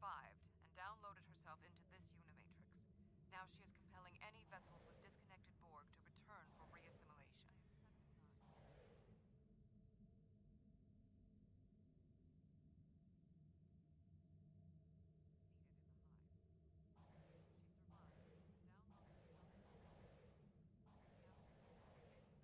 survived and downloaded herself into this Unimatrix. Now she is compelling any vessels with disconnected Borg to return for reassimilation. Seated in the hive. She survived, downloaded herself into this Unimatrix. Now she is compelling any vessels with disconnected Borg to return for reassimilation.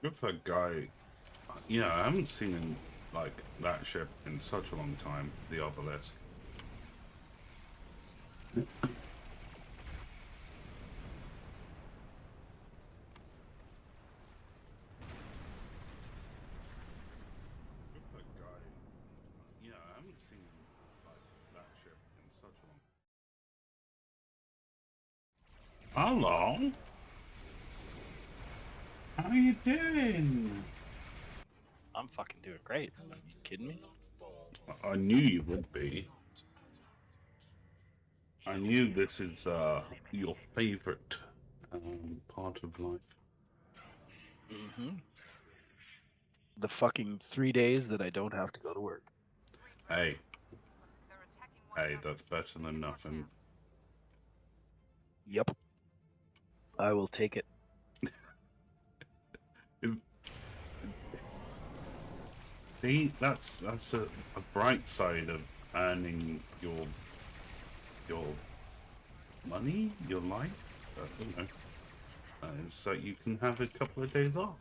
Good for a guy. Yeah, I haven't seen like that ship in such a long time. The obelisk. Good for a guy. Yeah, I haven't seen like that ship in such a long. Hello. How you doing? I'm fucking doing great. Are you kidding me? I knew you would be. I knew this is your favorite part of life. Mm-hmm. The fucking 3 days that I don't have to go to work. Hey, They're attacking one hey, another. that's better than nothing. Yep. I will take it. See, that's a bright side of earning your money, your life. I don't know. So you can have a couple of days off.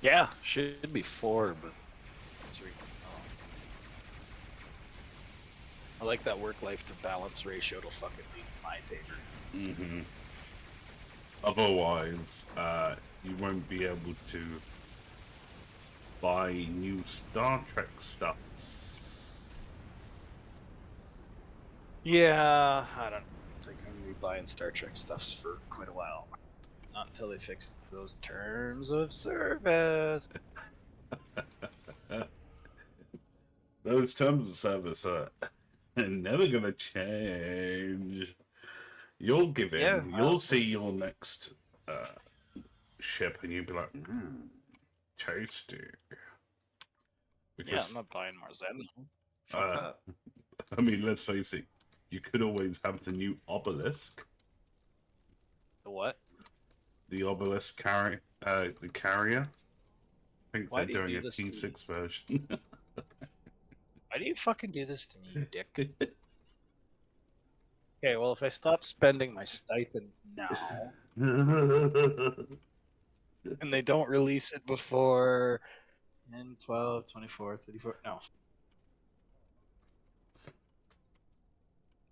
Yeah, should be 4, but 3. Oh. I like that work-life to balance ratio to fucking be in my favor. Mm-hmm. Otherwise, you won't be able to buy new Star Trek stuffs. Yeah, I don't think I'm gonna be buying Star Trek stuffs for quite a while. Not until they fix those terms of service. Those terms of service are never gonna change. You'll give Yeah, in. You'll see your next uh, ship, and you'll be like, tasty. yeah, I'm Because, not buying Marzen. Fuck uh, that. I mean, let's face it, you could always have the new obelisk, The what? the obelisk the carrier. I think Why they're do you doing do a this to me? T6 version. Why do you fucking do this to me, you dick? Okay, well, if I stop spending my stipend now and they don't release it before 10, 12, 24, 34, no.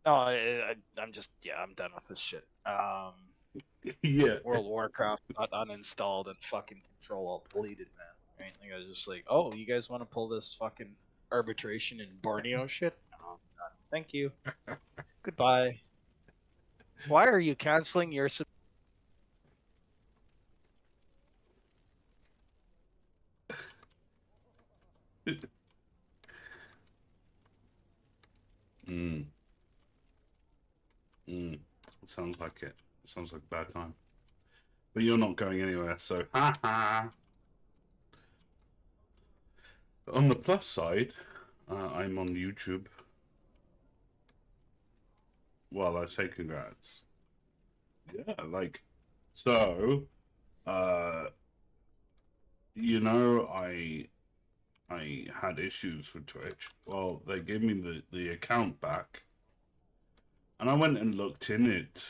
No, I'm just, yeah, I'm done with this shit. Yeah. World of Warcraft got uninstalled and fucking Control Alt deleted, man. Right? Like, I was just like, oh, you guys want to pull this fucking arbitration in Borneo shit? No, I'm done. Thank you. Goodbye. Why are you canceling your Mm, mm. Sounds like it. Sounds like a bad time. But you're not going anywhere, so ha ha. On the plus side, I'm on YouTube. Well, I say congrats. Yeah, like, so, uh, I had issues with Twitch. Well, they gave me the account back, and I went and looked in it.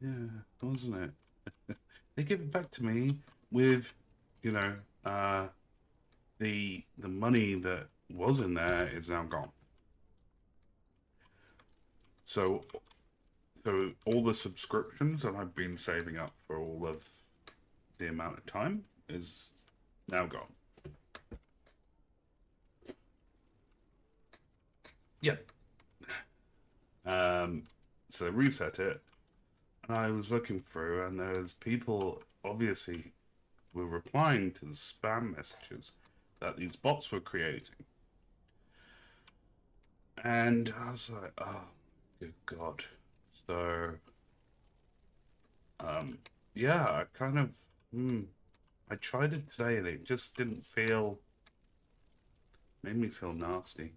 Yeah, wasn't it? They gave it back to me with, you know, the money that was in there is now gone. So all the subscriptions that I've been saving up for all of the amount of time is now gone. Yeah. So they reset it, and I was looking through, and there's people obviously were replying to the spam messages that these bots were creating, and I was like, oh, good God. So, um, yeah, I kind of, I tried it today, and it just didn't feel, made me feel nasty.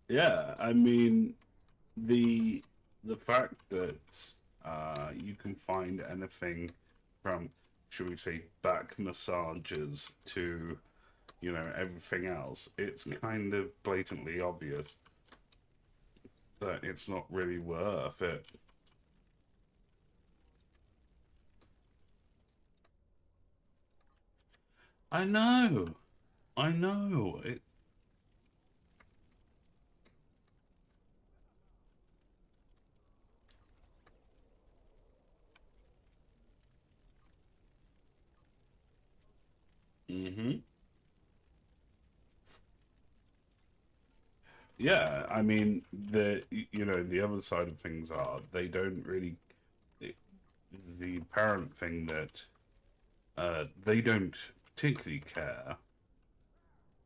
Yeah, I mean, the the fact that you can find anything from should we say, back massages to, you know, everything else, it's kind of blatantly obvious that it's not really worth it. I know. I know. Mm-hmm. Yeah, I mean, the other side of things are they don't really the apparent thing that they don't particularly care,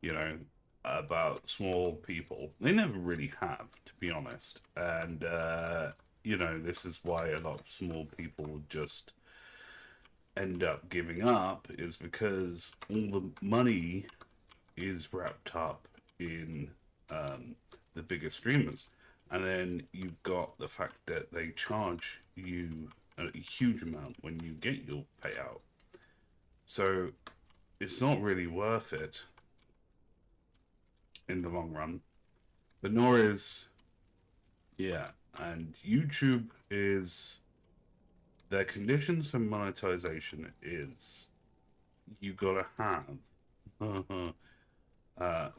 you know, about small people. They never really have, to be honest. And you know, this is why a lot of small people just end up giving up, is because all the money is wrapped up in the bigger streamers. And then you've got the fact that they charge you a huge amount when you get your payout. So it's not really worth it in the long run. But nor is, yeah, and YouTube is, their conditions for monetization is you gotta have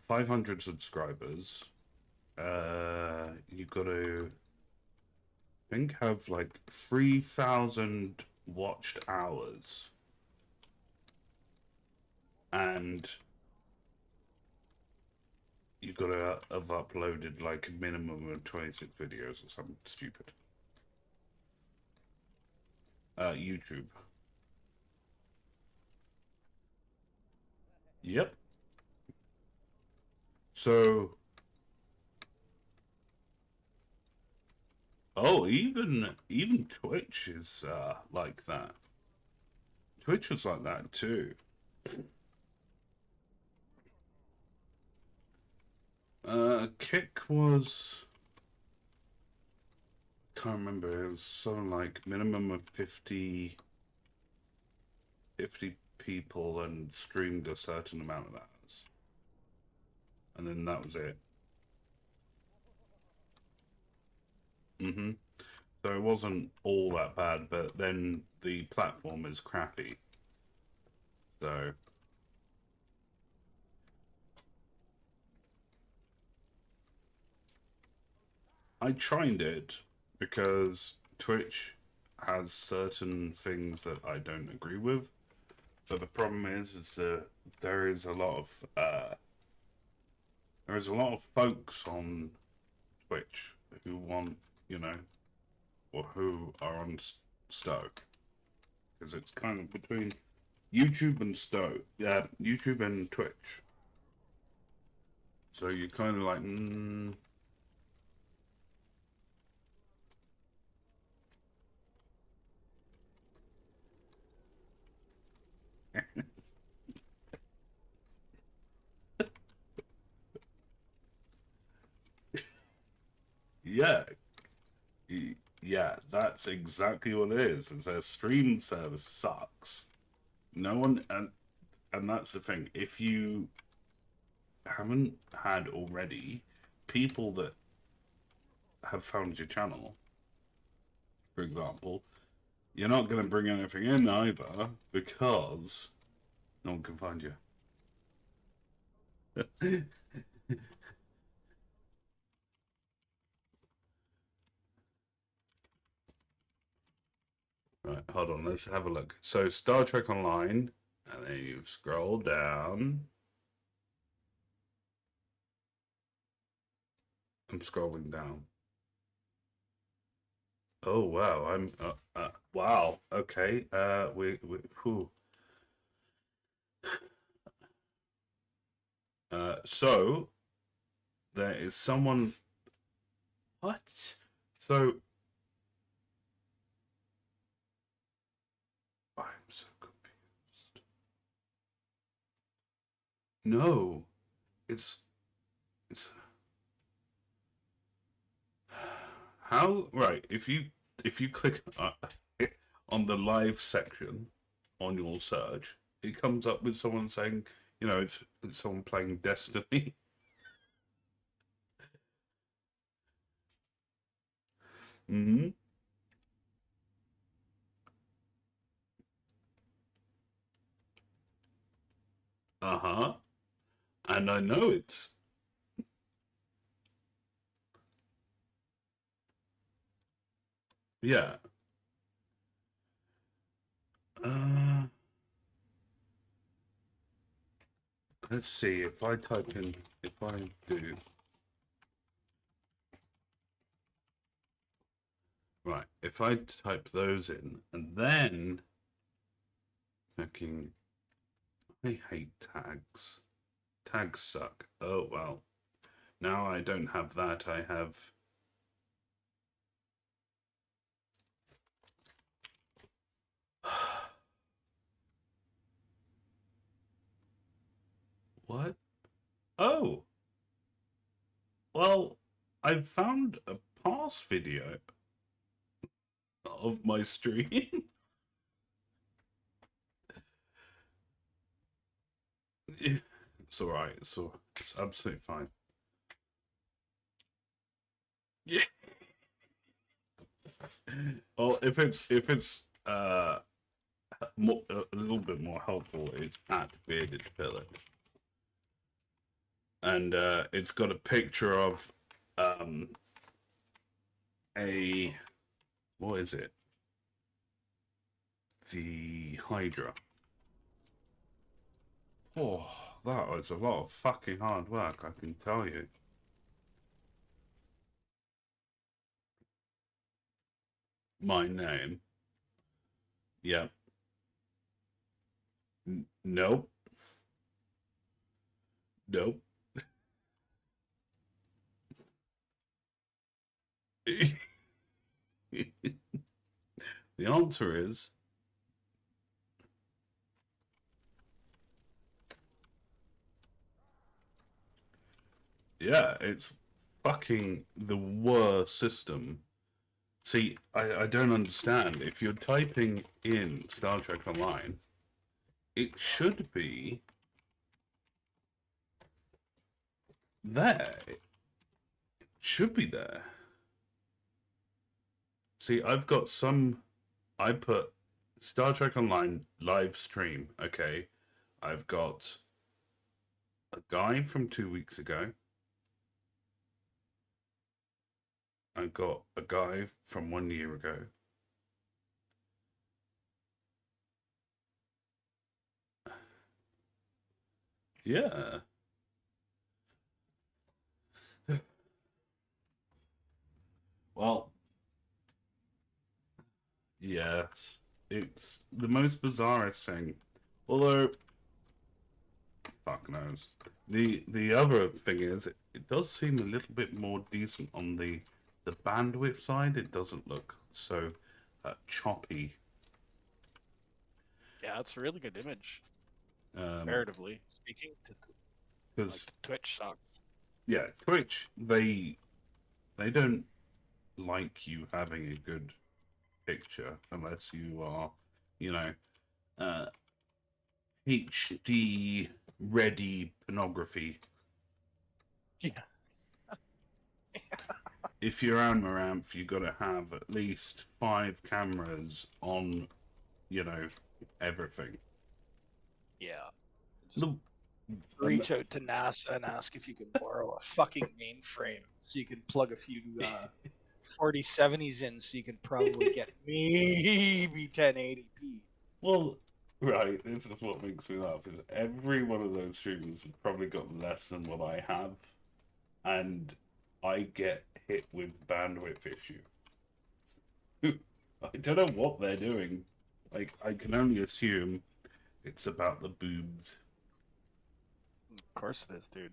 500 subscribers. You gotta, I think, have like 3,000 watched hours, and you gotta have uploaded like a minimum of 26 videos or something stupid. YouTube. Yep. So, oh, even Twitch is like that. Twitch was like that too. Kick was, can't remember. It was something like minimum of 50 people and streamed a certain amount of hours, and then that was it. Mm-hmm. So it wasn't all that bad, but then the platform is crappy. So I tried it because Twitch has certain things that I don't agree with. But the problem is there is a lot of there is a lot of folks on Twitch who want, you know, or who are on Stowe, because it's kind of between YouTube and Stowe, yeah, YouTube and Twitch. So you're kind of like, yeah, yeah, that's exactly what it is. Is their stream service sucks. No one, and that's the thing. If you haven't had already people that have found your channel, for example, you're not going to bring anything in either because no one can find you. Right, hold on, let's have a look. So Star Trek Online, and then you scroll down. I'm scrolling down. Oh wow, I'm wow. Okay, whew. So there is someone. What? So I'm so confused. No, it's how, right? If you click on the live section on your search, it comes up with someone saying, you know, it's someone playing Destiny. Hmm. Uh-huh. And I know it's yeah. Uh, let's see if I type in if I do right. If I type those in and then fucking I hate tags. Tags suck. Oh well. Now I don't have that. I have what? Oh, well, I found a past video of my stream. It's alright. It's absolutely fine. Yeah. Well, if it's more, a little bit more helpful, it's at Bearded Fillet, and it's got a picture of um a what is it? The Hydra. Oh, that was a lot of fucking hard work, I can tell you. My name. Yeah. Nope. Nope. The answer is yeah, it's fucking the worst system. See, I don't understand. If you're typing in Star Trek Online, it should be there. It should be there. See, I've got some. I put Star Trek Online live stream, okay? I've got a guy from 2 weeks ago. I've got a guy from 1 year ago. Yeah. Well, yes. It's the most bizarrest thing. Although, fuck knows. The other thing is, it does seem a little bit more decent on the bandwidth side. It doesn't look so choppy. Yeah, it's a really good image, Um, comparatively speaking. because Twitch sucks. yeah, Twitch they don't like you having a good picture unless you are, you know, uh, HD ready pornography. Yeah. If you're Amaranth, you got to have at least 5 cameras on, you know, everything. Yeah. The, Reach out to NASA and ask if you can borrow a fucking mainframe so you can plug a few 4070s in so you can probably get maybe 1080p. well, right, this is what makes me laugh, is every one of those streamers has probably got less than what I have, and I get hit with bandwidth issue. I don't know what they're doing. Like, I can only assume it's about the boobs. Of course it is, dude.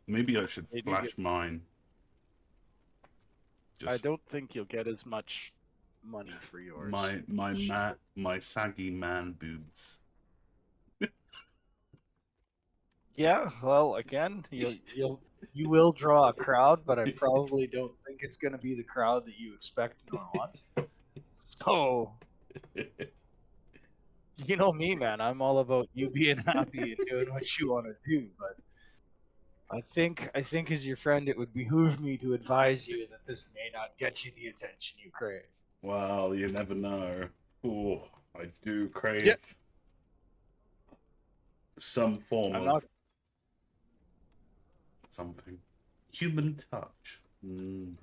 Maybe I should They do flash get- mine. I Just don't think you'll get as much money for yours. my saggy man boobs. Yeah, well, again, you will draw a crowd, but I probably don't think it's going to be the crowd that you expect nor want. So You know me, man. I'm all about you being happy and doing what you want to do. But I think as your friend, it would behoove me to advise you that this may not get you the attention you crave. Well, you never know. Oh, I do Yeah, crave some form I'm of not. something. Human touch. Mm.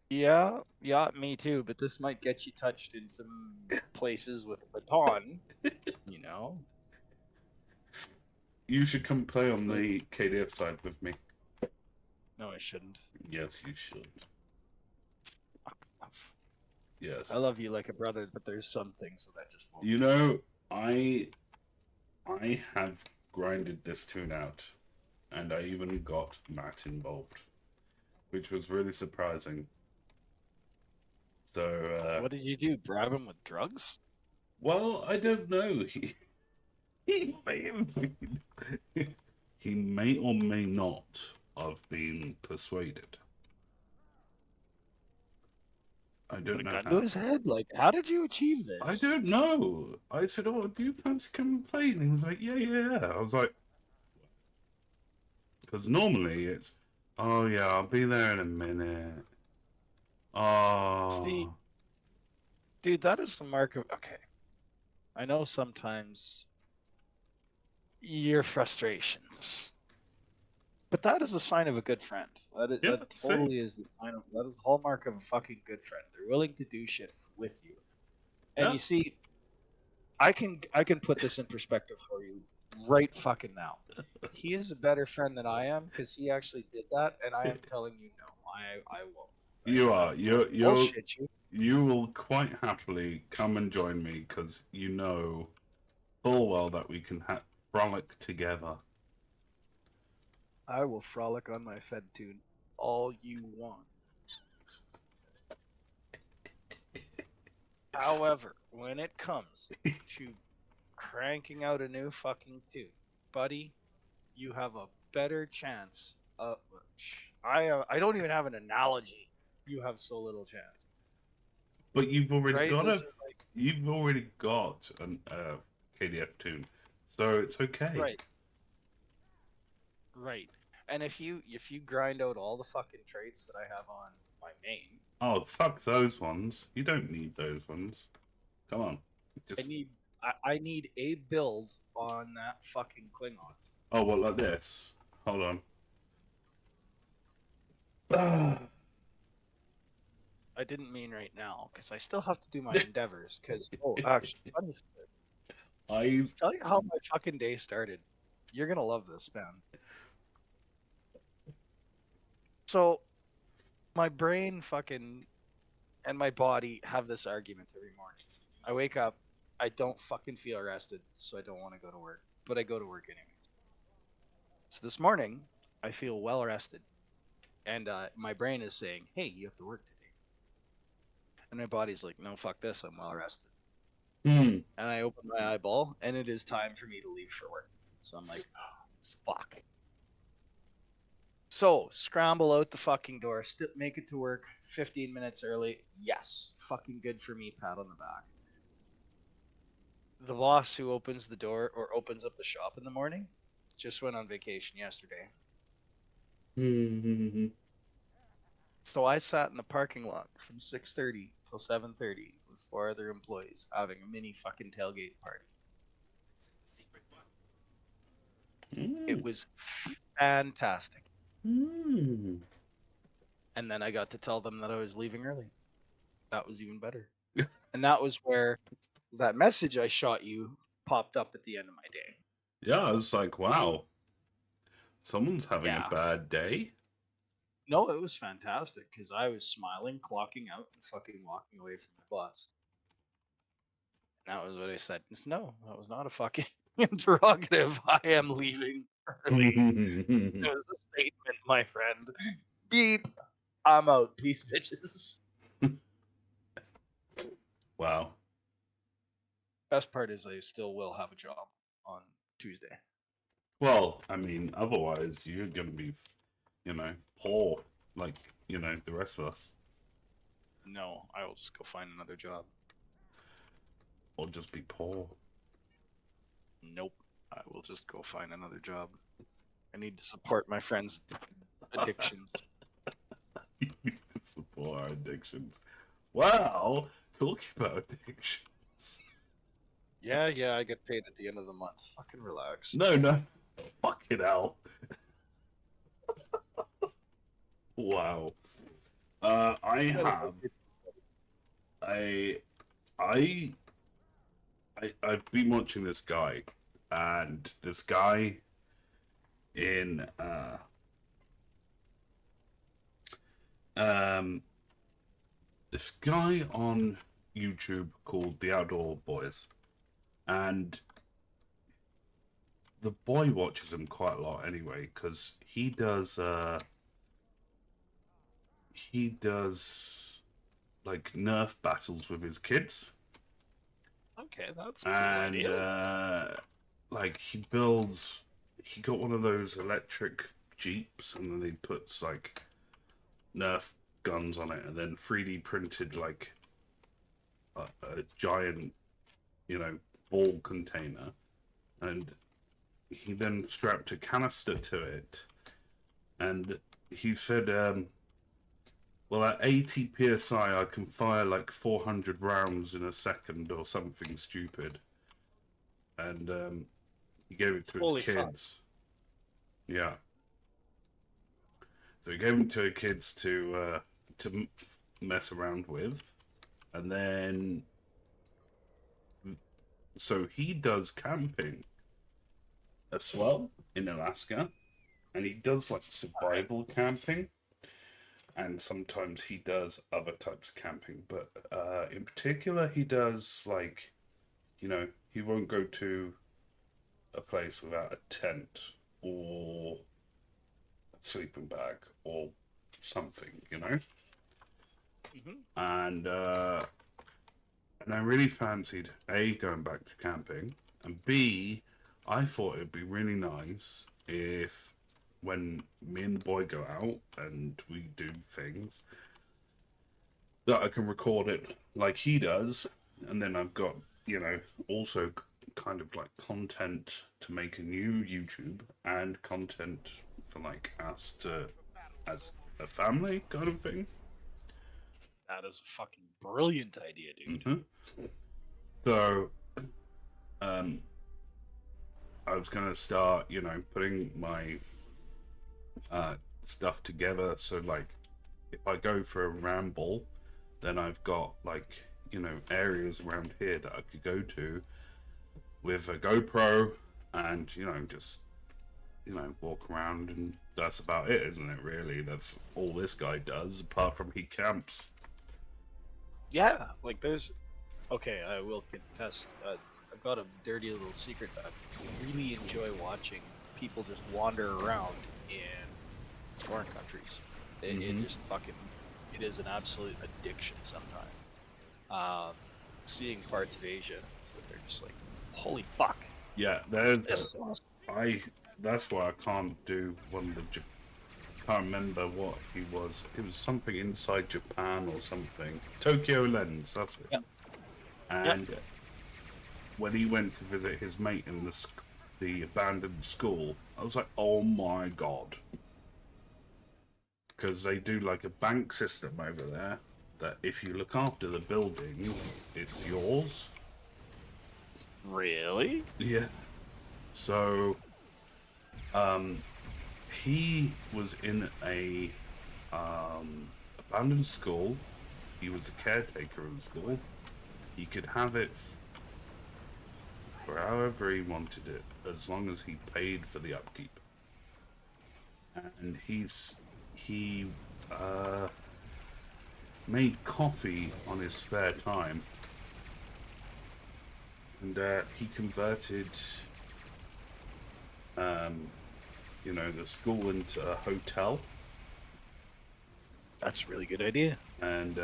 Yeah, yeah, me too. But this might get you touched in some places with a baton. You know, You should come play on like the KDF side with me. no, I shouldn't. Yes, you should. Fuck off. I Yes. love you like a brother, but there's some things that I just won't. You know, I have grinded this tune out, and I even got Matt involved, which was really surprising. So, What did you do? Bribe him with drugs? well, I don't know. He may have been, he may or may not have been persuaded. I Put don't a know gun to how. his head? Like, how did you achieve I this? don't know. I said, "Oh, do you fancy come and play?" And he was like, "Yeah, yeah, yeah." I was like, because normally it's, "Oh yeah, I'll be there in a minute." See, Oh, dude, that is the mark of. Okay, I know sometimes your frustrations, but that is a sign of a good friend. yeah, That see, totally is the sign of that is the hallmark of a fucking good friend. They're willing to do shit with you. And yeah, you see, I can put this in perspective for you right fucking now. He is a better friend than I am because he actually did that, and I am telling you no, I won't. Right? you I are. won't You bullshit you. you will quite happily come and join me because you know full well that we can frolic together. I will frolic on my Fed tune all you want. However, when it comes to cranking out a new fucking tune, buddy, you have a better chance. I don't even have an analogy. You have so little chance, But right? This is like you've already got an KDF tune, so it's okay. right, right. And if you grind out all the fucking traits that I have on my main, Oh, fuck those ones. You don't need those ones. Come on. I Just, need I need a build on that fucking Klingon. oh, well, like this. Hold on. Ah, I didn't mean right now because I still have to do my endeavors. Because actually, funny story. I, Tell you how my fucking day started. You're gonna love this, man. So my brain fucking and my body have this argument every morning. I wake up, I don't fucking feel rested, so I don't want to go to work, but I go to work anyways. So this morning, I feel well rested, and my brain is saying, "Hey, you have to work today," and my body's like, "No, fuck this, I'm well rested." hmm. And I open my eyeball, and it is time for me to leave for work. So I'm like, oh, fuck. So scramble out the fucking door, make it to work 15 minutes early. Yes, fucking good for me. Pat on the back. The boss who opens the door or opens up the shop in the morning just went on vacation yesterday. Hmm. So I sat in the parking lot from 6:30 till 7:30 with four other employees having a mini fucking tailgate party. It Hmm. was fantastic. Hmm. And then I got to tell them that I was leaving early. That was even better. And that was where that message I shot you popped up at the end of my day. Yeah, I was like, wow, someone's having a Yeah. bad day. No, it was fantastic because I was smiling, clocking out, and fucking walking away from my boss. And that was what I said. It's no, that was not a fucking interrogative. I am leaving early. It was a statement, my friend. Beep. I'm out. Peace, bitches. Wow. Best part is I still will have a job on Tuesday. Well, I mean, otherwise you're gonna be, poor, like, the rest of us. No, I will just go find another job. or just be poor. Nope. I will just go find another job. I need to support my friend's addictions. You need to support our addictions. Wow, talking about addictions. Yeah, I get paid at the end of the month. Fucking relax. No, fucking hell. Wow. I have I I've been watching this guy, and this guy in um this guy on YouTube called The Outdoor Boys, and the boy watches him quite a lot anyway, because he does like Nerf battles with his kids. Okay, that's a cool And idea. like he got one of those electric jeeps, and then he puts like Nerf guns on it, and then 3D printed like a giant, ball container, and he then strapped a canister to it, and he said, well, at 80 psi, I can fire like 400 rounds in a second or something stupid. And he gave it to his Holy fuck. kids. Yeah. So he gave them to his kids to mess around with, and then so he does camping as well in Alaska, and he does like survival camping. And sometimes he does other types of camping, but in particular, he does like, he won't go to a place without a tent or a sleeping bag or something, And I really fancied A, going back to camping, and B, I thought it'd be really nice if when me and the boy go out and we do things, that I can record it like he does, and then I've got, also kind of like content to make a new YouTube, and content for like us to, as a family kind of thing. That is a fucking brilliant idea, dude. So, I was gonna start, putting my stuff together. So, like, if I go for a ramble, then I've got like, areas around here that I could go to with a GoPro, and just walk around, and that's about it, isn't it? Really, that's all this guy does, apart from he camps. Yeah, like there's. Okay, I will confess. I've got a dirty little secret that I really enjoy watching people just wander around in foreign countries. It just fucking. It is an absolute addiction sometimes. Seeing parts of Asia, but they're just like, holy fuck. Yeah, This is awesome. that's why I can't do one of the. Can't remember what he was. It was something inside Japan or something. Tokyo Lens, that's it. Yep. And when he went to visit his mate in the abandoned school, I was like, oh my god. Because they do like a bank system over there, that if you look after the buildings, it's yours. Really? Yeah. So, he was in a abandoned school. He was a caretaker of the school. He could have it for however he wanted it, as long as he paid for the upkeep. And he made coffee on his spare time, and he converted the school into a hotel. That's a really good idea. And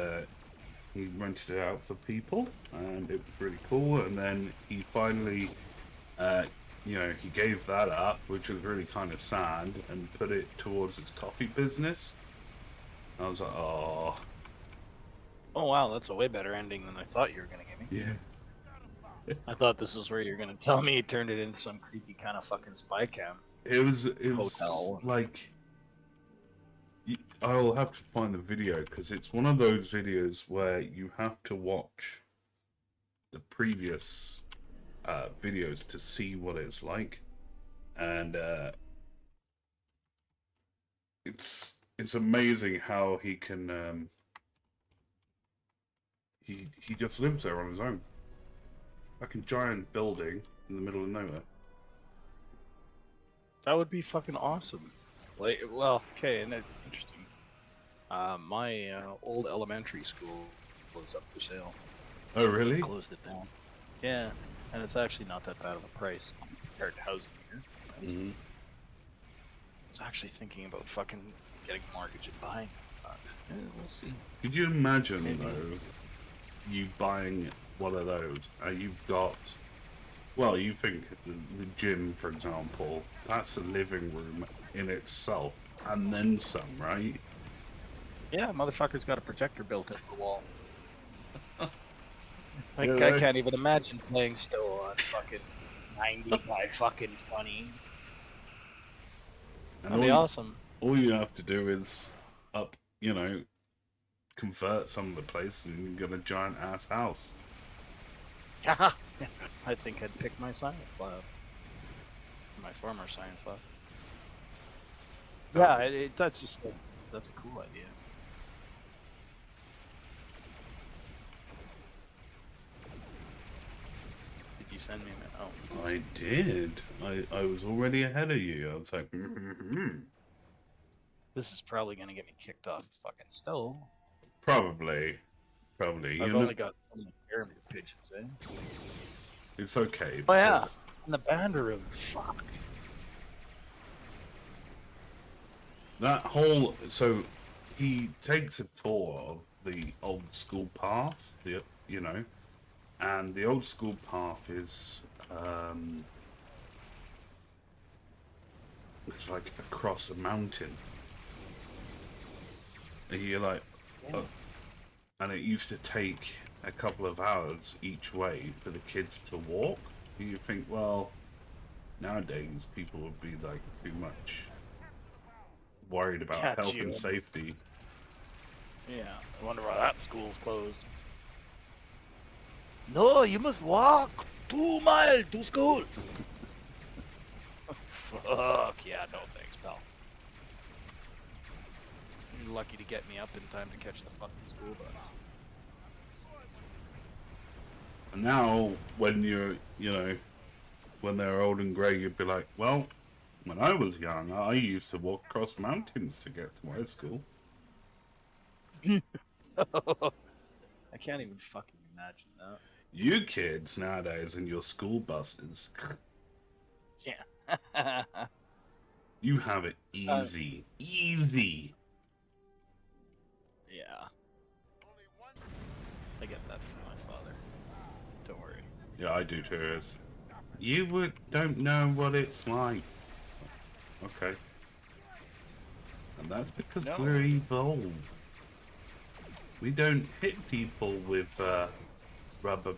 he rented it out for people, and it was really cool. And then he finally, he gave that up, which was really kind of sad, and put it towards his coffee business. I was like, oh. Oh wow, that's a way better ending than I thought you were gonna give me. Yeah. I thought this was where you're gonna tell me he turned it into some creepy kind of fucking spy cam It was hotel. like I'll have to find the video because it's one of those videos where you have to watch the previous videos to see what it's like, and it's amazing how he can he just lives there on his own, like a giant building in the middle of nowhere. That would be fucking awesome. Like, well, okay, and interesting. My old elementary school was up for sale. Oh really? Closed it down. Yeah, and it's actually not that bad of a price compared to housing here. Mm-hmm. I was actually thinking about fucking getting a mortgage and buying. We'll see. Could you imagine Maybe. though, you buying one of those and you've got, well, you think the gym, for example, that's a living room in itself, and then some, right? Yeah, motherfucker's got a projector built into the wall. Like, Yeah, I right. can't even imagine playing still on fucking 90 by fucking 20. And That'd be awesome. all you have to do is convert some of the places and you get a giant ass house. I think I'd pick my science lab. My former science lab. Yeah, that's just that's a cool idea. Did you send me a oh? I did. I was already ahead of you. I was like, This is probably gonna get me kicked off the fucking stove. probably. I've only got so many pyramid pigeons, eh? It's okay. Oh yeah, because in the band room. Fuck. that whole, so he takes a tour of the old school path, and the old school path is it's like across a mountain. And you're like, Yeah. and it used to take a couple of hours each way for the kids to walk. You think, well, nowadays people would be like too much worried about Catch health you. and safety. Yeah, I wonder why that school's closed. No, you must walk 2 miles to school. Fuck yeah, no thanks, pal. You're lucky to get me up in time to catch the fucking school bus. And now, when when they're old and grey, you'd be like, well, when I was young, I used to walk across mountains to get to my school. I can't even fucking imagine that. You kids nowadays in your school buses, Yeah. you have it easy. Easy. Yeah. I get that from my father. Don't worry. Yeah, I do too. Don't know what it's like. Okay. And that's because No. we're evolved. We don't hit people with rubber,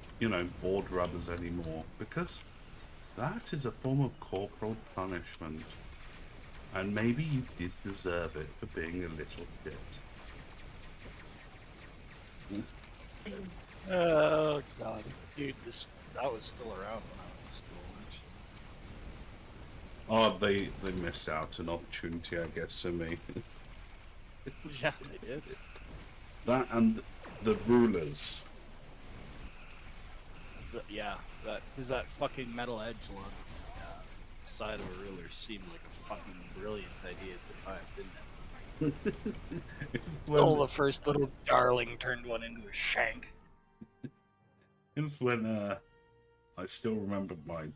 board rubbers anymore, because that is a form of corporal punishment. And maybe you did deserve it for being a little shit. Oh god, dude, that was still around when I went to school. Actually. Oh, they missed out an opportunity, I guess, for me. Yeah, they did. That and the rulers. Yeah, that fucking metal edge along the side of a ruler seemed like a fucking brilliant idea at the time, didn't it? Still, the first little darling turned one into a shank. It was when I still remember my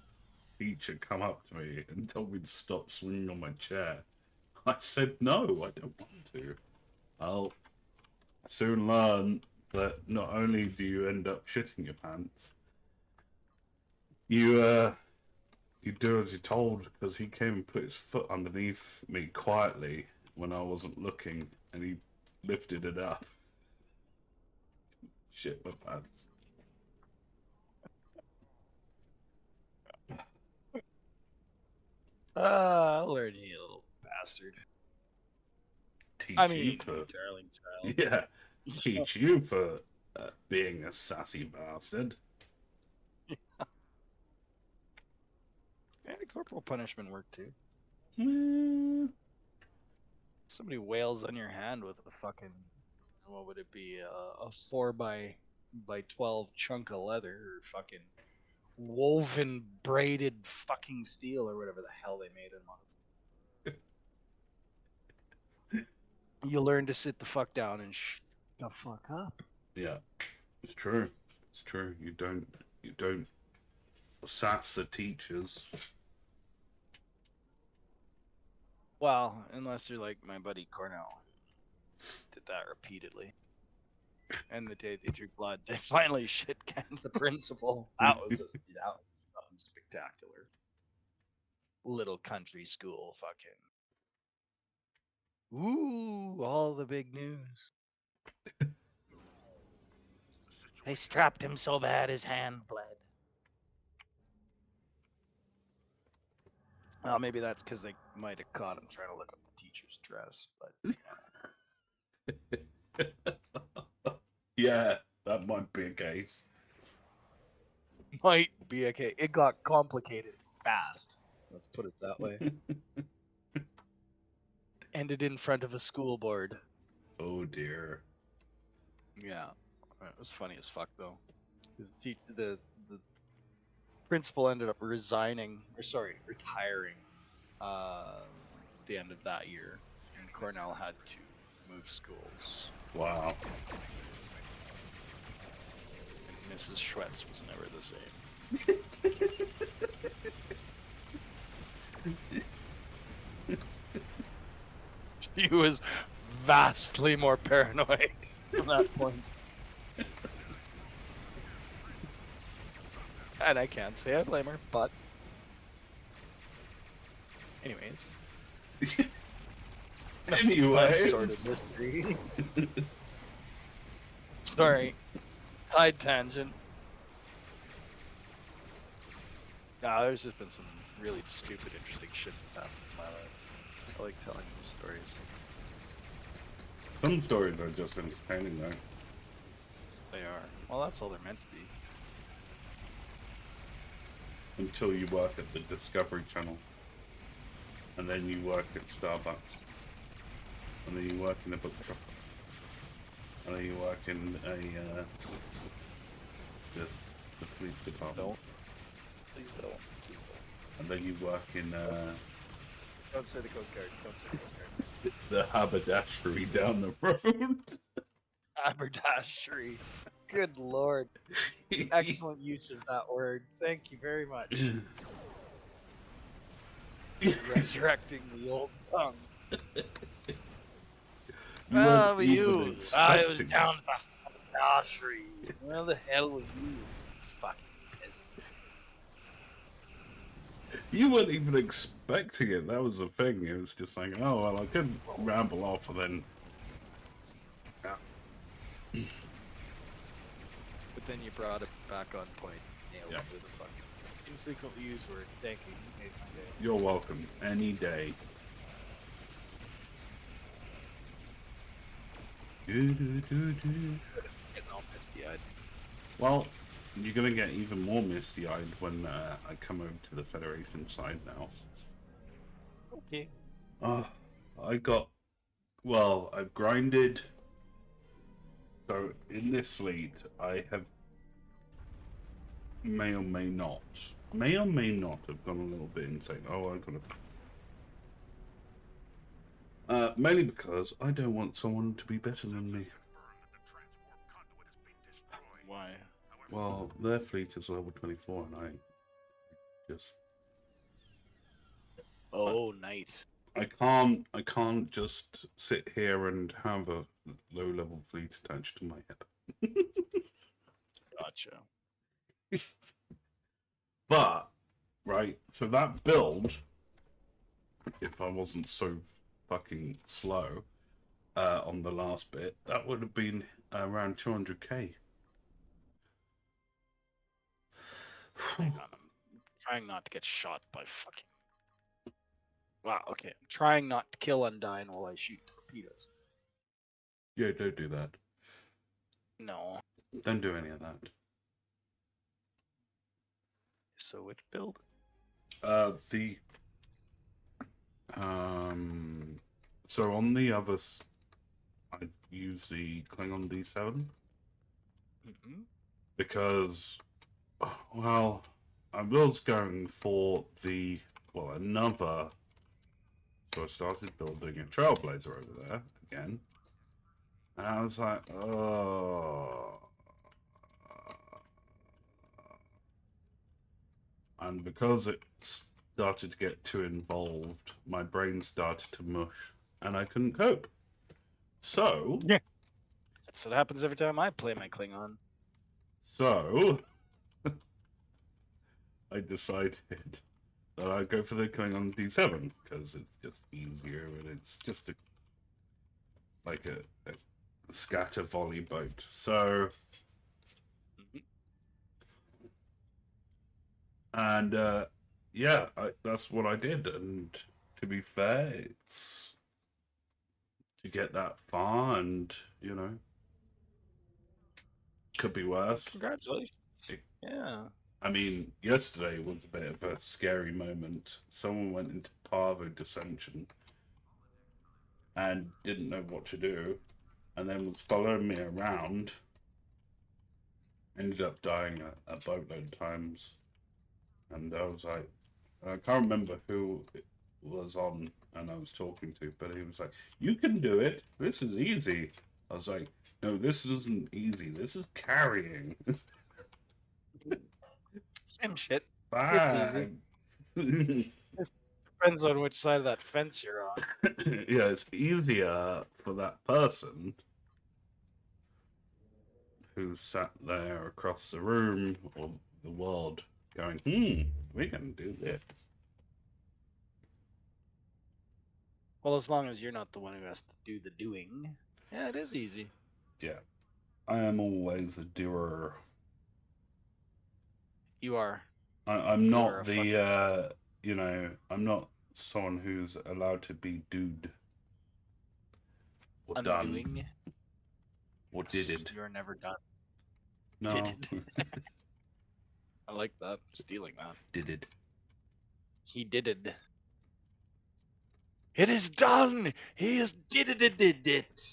teacher come up to me and told me to stop swinging on my chair. I said no, I don't want to. I'll soon learn that not only do you end up shitting your pants, you do as you're told, because he came and put his foot underneath me quietly when I wasn't looking, and he lifted it up. Shit my pants. I'll learn you, little bastard. Teach I you mean, for you darling child. yeah, teach you for being a sassy bastard. And corporal punishment work too. Mm, Somebody wails on your hand with a fucking, what would it be, a 4 by 12 chunk of leather, or fucking woven braided fucking steel, or whatever the hell they made it on. You learn to sit the fuck down and the fuck up. yeah, it's true. It's true. You don't sass the teachers. Well, unless you're like my buddy Cornell, did that repeatedly. And the day they drew blood, they finally shit canned the principal. That was something spectacular. Little country school, fucking. Ooh, all the big news. They strapped him so bad his hand bled. Well, maybe that's because they might have caught him trying to look up the teacher's dress, but Yeah, that might be a case. might be okay. It got complicated fast. Let's put it that way. Ended in front of a school board. Oh dear. Yeah, it was funny as fuck though. The principal ended up retiring at the end of that year, and Cornell had to move schools. Wow. And Mrs. Schwetz was never the same. She was vastly more paranoid from that point. And I can't say I blame her, but anyways. Anyway. Sort of mystery. Sorry. Side tangent. Nah, there's just been some really stupid, interesting shit that's happened in my life. I like telling those stories. Some stories are just entertaining though. They are. Well, that's all they're meant to be. Until you work at the Discovery Channel. And then you work at Starbucks. And then you work in a bookshop. And then you work in the police department. Don't. Please don't. Please don't. And then you work in Don't say the Coast Guard. Don't say the Coast Guard. the haberdashery down the road. Haberdashery. Good lord. Excellent use of that word. Thank you very much. Resurrecting the old tongue. Where were you? I was down at the haberdashery. Where the hell were you, fucking peasant? You weren't even expecting it. That was the thing. It was just like, oh, well, I couldn't ramble off and then... Yeah. But then you brought it back on point. Nailed Yeah. it with a fucking infrequently used word. Thank you. You made my day. You're welcome. Any day. Getting all misty-eyed. Well, you're gonna get even more misty-eyed when I come over to the Federation side now. Okay. I've grinded. So in this fleet, I have may or may not have gone a little bit insane. Oh, I gotta. Mainly because I don't want someone to be better than me. Why? Well, their fleet is level 24, and I just Oh, nice. I can't just sit here and have a low level fleet attached to my head. Gotcha. But right, so that build, if I wasn't so fucking slow on the last bit, that would have been around 200k. Hang on, I'm trying not to get shot by fucking Wow, okay. I'm trying not to kill Undyne while I shoot torpedoes. Yeah, don't do that. No. Don't do any of that. So which build? The um, so on the others, I use the Klingon D7 Mm-hmm. because, well, I was going for another. So I started building a Trailblazer over there again, and I was like, oh. And because it started to get too involved, my brain started to mush, and I couldn't cope. So, Yeah. That's what happens every time I play my Klingon. so I decided that I'd go for the Klingon D7 because it's just easier and it's just like a scatter volley boat. So, Mm-hmm. and yeah, that's what I did. And to be fair, it's to get that far, and could be worse. Congratulations. It, Yeah. I mean, yesterday was a bit of a scary moment. Someone went into parvo dissension and didn't know what to do, and then was following me around. Ended up dying a boatload of times, and I was like, I can't remember who it was on, and I was talking to, but he was like, "You can do it. This is easy." I was like, "No, this isn't easy. This is carrying." Same shit. It's easy. Fine. Just depends on which side of that fence you're on. Yeah, it's easier for that person who's sat there across the room or the world going, we can do this. Well, as long as you're not the one who has to do the doing. Yeah, it is easy. Yeah. I am always a doer. You are. I'm You are not a I'm not someone who's allowed to be dude or done undoing. or did it. You're never done. No, Did it. I like that. Stealing that. did it. He did it. It is done. He has did it. Did it.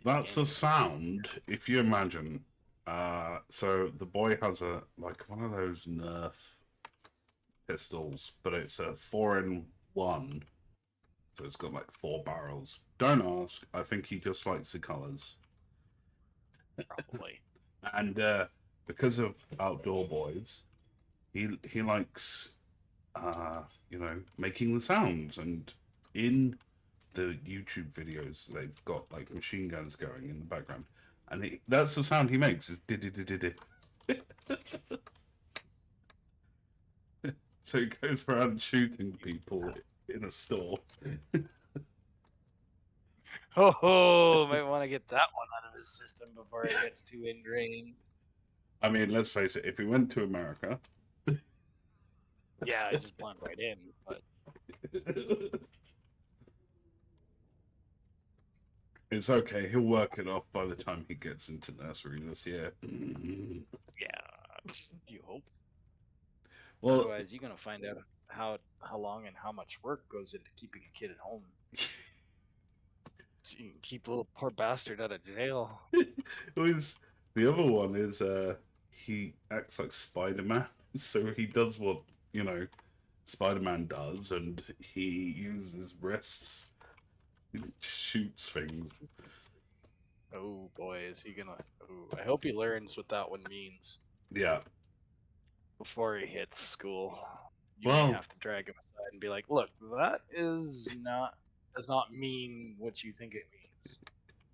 That's the sound. If you imagine, so the boy has one of those Nerf pistols, but it's a 4-in-1, so it's got like 4 barrels. Don't ask. I think he just likes the colors. Probably. And because of Outdoor Boys, he likes making the sounds, and in the YouTube videos they've got like machine guns going in the background, and that's the sound he makes is did. So he goes around shooting people in a store. Oh, might want to get that one out of his system before it gets too ingrained. I mean, let's face it, if he went to America, Yeah, I just blend right in, but it's okay. He'll work it off by the time he gets into nursery this year. yeah, you hope. Well, Otherwise, you're gonna find out how long and how much work goes into keeping a kid at home. So you can keep a little poor bastard out of jail. the other one is he acts like Spider-Man, so he does what Spider-Man does, and he uses wrists, he shoots things. Oh boy, is he gonna? Ooh, I hope he learns what that one means Yeah. before he hits school. You Well, may have to drag him aside and be like, "Look, that does not mean what you think it means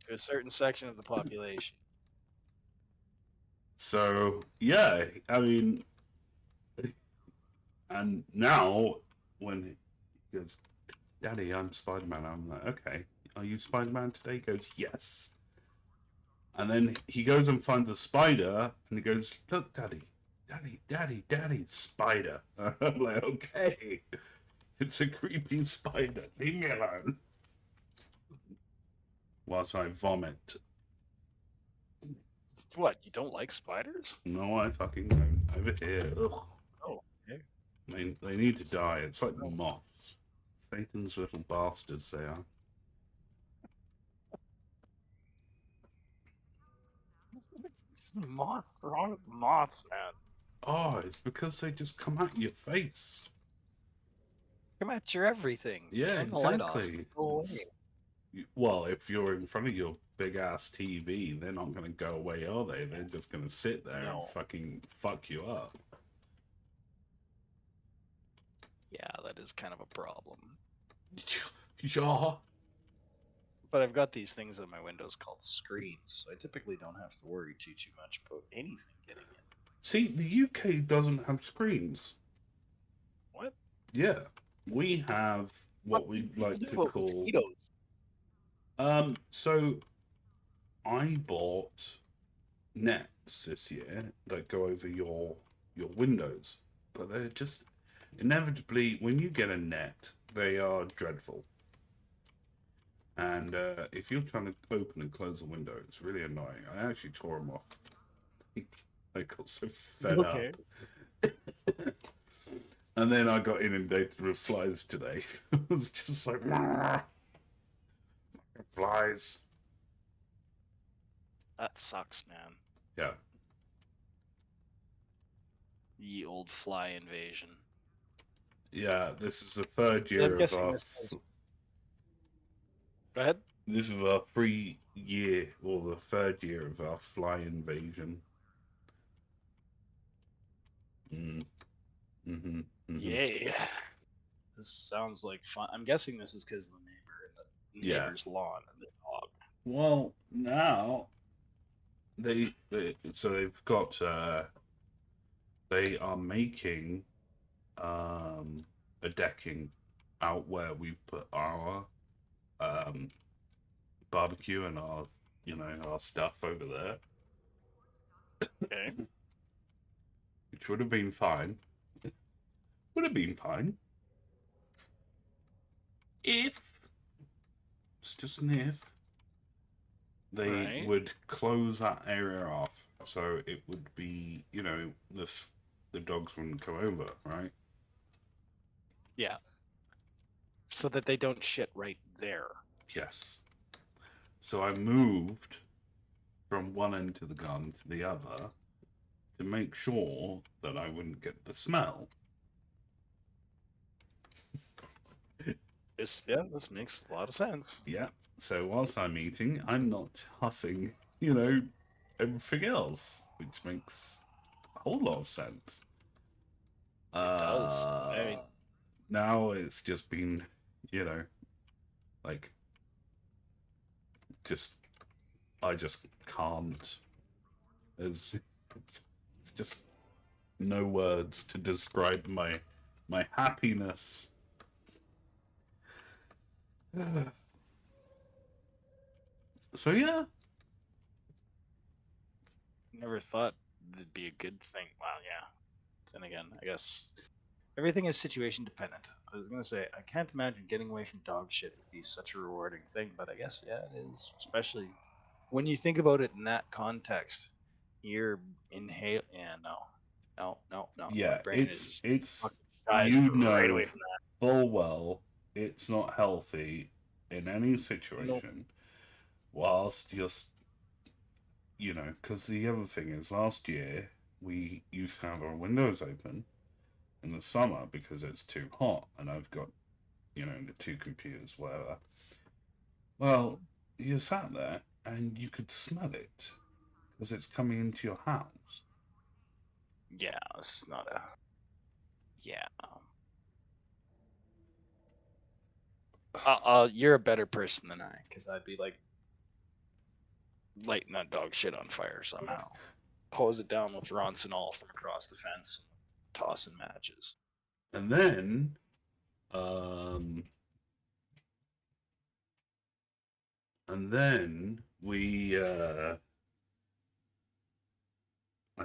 to a certain section of the population." so yeah, I mean, and now when he goes, "Daddy, I'm Spider-Man," I'm like, "Okay, are you Spider-Man today?" He goes, "Yes." And then he goes and finds a spider, and he goes, "Look, Daddy, Daddy, Daddy, Daddy, spider." I'm like, "Okay." It's a creepy spider. Leave me alone. Whilst I vomit. What? You don't like spiders? No, I fucking don't. Over here. Ugh. Oh, okay. They need to die. It's like moths. Satan's little bastards they are. What's moths wrong with moths, man? Oh, it's because they just come at your face. Come at your everything. Yeah, Turn the light off. exactly. Go away. Well, if you're in front of your big ass TV, they're not going to go away, are they? They're just going to sit there No. and fucking fuck you up. Yeah, that is kind of a problem. Yeah. But I've got these things on my windows called screens, so I typically don't have to worry too much about anything getting in. See, the UK doesn't have screens. What? Yeah, we have what we like to call. Mosquitoes. So I bought nets this year that go over your windows, but they're just inevitably when you get a net, they are dreadful. And if you're trying to open and close a window, it's really annoying. I actually tore them off. I got so fed up. And then I got inundated with flies today. It was just like, flies. That sucks, man. Yeah. Ye old fly invasion. Yeah, this is the third I'm year of guessing our. this is- Go ahead. This is our 3 year, or the third year of our fly invasion. Yay. This sounds like fun. I'm guessing this is because the neighbor and the Yeah. neighbor's lawn and the dog. Well, now so they've got they are making a decking out where we've put our barbecue and our our stuff over there, Okay. which would have been fine. Would have been fine if it's just an if they Right. would close that area off, so it would be the dogs wouldn't come over, right? Yeah. So that they don't shit right there. Yes. So I moved from one end of the garden to the other to make sure that I wouldn't get the smell. This makes a lot of sense. Yeah. So whilst I'm eating, I'm not huffing, everything else, which makes a whole lot of sense. It does. I mean, Now it's just been, like, I just can't. It's just no words to describe my happiness. So yeah, never thought it'd be a good thing. Well, yeah. Then again, I guess everything is situation dependent. I was gonna say I can't imagine getting away from dog shit would be such a rewarding thing, but I guess yeah, it is. Especially when you think about it in that context. You're inhale. Yeah, no. yeah, My brain it's fucking shies right away from that. full well it's not healthy in any situation. Whilst just because the other thing is last year we used to have our windows open in the summer because it's too hot, and I've got the two computers, whatever. Well, you sat there and you could smell it because it's coming into your house. Yeah, this is not a. Yeah. You're a better person than I, because I'd be like lighting that dog shit on fire somehow. Hose it down with Roncinol from across the fence, tossing matches. And then, we, I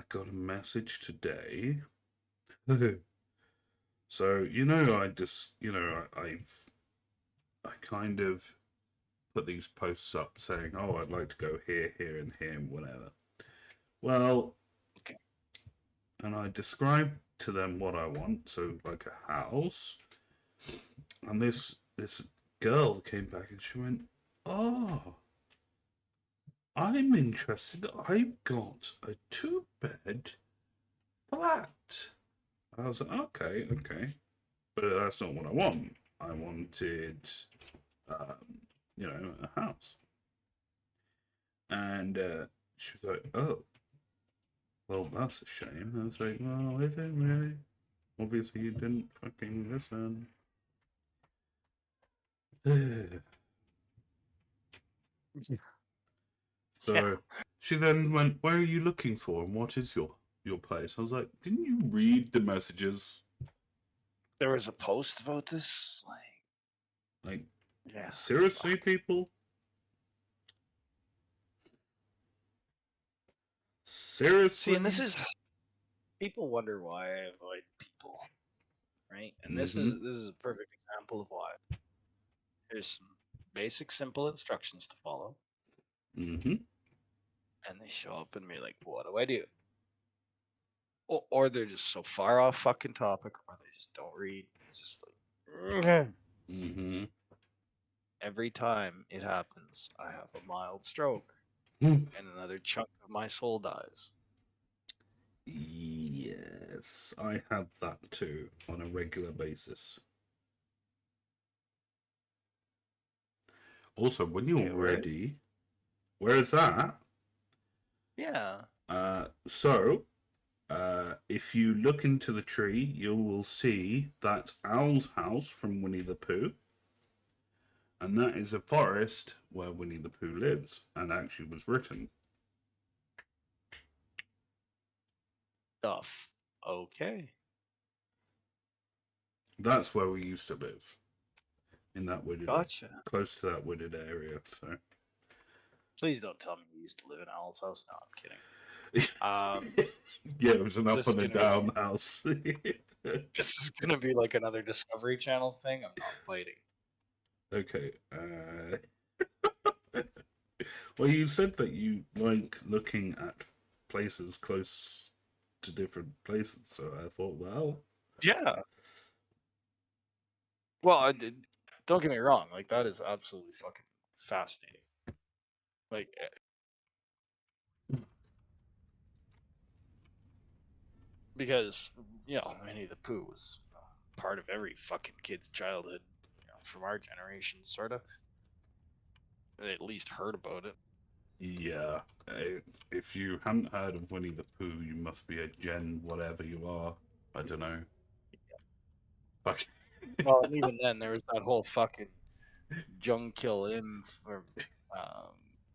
got a message today So I just I kind of put these posts up saying, "Oh, I'd like to go here, here, and here, whatever." Well, Okay. and I describe to them what I want, so like a house. And this girl came back and she went, "Oh, I'm interested. I've got a 2-bed flat." I was like, "Okay, okay, but that's not what I want. I wanted, a house." And she was like, "Oh, well, that's a shame." I was like, "Well, is it really? Obviously, you didn't fucking listen." Yeah. So she then went, "Where are you looking for, and what is your place?" I was like, "Didn't you read the messages? There was a post about this. Like, Yeah. seriously, Fuck. people? See, and this Seriously?" is people wonder why I avoid people, right? And this Mm-hmm. is a perfect example of why. There's some basic, simple instructions to follow, Mm-hmm. and they show up and be like, "What do I do?" Or they're just so far off fucking topic, or they just don't read. It's just like, okay. Mm-hmm. Every time it happens, I have a mild stroke, and another chunk of my soul dies. Yes, I have that too on a regular basis. Also, when you're Okay, where? ready, where is that? Yeah. So, if you look into the tree, you will see that's Owl's house from Winnie the Pooh, and that is a forest where Winnie the Pooh lives and actually was written. Stuff. Okay. That's where we used to live, in that wooded, Gotcha. close to that wooded area. So, Please don't tell me you used to live in Al's house. No, I'm kidding. Um, yeah, it was an is up this and a gonna be like down house. this is gonna be like another Discovery Channel thing? I'm not biting. Okay. Well, you said that you like looking at places close to different places, so I thought, well, Yeah. Well, don't get me wrong. Like that is absolutely fucking fascinating. Like because Winnie the Pooh was part of every fucking kid's childhood, from our generation, sort of. They at least heard about it. yeah. If you hadn't heard of Winnie the Pooh, you must be a Gen whatever you are. I don't know. Fuck. Well, and even then, there was that whole fucking Jung Kill Im or um,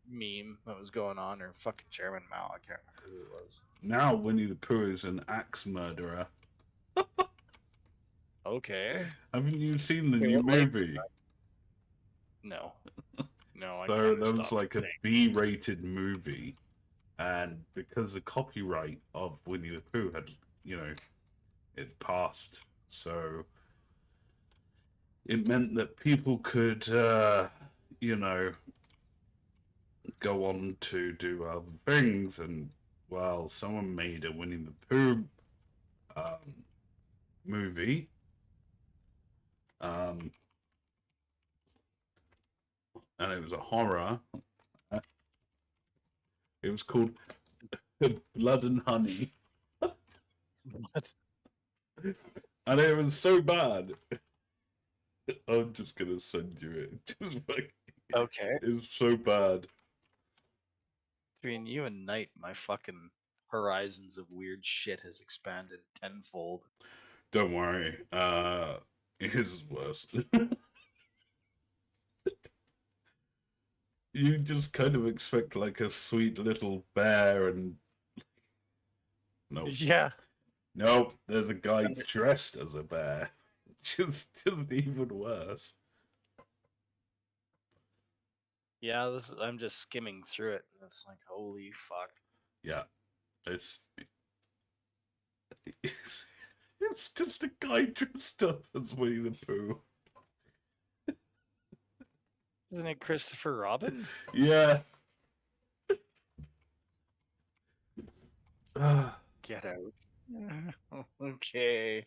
meme that was going on, or fucking Chairman Mao. I can't remember who it was. Now Winnie the Pooh is an axe murderer. Okay. Haven't you seen the Okay, new what language? movie? No, no, I So kind of that was stopped like a paying. B-rated movie, and because the copyright of Winnie the Pooh had, it passed, so it meant that people could, you know, go on to do other things, and well, someone made a Winnie the Pooh movie, um, and it was a horror. It was called Blood and Honey, What? and it was so bad. I'm just gonna send you it. Just like, Okay. it's so bad. Between you and Knight, my fucking horizons of weird shit has expanded tenfold. Don't worry. His is worse. You just kind of expect like a sweet little bear, and nope, Yeah. nope. There's a guy dressed as a bear. Just even worse. Yeah, I'm just skimming through it, and it's like, holy fuck. Yeah, it's It's just a guy dressed up as Winnie the Pooh. Isn't it Christopher Robin? Yeah. Ah, Get out. Okay.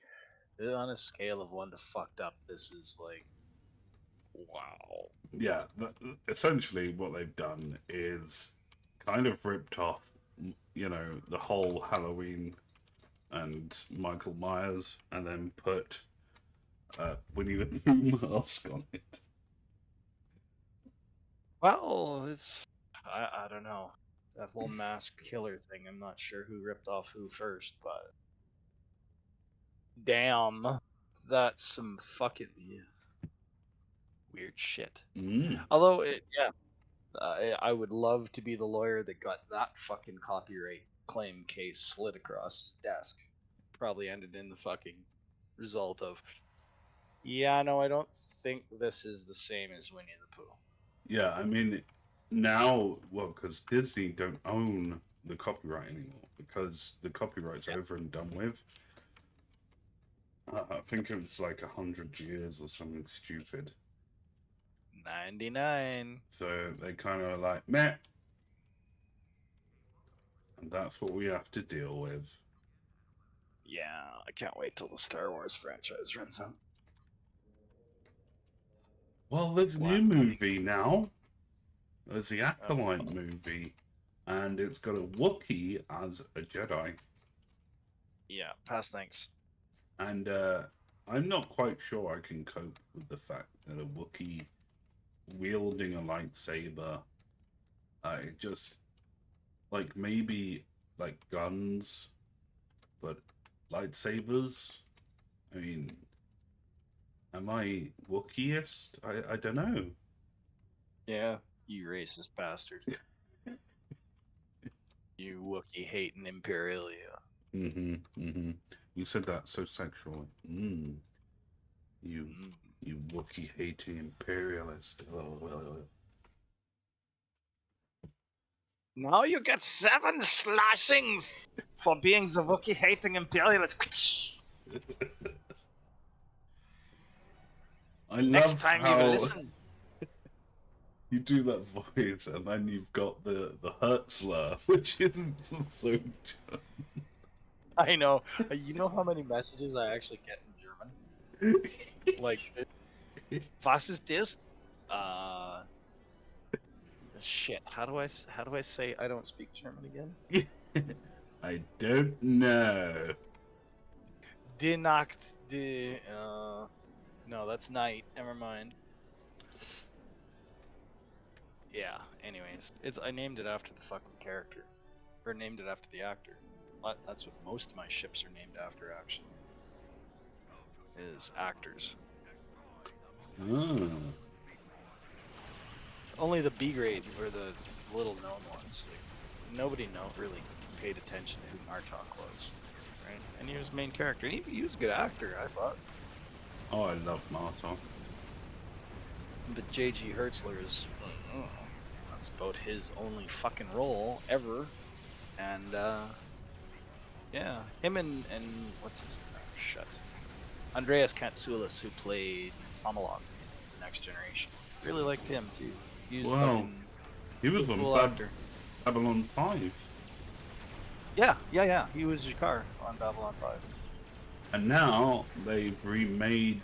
On a scale of 1 to fucked up, this is like, wow. yeah. Essentially, what they've done is kind of ripped off, the whole Halloween and Michael Myers, and then put Winnie the Pooh mask on it. Well, I don't know. That whole mask killer thing, I'm not sure who ripped off who first, but damn. That's some fucking weird shit. Mm. Although, I would love to be the lawyer that got that fucking copyright claim case slid across his desk. Probably ended in the fucking result of, yeah, no, I don't think this is the same as Winnie the Pooh. Yeah, I mean, now, well, because Disney don't own the copyright anymore, because the copyright's over and done with. I think it was like 100 years or something stupid. 99. So they kind of like, meh. And that's what we have to deal with. Yeah, I can't wait till the Star Wars franchise runs out. Well, there's a new movie now. There's the Acolyte movie, and it's got a Wookiee as a Jedi. Yeah, pass thanks. And I'm not quite sure I can cope with the fact that a Wookiee wielding a lightsaber, just like maybe like guns, but lightsabers. I mean, am I Wookieist? I don't know. Yeah, you racist bastard. You Wookiee hating Imperialia. You said that so sexually. You Wookiee hating imperialist. Now you get 7 slashings for being the Wookiee hating Imperialist. I Next love time how you listen. you do that voice, and then you've got the Hertzler, which isn't so. I know. You know how many messages I actually get in German? Like, was ist das? Shit. How do I say I don't speak German again? I don't know. Die Nacht, no, that's night. Never mind. Yeah. Anyways, I named it after the fucking character, or named it after the actor. That's what most of my ships are named after, actually. Is actors. Oh. Only the B grade were the little known ones. Like, nobody really paid attention to who Martok was, right? And he was the main character. He was a good actor, I thought. Oh, I love Martok. But J.G. Hertzler is, that's about his only fucking role ever. And, yeah, him and what's his name? Shut. Andreas Katsoulis, who played Tomalog in The Next Generation. Really liked him, too. He was Wow. He was on cool actor. Babylon 5. Yeah. He was Jakar on Babylon 5. And now they've remade,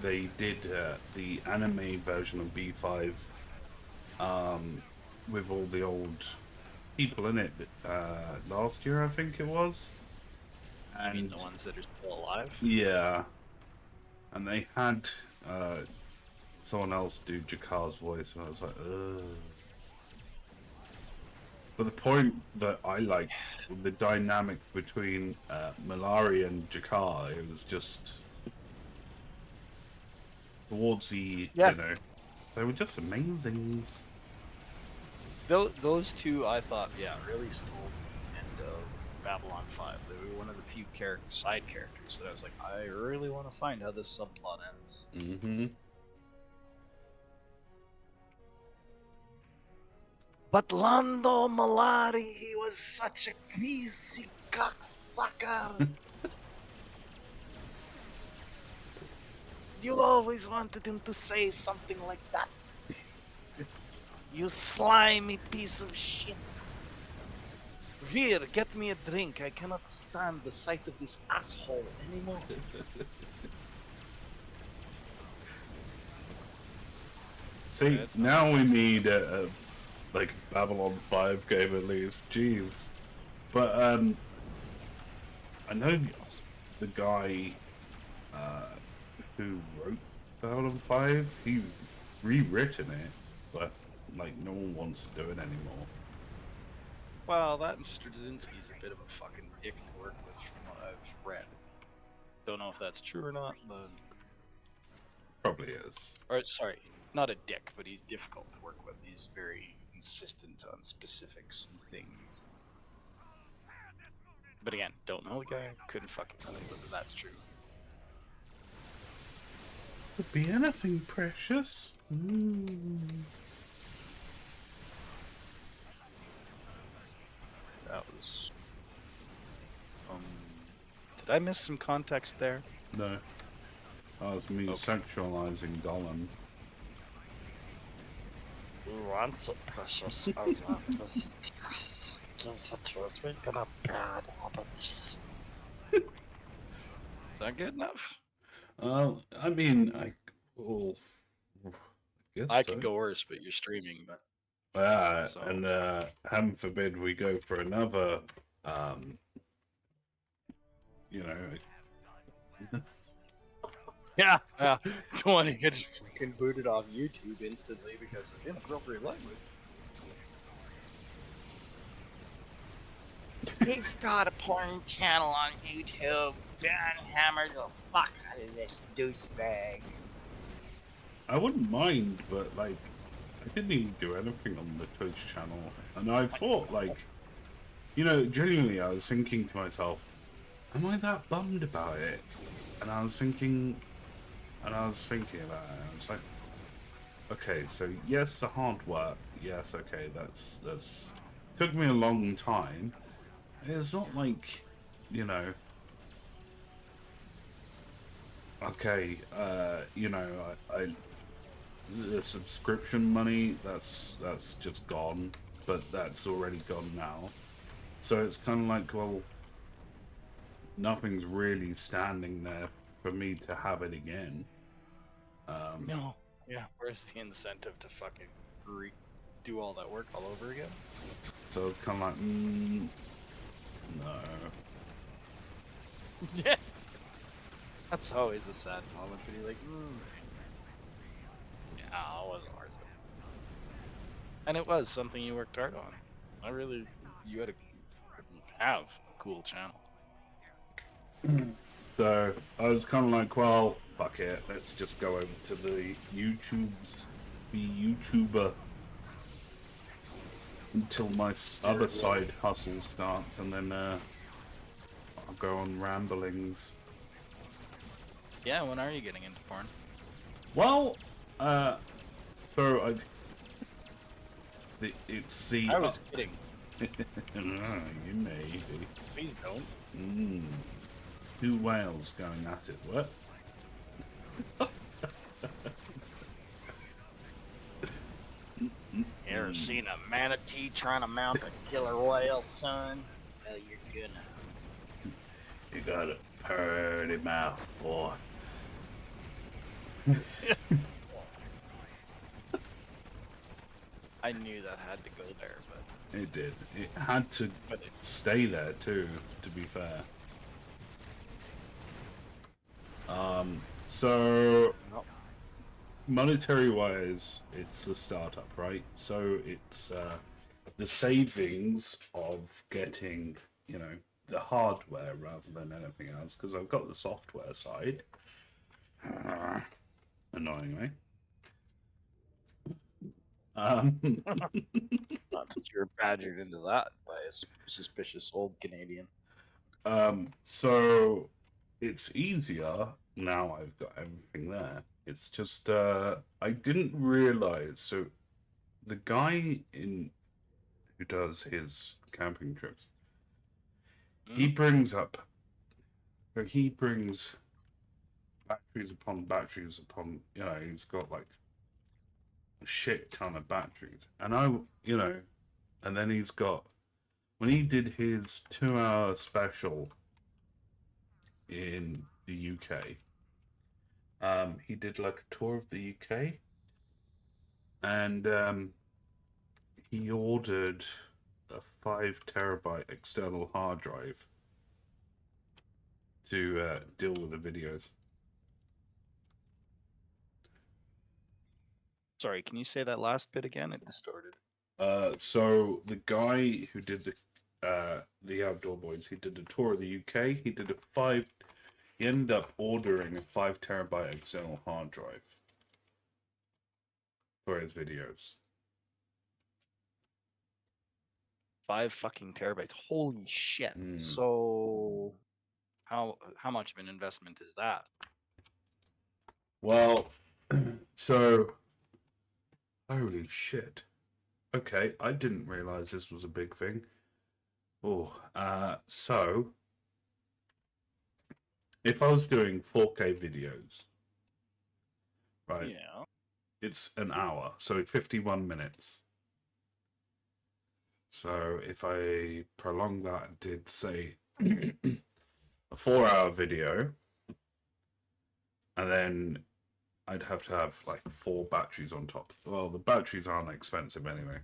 they did the anime version of B5 with all the old people in it last year, I think it was. I mean, the ones that are still alive? Yeah. And they had someone else do Jakar's voice, and I was like, ugh. But the point that I liked, the dynamic between Malari and Jakar, it was just towards the, they were just amazing. Those two, I thought, really stole the end of Babylon 5. They were one of the few side characters that I was like, I really want to find how this subplot ends. Mm-hmm. But Lando Malari, he was such a greasy cocksucker. sucker! You always wanted him to say something like that. You slimy piece of shit. Veer, get me a drink. I cannot stand the sight of this asshole anymore. See, It's not now we nice. need a like Babylon 5 game at least. Jeez. But I know the guy who wrote Babylon 5, he rewritten it, but like no one wants to do it anymore. Well, that Mr. Dzinski's a bit of a fucking dick to work with from what I've read. Don't know if that's true or not, but... Probably is. Or, sorry, not a dick, but he's difficult to work with. He's very insistent on specifics and things. But again, don't know the guy, couldn't fucking tell you whether that's true. Could be anything precious. That was... Did I miss some context there? No. That was me sexualizing Gollum. Who wants it, precious? I want this to us. Gives it to us. We got bad habits. Is that good enough? I mean, I guess I so. could go worse, but you're streaming, but... So- And heaven forbid we go for another, you know... Yeah, don't want to get fucking booted off YouTube instantly because of inappropriate language. He's got a porn channel on YouTube. Dan hammered the fuck out of this douchebag. I wouldn't mind, but like, I didn't even do anything on the Twitch channel, and I thought, like, you know, genuinely, I was thinking to myself, am I that bummed about it? And I was thinking about it. I was like, okay, so yes, the hard work, yes, okay, that's took me a long time. It's not like, you know. Okay, you know, I the subscription money, that's just gone, but that's already gone now. So it's kind of like, well, nothing's really standing there for me to have it again. No. Yeah, where's the incentive to fucking do all that work all over again? So it's kind of like, no. Yeah. That's always a sad moment when you're like, yeah, it wasn't worth it. And it was something you worked hard on. You have a cool channel. So I was kind of like, well, fuck it, let's just go over to the be YouTuber until my other side hustle starts, and then I'll go on ramblings. Yeah, when are you getting into porn? Well, so it's the. I was kidding. You may. Please don't. Two whales going at it. What? You ever seen a manatee trying to mount a killer whale, son? Well, you're gonna. You got a pretty mouth, boy. I knew that had to go there, but It did. It had to stay there too, to be fair. So monetary wise, it's a startup, right? So it's the savings of getting, you know, the hardware rather than anything else, because I've got the software side. Annoyingly. not that you're badgered into that by a suspicious old Canadian. So it's easier now. I've got everything there. It's just I didn't realize. So the guy who does his camping trips, He brings up. He brings batteries upon batteries upon. You know, he's got like a shit ton of batteries, and and then he's got when he did his 2-hour special in the UK. He did like a tour of the UK, and he ordered a 5 terabyte external hard drive to deal with the videos. Sorry, can you say that last bit again? It distorted. So the guy who did the Outdoor Boys, he did a tour of the UK. He did a 5. He ended up ordering a 5 terabyte external hard drive for his videos. 5 fucking terabytes. Holy shit. Mm. So how much of an investment is that? Well, so holy shit. Okay, I didn't realize this was a big thing. Oh, so if I was doing 4K videos, right? Yeah. It's an hour, so 51 minutes. So if I prolong that and did, say, a 4-hour video, and then I'd have to have like 4 batteries on top. Well, the batteries aren't expensive anyway.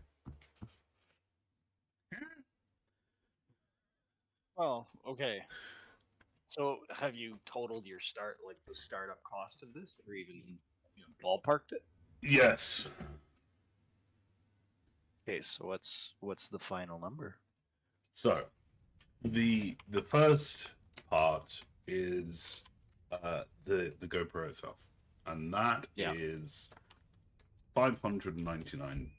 Well, okay. So have you totaled your the startup cost of this, or even ballparked it? Yes. Okay, so what's the final number? So the first part is the GoPro itself, and that is £599.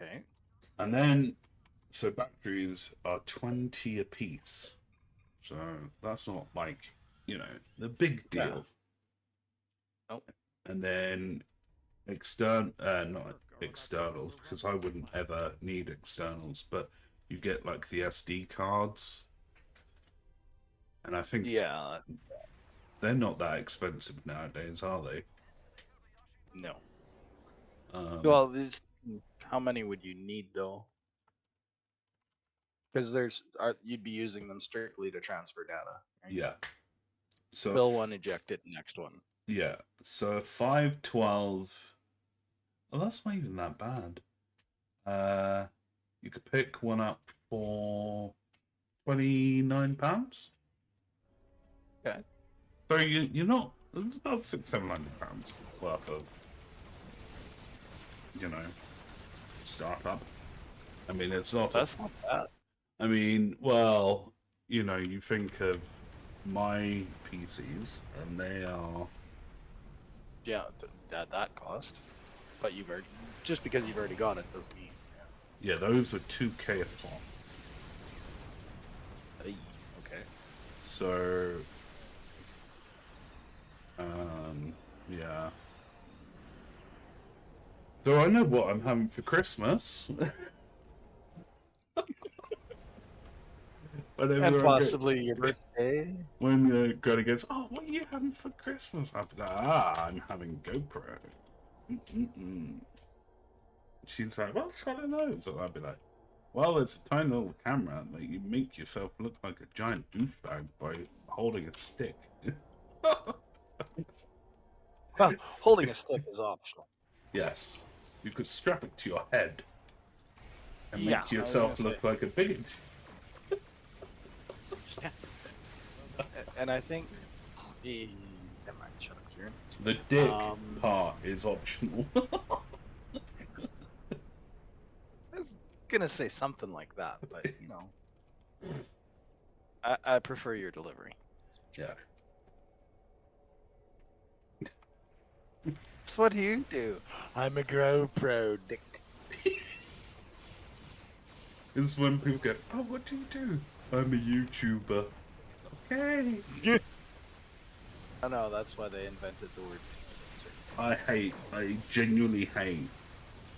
Okay. And then so batteries are 20 a piece. So that's not like, the big deal. Nope. And then not externals, because I wouldn't ever need externals, but you get like the SD cards. And I think they're not that expensive nowadays, are they? No. Well, how many would you need though? Because you'd be using them strictly to transfer data. Right? Yeah. So fill one, eject it, next one. Yeah. So 512. Well, that's not even that bad. You could pick one up for £29. Okay. So you're not. It's about £600-700 worth of, startup. I mean, it's not. That's not bad. I mean, well, you think of my PCs, and they are. Yeah, at that cost. But just because you've already got it doesn't mean. Yeah, those are 2K a pop. Okay. So, yeah. So I know what I'm having for Christmas. And possibly your birthday. When Greta goes, oh, what are you having for Christmas? I'll be like, I'm having GoPro. She's like, what's one of those? And I'll be like, well, it's a tiny little camera that you make yourself look like a giant douchebag by holding a stick. Well, holding a stick is optional. Yes. You could strap it to your head and Yeah, make yourself look like a bigot. Yeah. And I think never mind, shut up, Kieran. The dick part is optional. I was gonna say something like that, but I prefer your delivery. Yeah. That's what you do. I'm a GoPro dick. It's when people go, oh, what do you do? I'm a YouTuber. Okay. I know, that's why they invented the word. I genuinely hate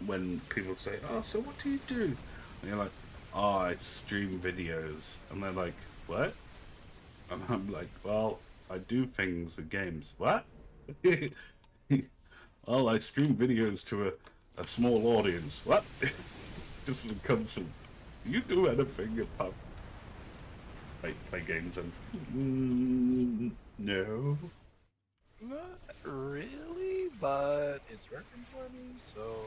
when people say, oh, so what do you do? And you're like, oh, I stream videos. And they're like, what? And I'm like, well, I do things with games. What? Well, I stream videos to a small audience. What? Just a constant. You do anything apart play games and no. Not really, but it's working for me, so.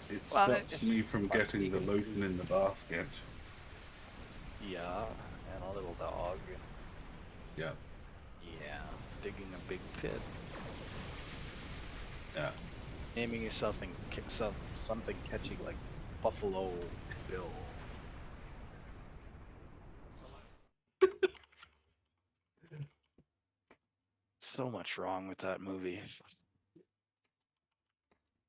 It Well, stops me from getting the lotion in the basket. Yeah, and a little dog. Yeah. Yeah, digging a big pit. Yeah. Naming yourself something catchy like Buffalo Bill. So much wrong with that movie.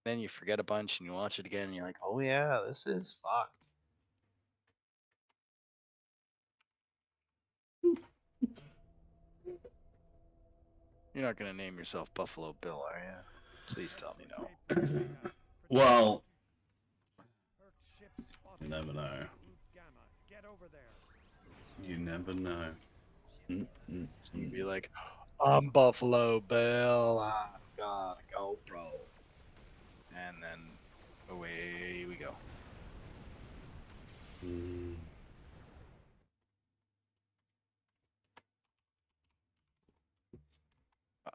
Then you forget a bunch and you watch it again and you're like, oh yeah, this is fucked. You're not gonna name yourself Buffalo Bill, are you? Please tell me no. Well, Hurt ship spotted. you never know. Route Gamma. Get over there. You never know. And be like, I'm Buffalo Bill. I've got a GoPro. And then away we go.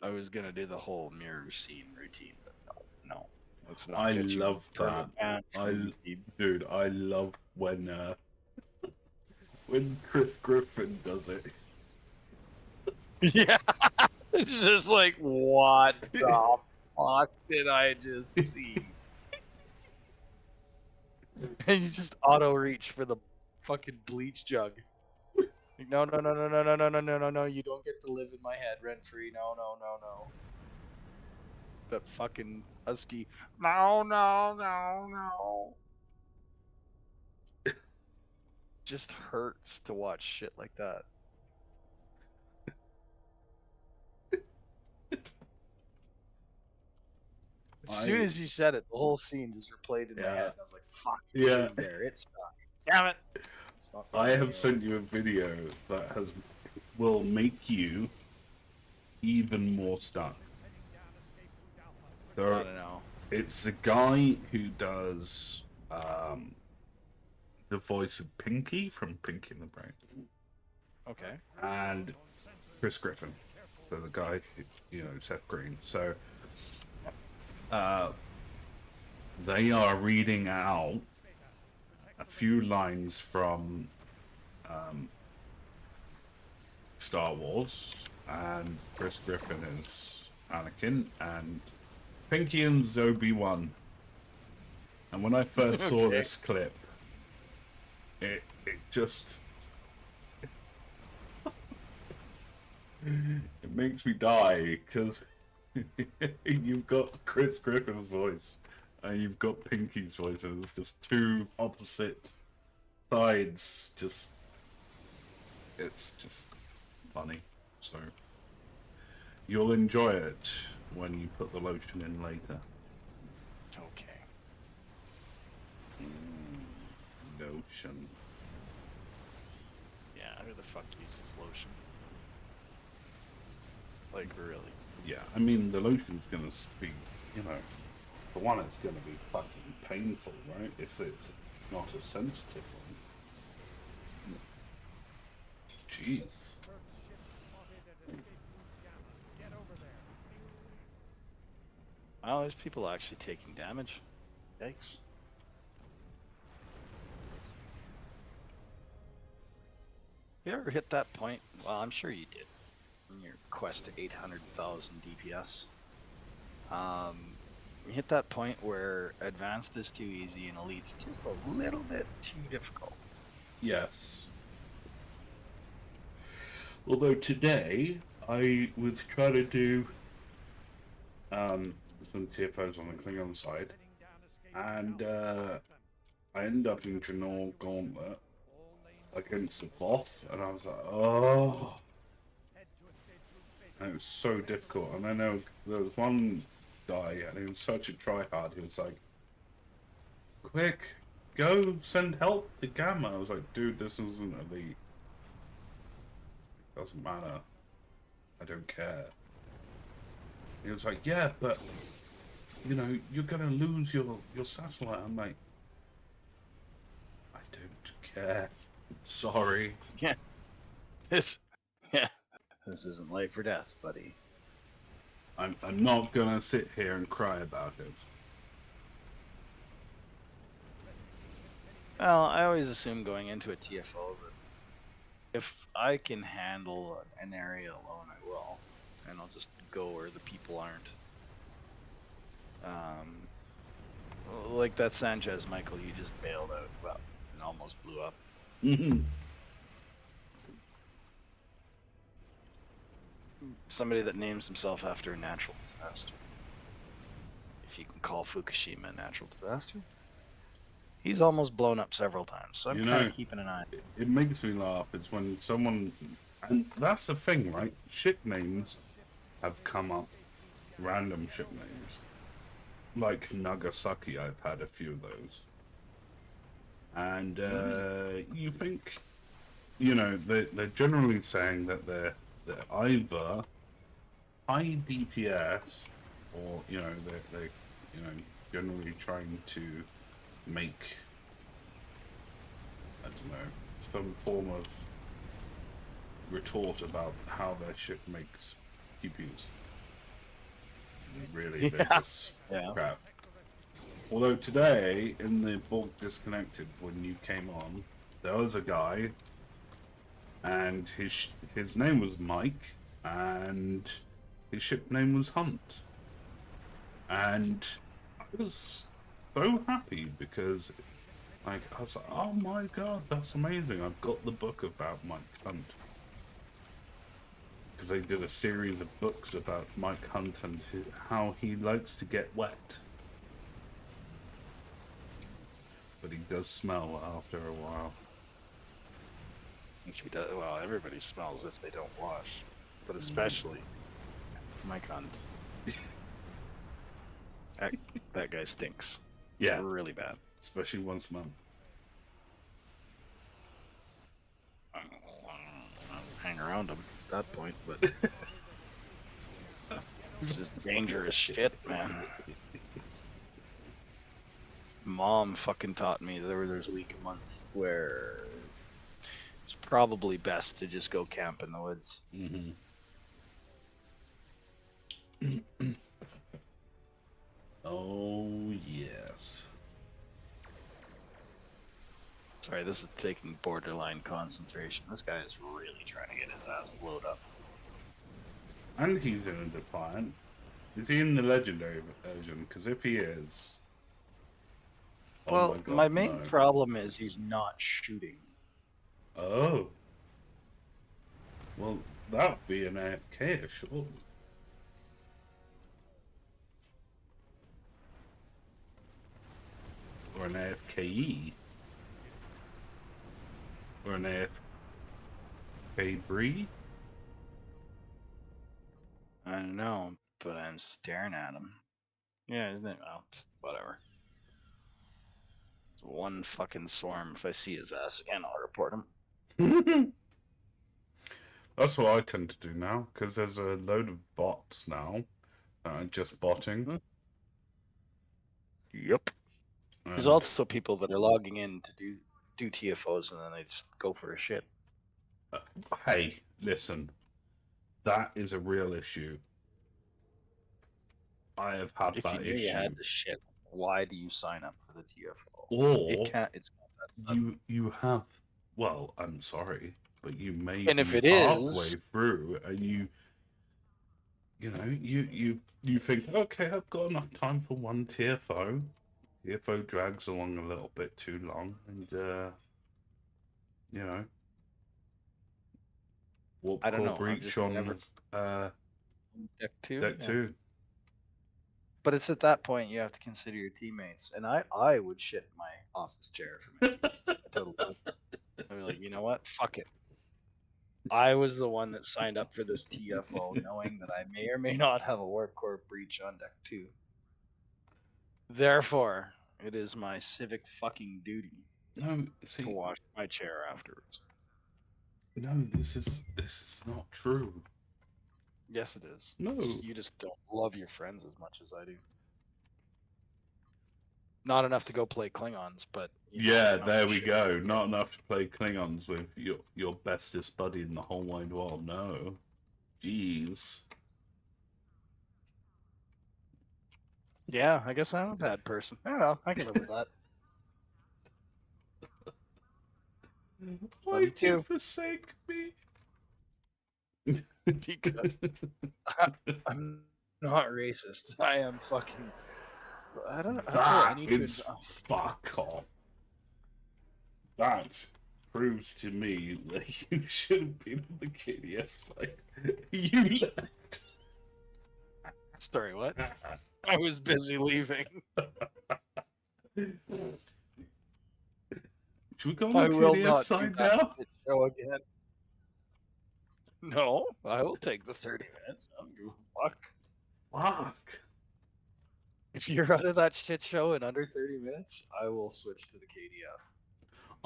I was gonna do the whole mirror scene routine, but no. Let's not I get you love that. banned from Dude, I love when Chris Griffin does it. Yeah, it's just like, what the fuck did I just see? And you just auto reach for the fucking bleach jug. Like, no, no, no, no, no, no, no, no, no, no, no! You don't get to live in my head rent free. No, no, no, no. That fucking husky. No, no, no, no. Just hurts to watch shit like that. As soon as you said it, the whole scene just replayed in my head. And I was like, "Fuck, Yeah. it is there. It's stuck. Damn it!" It's not I going have sent you a video that will make you even more stuck. I don't know. It's a guy who does the voice of Pinky from Pinky and the Brain, Okay. and Chris Griffin, so the guy who, Seth Green. So they are reading out a few lines from Star Wars, and Chris Griffin is Anakin, and Pinky and Obi-Wan. And when I first saw this clip, it just it makes me die, because you've got Chris Griffin's voice and you've got Pinky's voice, and it's just two opposite sides. It's just funny. So you'll enjoy it when you put the lotion in later. Okay. Lotion. Yeah, who the fuck uses lotion? Like, really? Yeah, I mean, the lotion's gonna be, for one, it's gonna be fucking painful, right? If it's not a sensitive one. Jeez. Hurt ship spotted at escape route Gamma. Get over there. Oh, there's people actually taking damage. Yikes. You ever hit that point? Well, I'm sure you did. In your quest to 800,000 DPS. You hit that point where advanced is too easy and elite's just a little bit too difficult. Yes. Although today, I was trying to do some TFOs on the Klingon side, and I ended up in Janor Gauntlet against the boss, and I was like, oh. And it was so difficult. And then there was one guy, and he was such a tryhard. He was like, quick, go send help to Gamma. I was like, dude, this isn't elite. It doesn't matter. I don't care. He was like, yeah, but you know, you're gonna lose your satellite. I'm like, I don't care. Sorry. Yeah. This. Yeah. This isn't life or death, buddy. I'm not gonna sit here and cry about it. Well, I always assume going into a TFO that if I can handle an area alone, I will, and I'll just go where the people aren't. Like that Sanchez Michael you just bailed out, well, and almost blew up. Somebody that names himself after a natural disaster. If you can call Fukushima a natural disaster. He's almost blown up several times, so I'm kind of keeping an eye. It makes me laugh. It's when someone, and that's the thing, right? Ship names have come up, random ship names. Like Nagasaki, I've had a few of those. And you think, you know, they're generally saying that they're either high DPS or, you know, they're you know, generally trying to make, I don't know, some form of retort about how their ship makes QPs. Really, they're just crap. Although today, in the Bulk Disconnected, when you came on, there was a guy, and his name was Mike, and his ship name was Hunt. And I was so happy because, like, I was like, oh my god, that's amazing! I've got the book about Mike Hunt. Because they did a series of books about Mike Hunt and how he likes to get wet. But he does smell after a while. Which he does, well, everybody smells if they don't wash, but especially Mike Hunt. that guy stinks. Yeah, really bad. Especially once a month. I don't hang around him at that point, but it's just dangerous shit, man. Mom fucking taught me there's a week a month where it's probably best to just go camp in the woods. Oh, yes. Sorry, this is taking borderline concentration. This guy is really trying to get his ass blowed up. And he's in a Defiant. Is he in the Legendary version? Because if he is... Well, oh my God, my main problem is he's not shooting. Oh. Well, that would be an AFK, surely. Or an AFKE. Or an AFK Bree. I don't know, but I'm staring at him. Yeah, isn't it? Well, whatever. It's one fucking swarm. If I see his ass again, I'll report him. That's what I tend to do now, because there's a load of bots now that are just botting. Yep. There's also people that are logging in to do TFOs and then they just go for a shit. Hey, listen. That is a real issue. I have had if that you knew issue. You had to shit. Why do you sign up for the TFO? Or it's not that you have. Well, I'm sorry, but you may and be if it halfway is through, and you know you think, okay, I've got enough time for one TFO. TFO drags along a little bit too long, and you know. Warp I don't core know. breach on deck 2. Deck 2. But it's at that point you have to consider your teammates, and I would shit my office chair for my teammates. Totally. I'd be like, you know what? Fuck it. I was the one that signed up for this TFO, knowing that I may or may not have a warp core breach on deck 2. Therefore, It is my civic fucking duty No, to see, wash my chair afterwards. no, this is not true. Yes, it is. No. You just don't love your friends as much as I do. Not enough to go play Klingons, but you know, Yeah, enough there to we shit. go. Not enough to play Klingons with your bestest buddy in the whole wide world. No, jeez. Yeah, I guess I'm a bad person. I don't know. I can live with that. Why Love you did you too. forsake me? Because I'm not racist. I am fucking. I don't know. I That need is to. fuck off. That proves to me that you should have been on the KDF side. You left. Sorry, what? I was busy leaving. Should we go on I the will KDF not do side that now? shit show again. No, I will take the 30 minutes. I don't give a fuck. Fuck. If you're out of that shit show in under 30 minutes, I will switch to the KDF.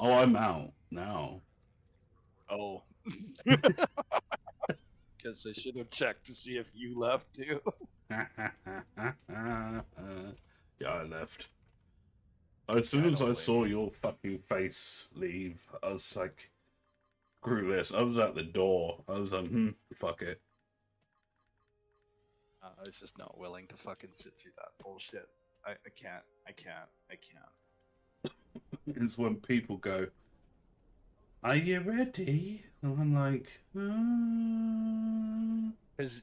Oh, I'm out now. Oh. Guess I should have checked to see if you left too. Yeah, I left. As soon I as don't I blame saw your fucking face leave, I was like, screw this. I was at the door. I was like, fuck it. I was just not willing to fucking sit through that bullshit. I can't. It's when people go, are you ready? And I'm like, Because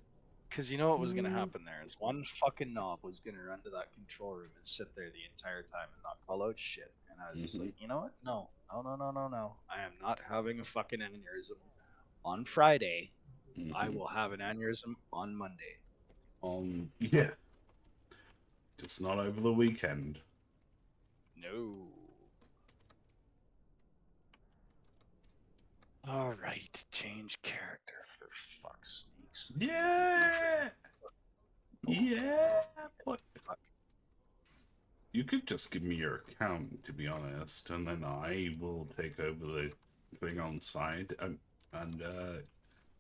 you know what was going to happen there is one fucking knob was going to run to that control room and sit there the entire time and not call out shit. And I was just like, you know what? No. I am not having a fucking aneurysm on Friday. I will have an aneurysm on Monday. Yeah. Just not over the weekend. No. All right, change character for fuck's sakes. Yeah! Yeah! What? You could just give me your account, to be honest, and then I will take over the thing on side, and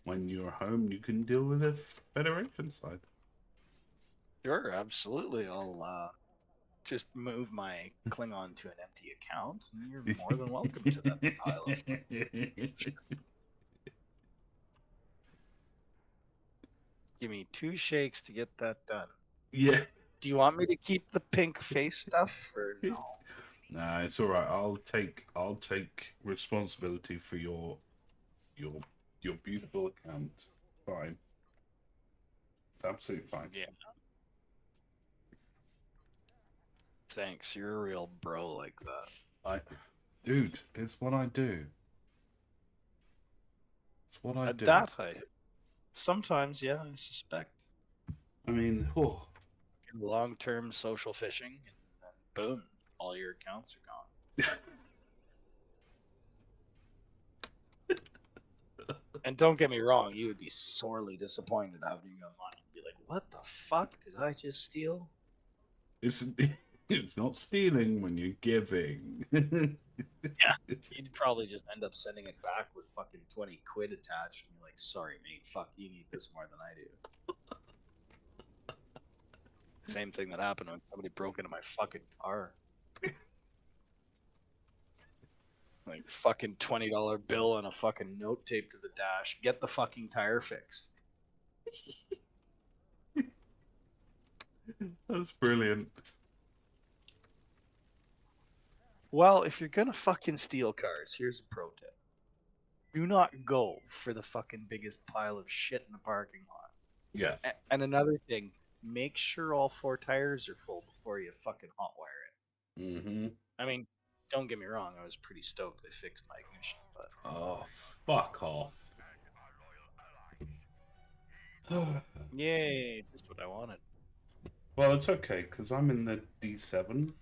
when you're home, you can deal with the Federation side. Sure, absolutely. I'll just move my Klingon to an empty account, and you're more than welcome to that pile of. Give me 2 shakes to get that done. Yeah. Do you want me to keep the pink face stuff or no? Nah, it's all right. I'll take responsibility for your beautiful account. Fine. It's absolutely fine. Yeah. Thanks. You're a real bro like that. Dude, it's what I do. It's what I do. Sometimes, yeah, I suspect. I mean, Long-term social fishing, and boom, all your accounts are gone. And don't get me wrong, you would be sorely disappointed having you online. You'd be like, what the fuck did I just steal? it's not stealing when you're giving. Yeah, you'd probably just end up sending it back with fucking 20 quid attached, and you're like, sorry, mate, fuck, you need this more than I do. Same thing that happened when somebody broke into my fucking car. Like, fucking $20 bill and a fucking note taped to the dash. Get the fucking tire fixed. That's brilliant. Well, if you're gonna fucking steal cars, here's a pro tip. Do not go for the fucking biggest pile of shit in the parking lot. Yeah. And another thing, make sure all 4 tires are full before you fucking hotwire it. Mm-hmm. I mean, don't get me wrong, I was pretty stoked they fixed my ignition, but... Oh, fuck off. Yay, that's what I wanted. Well, it's okay, because I'm in the D7.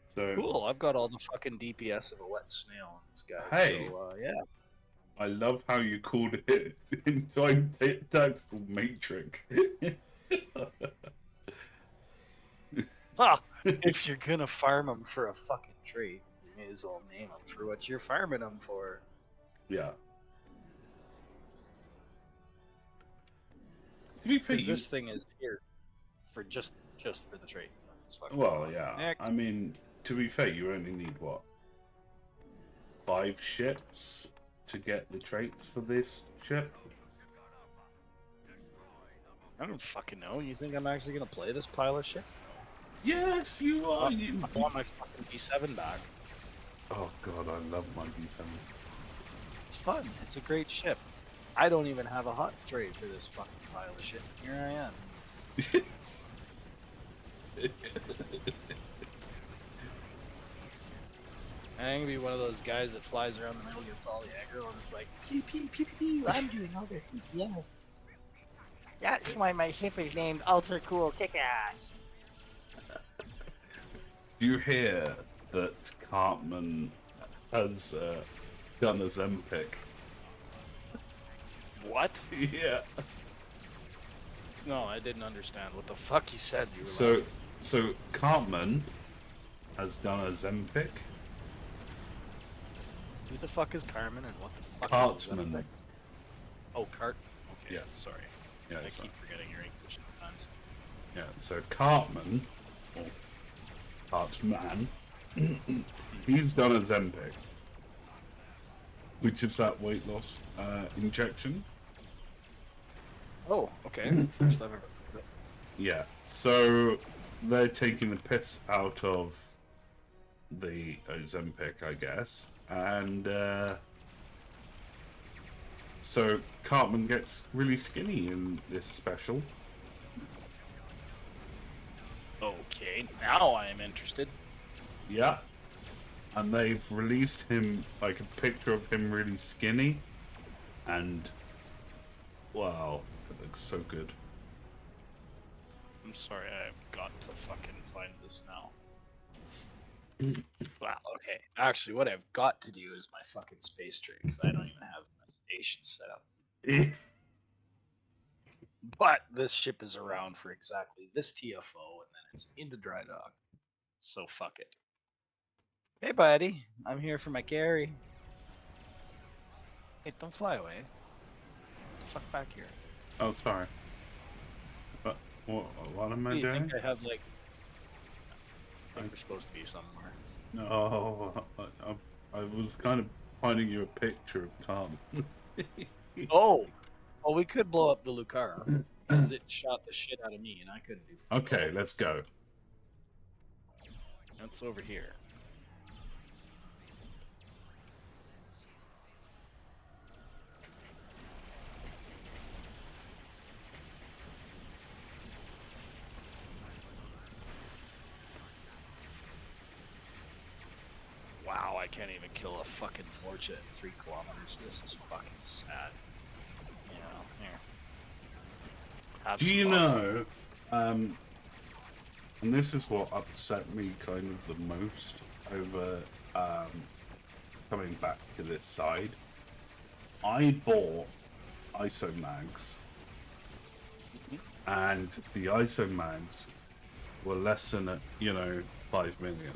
So... Cool, I've got all the fucking DPS of a wet snail on this guy, Hey. so, yeah. I love how you called it in time tactical matrix. Ha! If you're gonna farm them for a fucking trait, you may as well name them for what you're farming them for. Yeah. To be fair, Because you, this thing is here for just for the trait. It's fucking well, fun. yeah. Next. I mean, to be fair, you only need what, 5 ships to get the traits for this ship. I don't fucking know. You think I'm actually gonna play this pile of shit? Yes, you are. You. I want my fucking B7 back. Oh god, I love my B7. It's fun. It's a great ship. I don't even have a hot trade for this fucking pile of shit. Here I am. I'm gonna be one of those guys that flies around the middle, gets all the aggro, and is like, pew pew pew pew pew, I'm doing all this DPS. That's why my ship is named Ultra Cool Kick-Ass. Do you hear that Cartman has done a Zempic? What? Yeah. No, I didn't understand what the fuck you said. You were So, like, so Cartman has done a Zempic. who the fuck is Carmen and what the fuck is Cartman. that? Oh, Cart. Okay, Yeah. sorry. Yeah, I so, keep forgetting your English sometimes. yeah. So Cartman, or Cartman, he's done a Zempic, which is that weight loss injection. Oh, okay. First I've ever heard of it. Yeah, so they're taking the piss out of the Ozempic, I guess, and so Cartman gets really skinny in this special. Okay, now I am interested. Yeah, and they've released him, like a picture of him really skinny, and wow, it looks so good. I'm sorry, I've got to fucking find this now. Wow, okay. Actually, what I've got to do is my fucking space trade, because I don't even have my station set up. But this ship is around for exactly this TFO, and then it's into dry dock. So fuck it. Hey, buddy. I'm here for my carry. Hey, don't fly away. Get the fuck back here. Oh, sorry. But what am I Do you doing? think I have, like... I think we're supposed to be somewhere. No, I was kind of finding you a picture of Cartman. Oh! Well, we could blow up the Lucara, because it shot the shit out of me, and I couldn't do fuck Okay, all. let's go. That's over here. Wow, I can't even kill a fucking Fortune at 3 kilometers. This is fucking sad. You know, here. Have Do some you buff. know, and this is what upset me kind of the most over coming back to this side. I bought ISO mags, and the ISO mags were less than 5 million.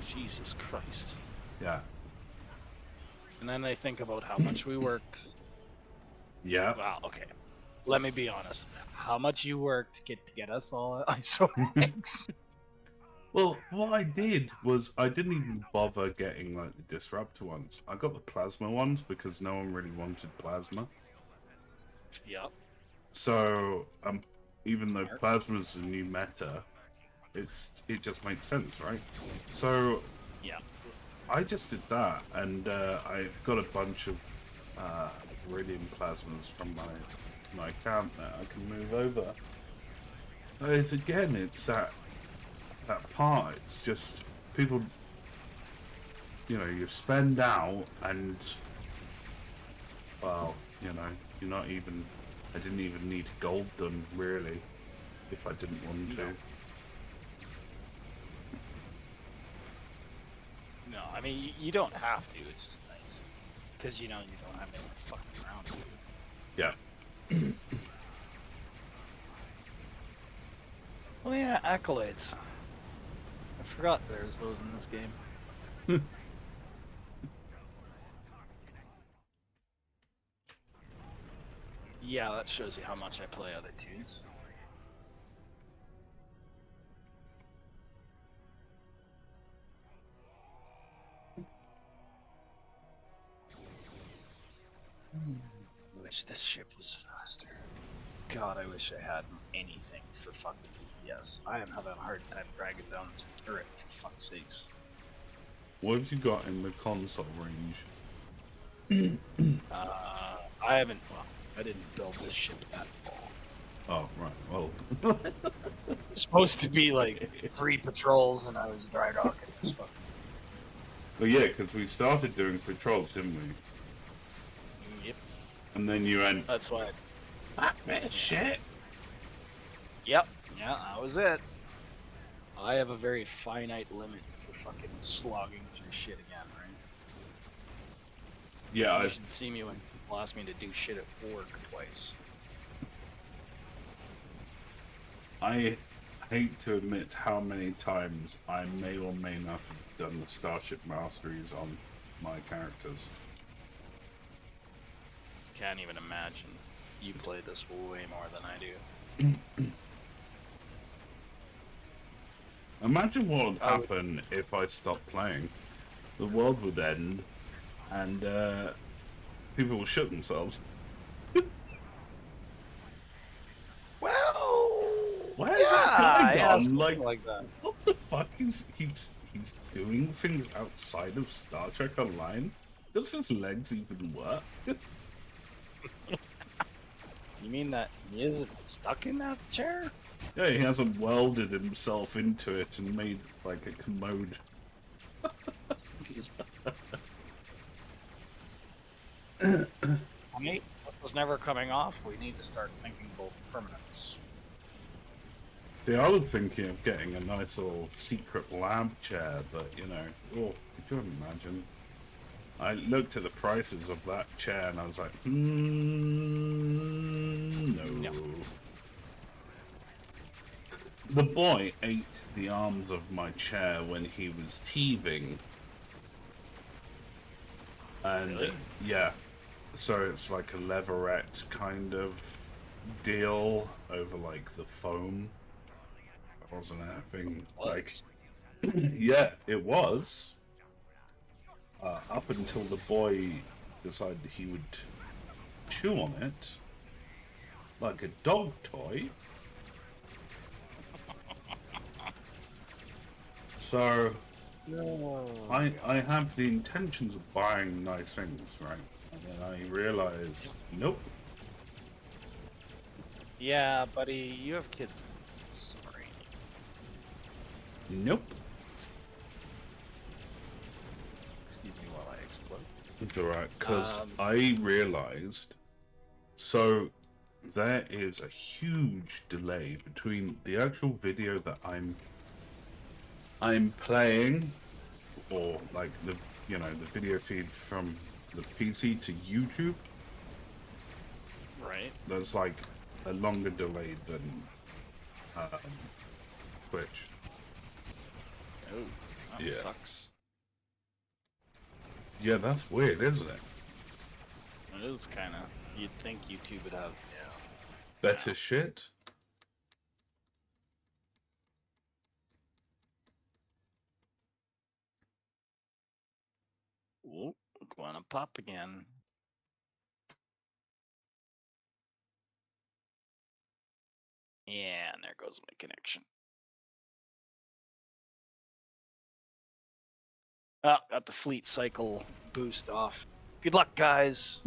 Jesus Christ. Yeah. And then I think about how much we worked. Yeah. Wow, okay. Let me be honest. How much you worked to get us all ISO mags? Well, what I did was I didn't even bother getting like the disruptor ones. I got the plasma ones because no one really wanted plasma. Yep. So even though plasma's a new meta, it just makes sense, right? So Yeah. I just did that, and I've got a bunch of Iridium plasmas from my account that I can move over. It's that part. It's just people, you spend out, and well, you're not even. I didn't even need to gold them really, if I didn't want to. No, I mean, you don't have to. It's just nice. Because, you don't have anyone fucking around you. Yeah. Oh yeah, accolades. I forgot there's those in this game. Yeah, that shows you how much I play other tunes. I wish this ship was faster. God, I wish I had anything for fucking DPS. I am having a hard time dragging down this turret, for fuck's sakes. What have you got in the console range? I haven't, well, I didn't build this ship that fall. Oh, right. Well, It's supposed to be like 3 patrols and I was dry docking this fucking. well, yeah, because we started doing patrols, didn't we? Yep, And then you went, that's why. fuck this shit. Yep, yeah, that was it. I have a very finite limit for fucking slogging through shit again, right? Yeah, You should see me when people ask me to do shit at work twice. I hate to admit how many times I may or may not have done the Starship Masteries on my characters. Can't even imagine. You play this way more than I do. Imagine what would happen if I stopped playing. The world would end, and people will shit themselves. Well, Where's that guy yeah, gone? something like that. What the fuck is he's doing things outside of Star Trek Online? Does his legs even work? You mean that he isn't stuck in that chair? Yeah, he hasn't welded himself into it and made like a commode. Mate, this was never coming off. We need to start thinking about permanence. See, I was thinking of getting a nice little secret lab chair, but you know, oh, could you imagine? I looked at the prices of that chair and I was like, no. No. The boy ate the arms of my chair when he was teething. And Really? yeah, so it's like a leatherette kind of deal over like the foam. Wasn't it a thing? Like, yeah, it was. Up until the boy decided he would chew on it like a dog toy. So I have the intentions of buying nice things, right? And then I realized, nope. Yeah, buddy, you have kids. Sorry. Nope. Excuse me while I explode. It's alright, because Um, I realized, so there is a huge delay between the actual video that I'm playing, or like the the video feed from the PC to YouTube. Right. There's like a longer delay than Twitch. Oh, that Yeah. sucks. Yeah, that's weird, isn't it? It is kind of. You'd think YouTube would have. Better shit. Ooh, gonna pop again. Yeah, and there goes my connection. Oh, got the fleet cycle boost off. Good luck, guys.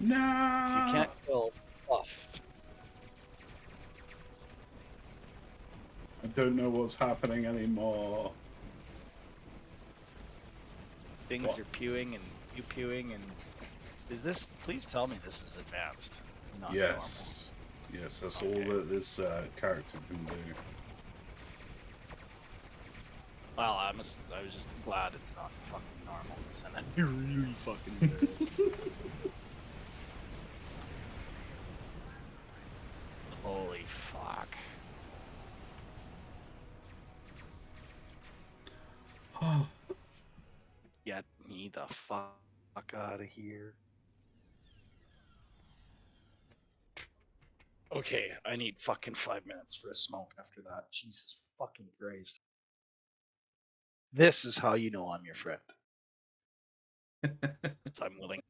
No. If you can't kill Buff, I don't know what's happening anymore. things What? are pewing and you pewing and. Is this? Please tell me this is advanced. Not Yes. Yes, that's Okay. all that this character can do. normal. Well, I was just glad it's not fucking normal. And then you're really fucking embarrassed. the fuck out of here. Okay, I need fucking 5 minutes for a smoke after that. Jesus fucking Christ. This is how you know I'm your friend. So I'm willing.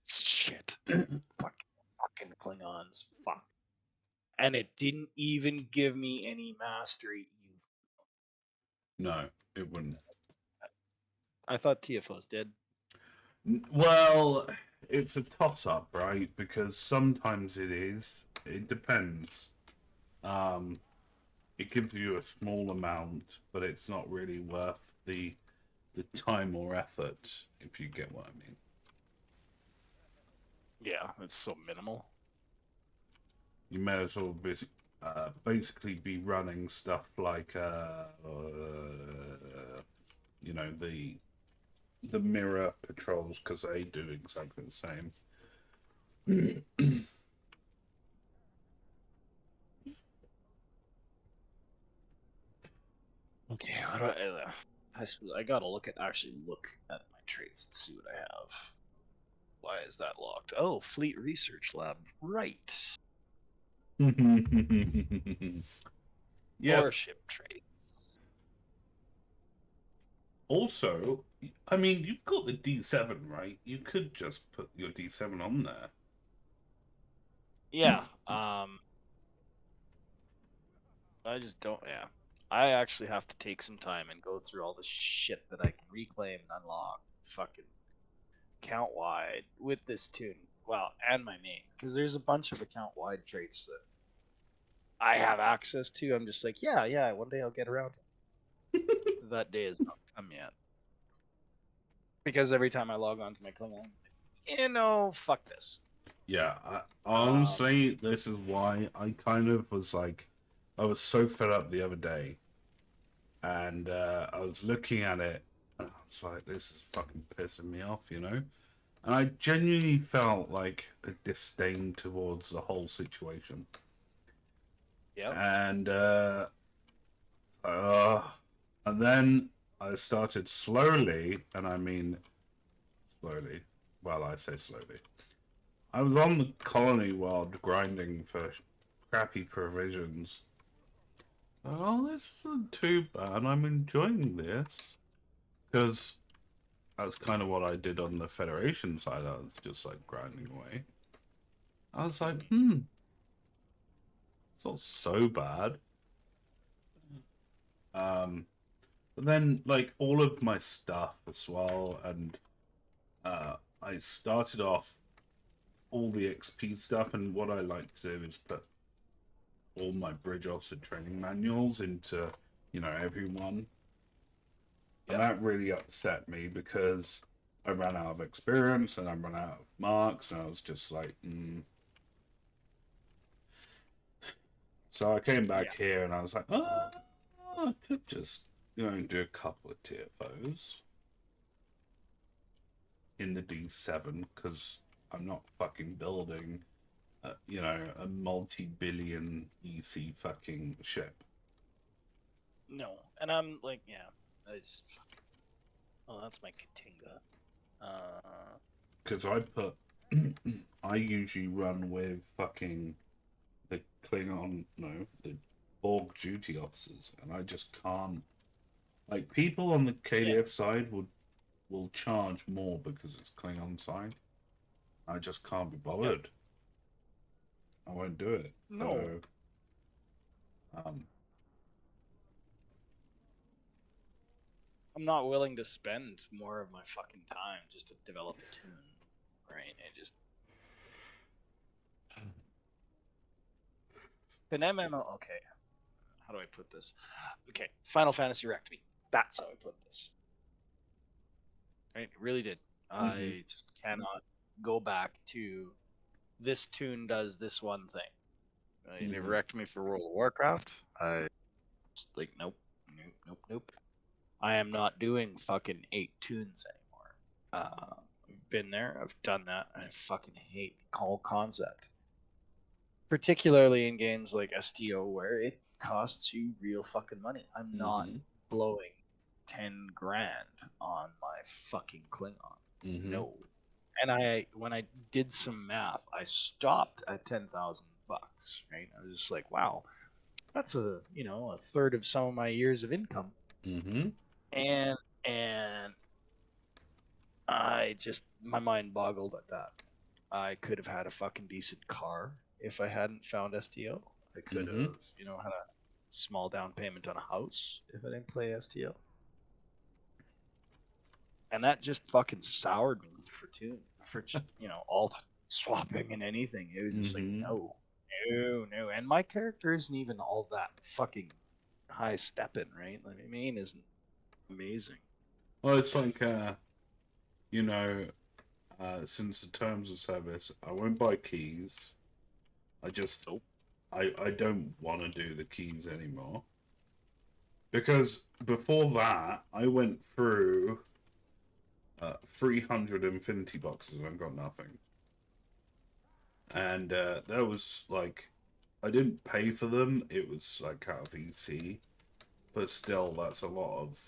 Shit. Fucking Klingons. Fuck. And it didn't even give me any mastery. No, it wouldn't. I thought TFOs did. Well, it's a toss-up, right? Because sometimes it is. It depends. It gives you a small amount, but it's not really worth the time or effort, if you get what I mean. Yeah, it's so minimal. You may as well basically be running stuff like, you know, the mirror patrols, because they do exactly the same. Okay, how do I suppose I gotta look at my traits and see what I have. Why is that locked? Oh, Fleet Research Lab. Right. Yeah. Or ship traits. Also, I mean, you've got the D7, right? You could just put your D7 on there. Yeah. I just don't. Yeah. I actually have to take some time and go through all the shit that I can reclaim and unlock. Fucking account wide with this tune. Well, and my main, because there's a bunch of account wide traits that I have access to. I'm just like, yeah. One day I'll get around. That day has not come yet. Because every time I log on to my Klingon, fuck this. Yeah, honestly, this is why I kind of was like, I was so fed up the other day, and I was looking at it, and I was like, this is fucking pissing me off, you know? And I genuinely felt like a disdain towards the whole situation. Yep. And then I started slowly, and I mean slowly. Well, I say slowly. I was on the colony world grinding for crappy provisions. Oh, this isn't too bad. I'm enjoying this. Because that's kind of what I did on the Federation side. I was just like grinding away. I was like, it's not so bad. But then, like, all of my stuff as well, and I started off all the XP stuff, and what I like to do is put all my bridge officer training manuals into, everyone. Yep. And that really upset me because I ran out of experience and I ran out of marks, and I was just like, So I came back here and I was like, I could just, do a couple of TFOs in the D7 because I'm not fucking building, a multi-billion EC fucking ship. No, and I'm like, it's. Oh, that's my Katinga. Because I usually run with fucking the Klingon, no, the Borg duty officers, and I just can't. Like, people on the KDF side will charge more because it's Klingon side. I just can't be bothered. I won't do it. No. So, I'm not willing to spend more of my fucking time just to develop a tune, right? It just an MMO. Okay, how do I put this? Okay, Final Fantasy wrecked me. That's how I put this. Right, it really did. I just cannot go back to this tune does this one thing. It wrecked me for World of Warcraft. I just like nope. I am not doing fucking 8 tunes anymore. I've been there. I've done that. I fucking hate the whole concept. Particularly in games like STO where it costs you real fucking money. I'm not blowing 10 grand on my fucking Klingon. Mm-hmm. No. And when I did some math, I stopped at $10,000. Right? I was just like, wow, that's a third of some of my years of income. Mm-hmm. And I just my mind boggled at that. I could have had a fucking decent car if I hadn't found STO. I could Mm-hmm. have, had a small down payment on a house if I didn't play STO. And that just fucking soured me for alt swapping and anything. It was just like Mm-hmm. no, no, no. And my character isn't even all that fucking high stepping, right? Like, I mean, isn't amazing. Well, it's like, you know, since the terms of service, I won't buy keys. I just, Nope. I don't want to do the keys anymore. Because before that, I went through 300 infinity boxes and got nothing. And there was like, I didn't pay for them. It was like out of EC, but still, that's a lot of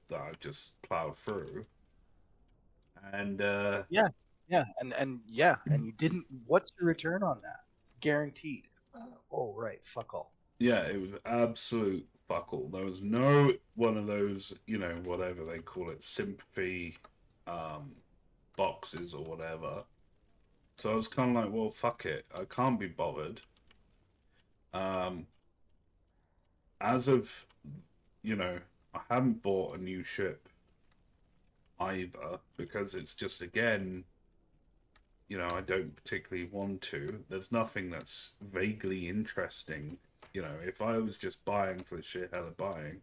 that I just plowed through. And Yeah, yeah, and you didn't. What's the return on that? Guaranteed. Oh right, fuck all. yeah, it was absolute fuck all. There was no one of those, whatever they call it, sympathy um, boxes or whatever. So I was kind of like, well, fuck it. I can't be bothered. Um, as of, I haven't bought a new ship either because it's just, again, I don't particularly want to. There's nothing that's vaguely interesting. If I was just buying for the sheer hell of buying,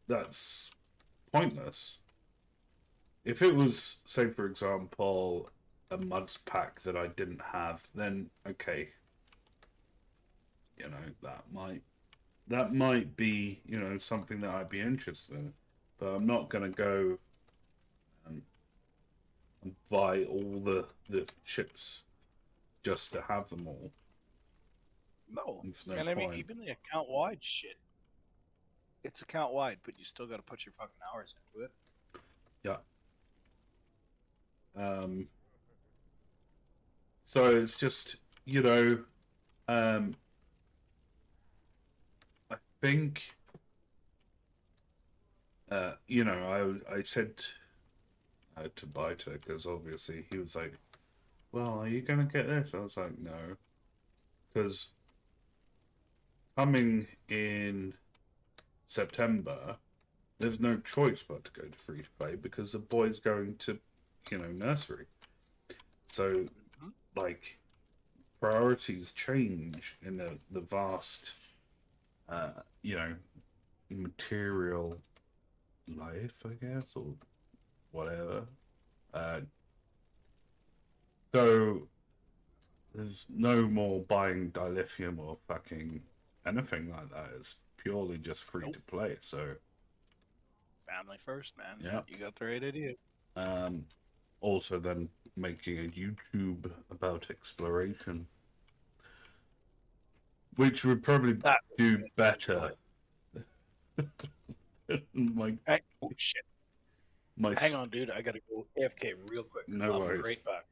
that's pointless. If it was, say, for example, a muds pack that I didn't have, then okay, that might be something that I'd be interested in, but I'm not gonna go and, buy all the chips just to have them all. No, It's no and I mean point. even the account wide shit. It's account wide, but you still got to put your fucking hours into it. Yeah. Um. So it's just um. I think I said to Biter because obviously he was like, "Well, are you gonna get this?" I was like, "No," because coming in September, there's no choice but to go to free to play because the boy's going to, nursery. So, Mhm. like, priorities change in the vast, uh, you know, material life, I guess, or whatever. Uh, so there's no more buying dilithium or fucking anything like that. It's purely just free Nope. to play. So Family first, man. yeah. You got the right idea. Um, also then making a YouTube about exploration, which would probably That do better. my Oh shit! my Hang on, dude. I gotta go AFK real quick. no I'll be worries. right back.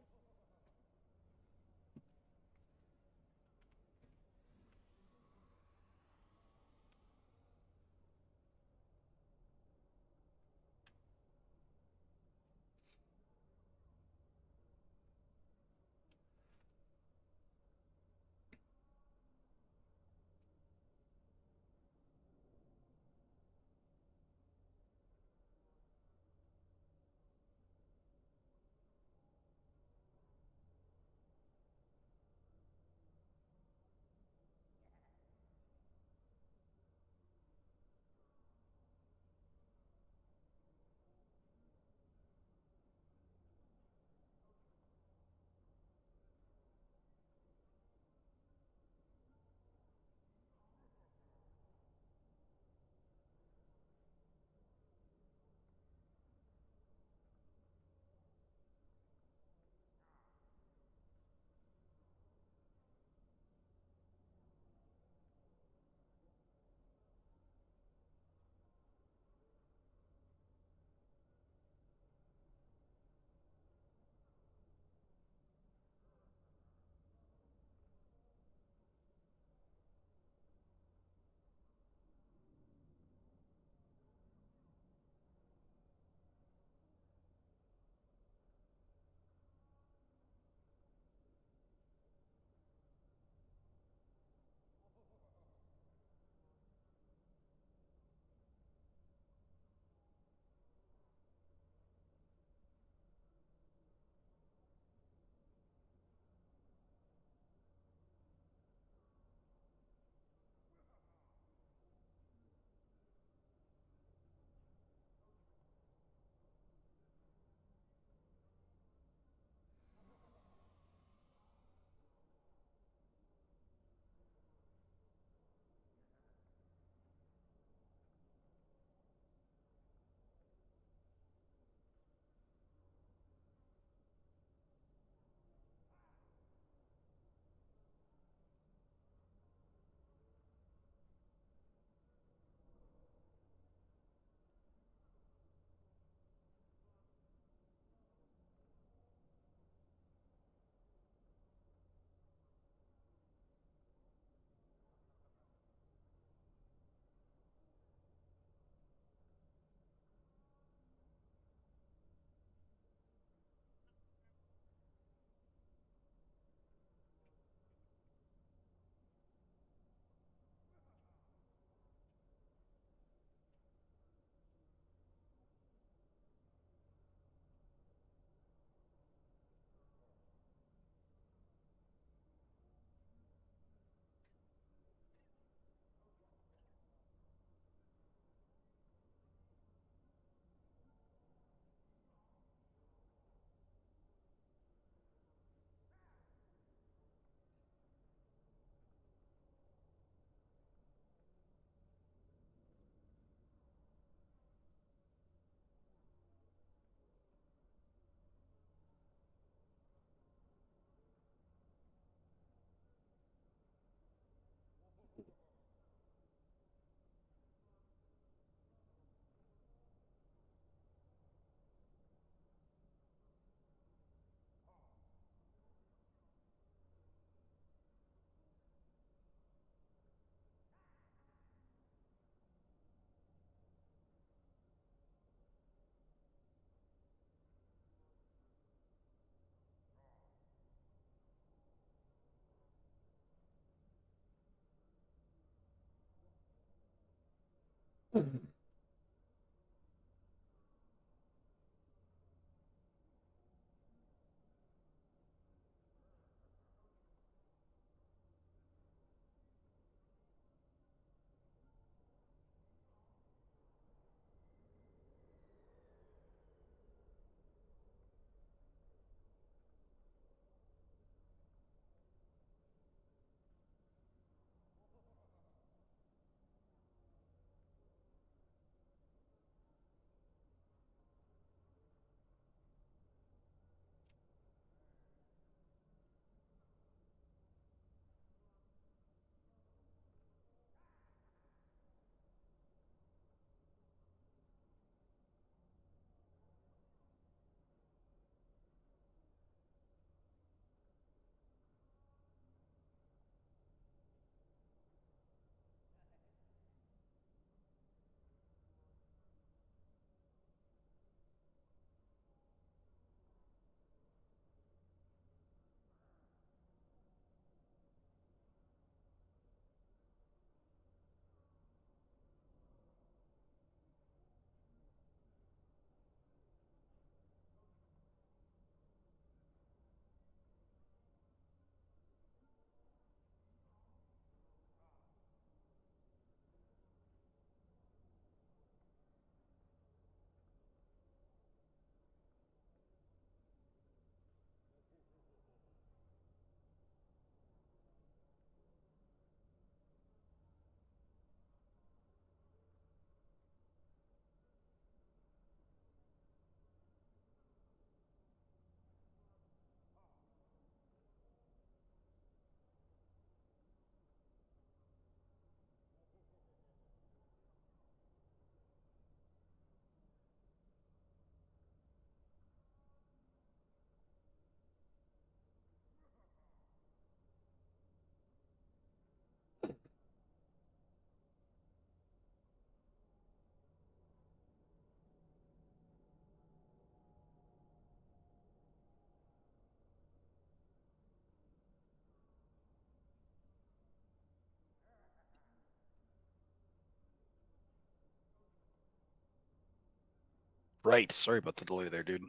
Right. Sorry about the delay there, dude.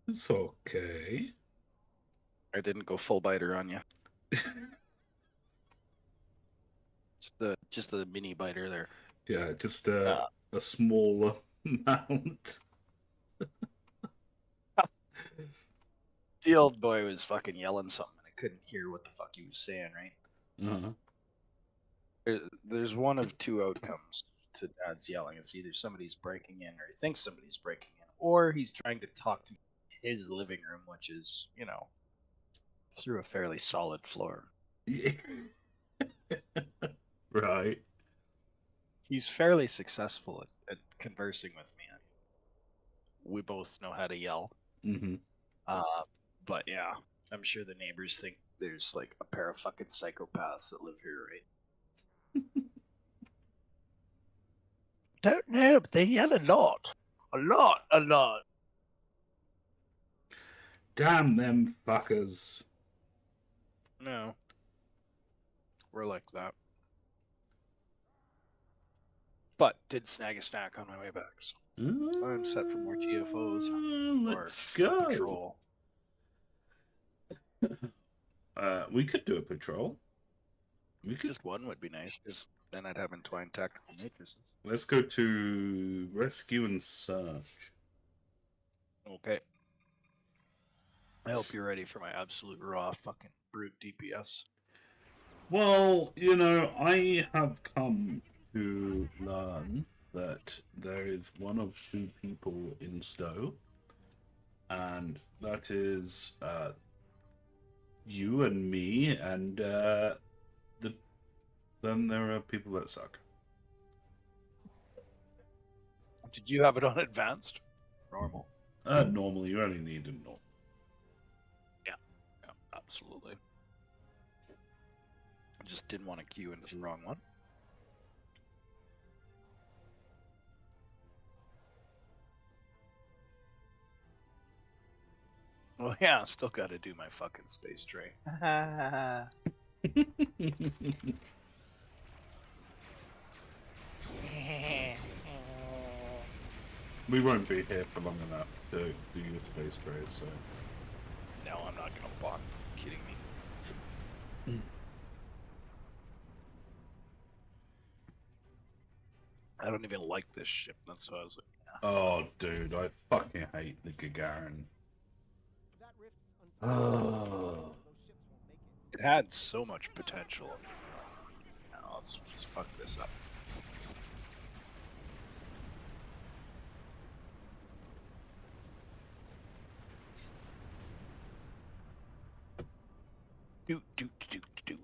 It's okay. I didn't go full biter on you. Just the mini biter there. Yeah, just a small amount. The old boy was fucking yelling something, and I couldn't hear what the fuck he was saying. Right. There's one of two outcomes to Dad's yelling. It's either somebody's breaking in, or he thinks somebody's breaking in, or he's trying to talk to his living room, which is, through a fairly solid floor. Yeah. Right. He's fairly successful at conversing with me. We both know how to yell. Mm-hmm. But yeah, I'm sure the neighbors think there's like a pair of fucking psychopaths that live here, right? Don't know, but they yell a lot. A lot. Damn them fuckers. No. We're like that. But did snag a snack on my way back, so I'm set for more TFOs. Let's or go. patrol. We could do a patrol. We could. Just one would be nice, because then I'd have entwined tactical matrices. Let's go to rescue and search. Okay. I hope you're ready for my absolute raw fucking brute DPS. Well, I have come to learn that there is one of two people in Stowe, and that is you and me, and then there are people that suck. Did you have it on advanced? Normal. Normally, you only need a normal. Yeah, absolutely. I just didn't want to queue into the wrong one. Well, yeah, still got to do my fucking space tray. We won't be here for long enough to do your space trade, so. No, I'm not gonna bother. Kidding me? I don't even like this ship. That's why I was like, Oh, dude, I fucking hate the Gagarin. That rift's Oh. unstable. Those ships won't make it. it had so much potential. Now let's just fuck this up. Do do do do.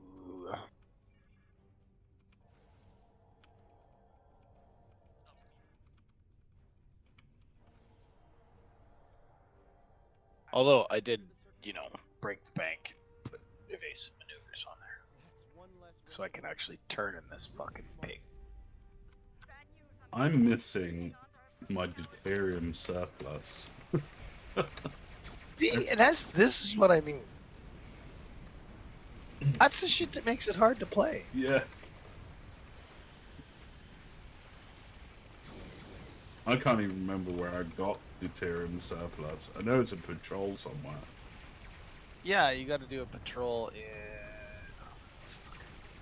Although I did, you know, break the bank, put evasive maneuvers on there, That's one less so I can actually turn in this fucking pig. I'm missing my deuterium surplus. See, and this is what I mean. That's the shit that makes it hard to play. Yeah. I can't even remember where I got deuterium surplus. I know it's a patrol somewhere. Yeah, you got to do a patrol in. Oh, fuck.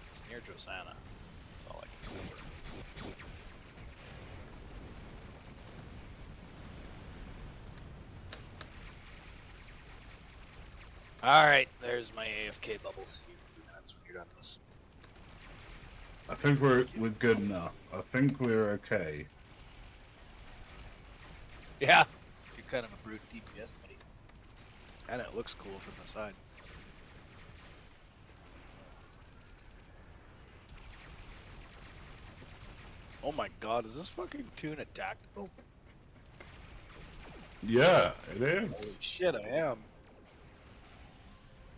It's near Josanna. That's all I can remember. All right, there's my AFK bubble. See you in 3 minutes when you're done this. I think we're good enough. I think we're okay. Yeah, you're kind of a brute DPS, buddy. And it looks cool from the side. Oh my god, is this fucking tuna tactical? Yeah, it Holy is. shit, I am.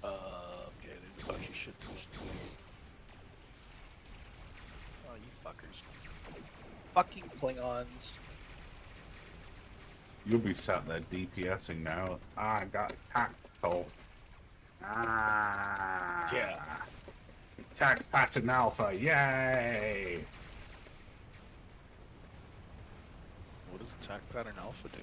Okay, there's a bunch of shit. Oh, you fuckers. Fucking Klingons. You'll be sat there DPSing now. I got tactical. Ah. Yeah. Attack pattern alpha, yay! What does Attack Pattern Alpha do?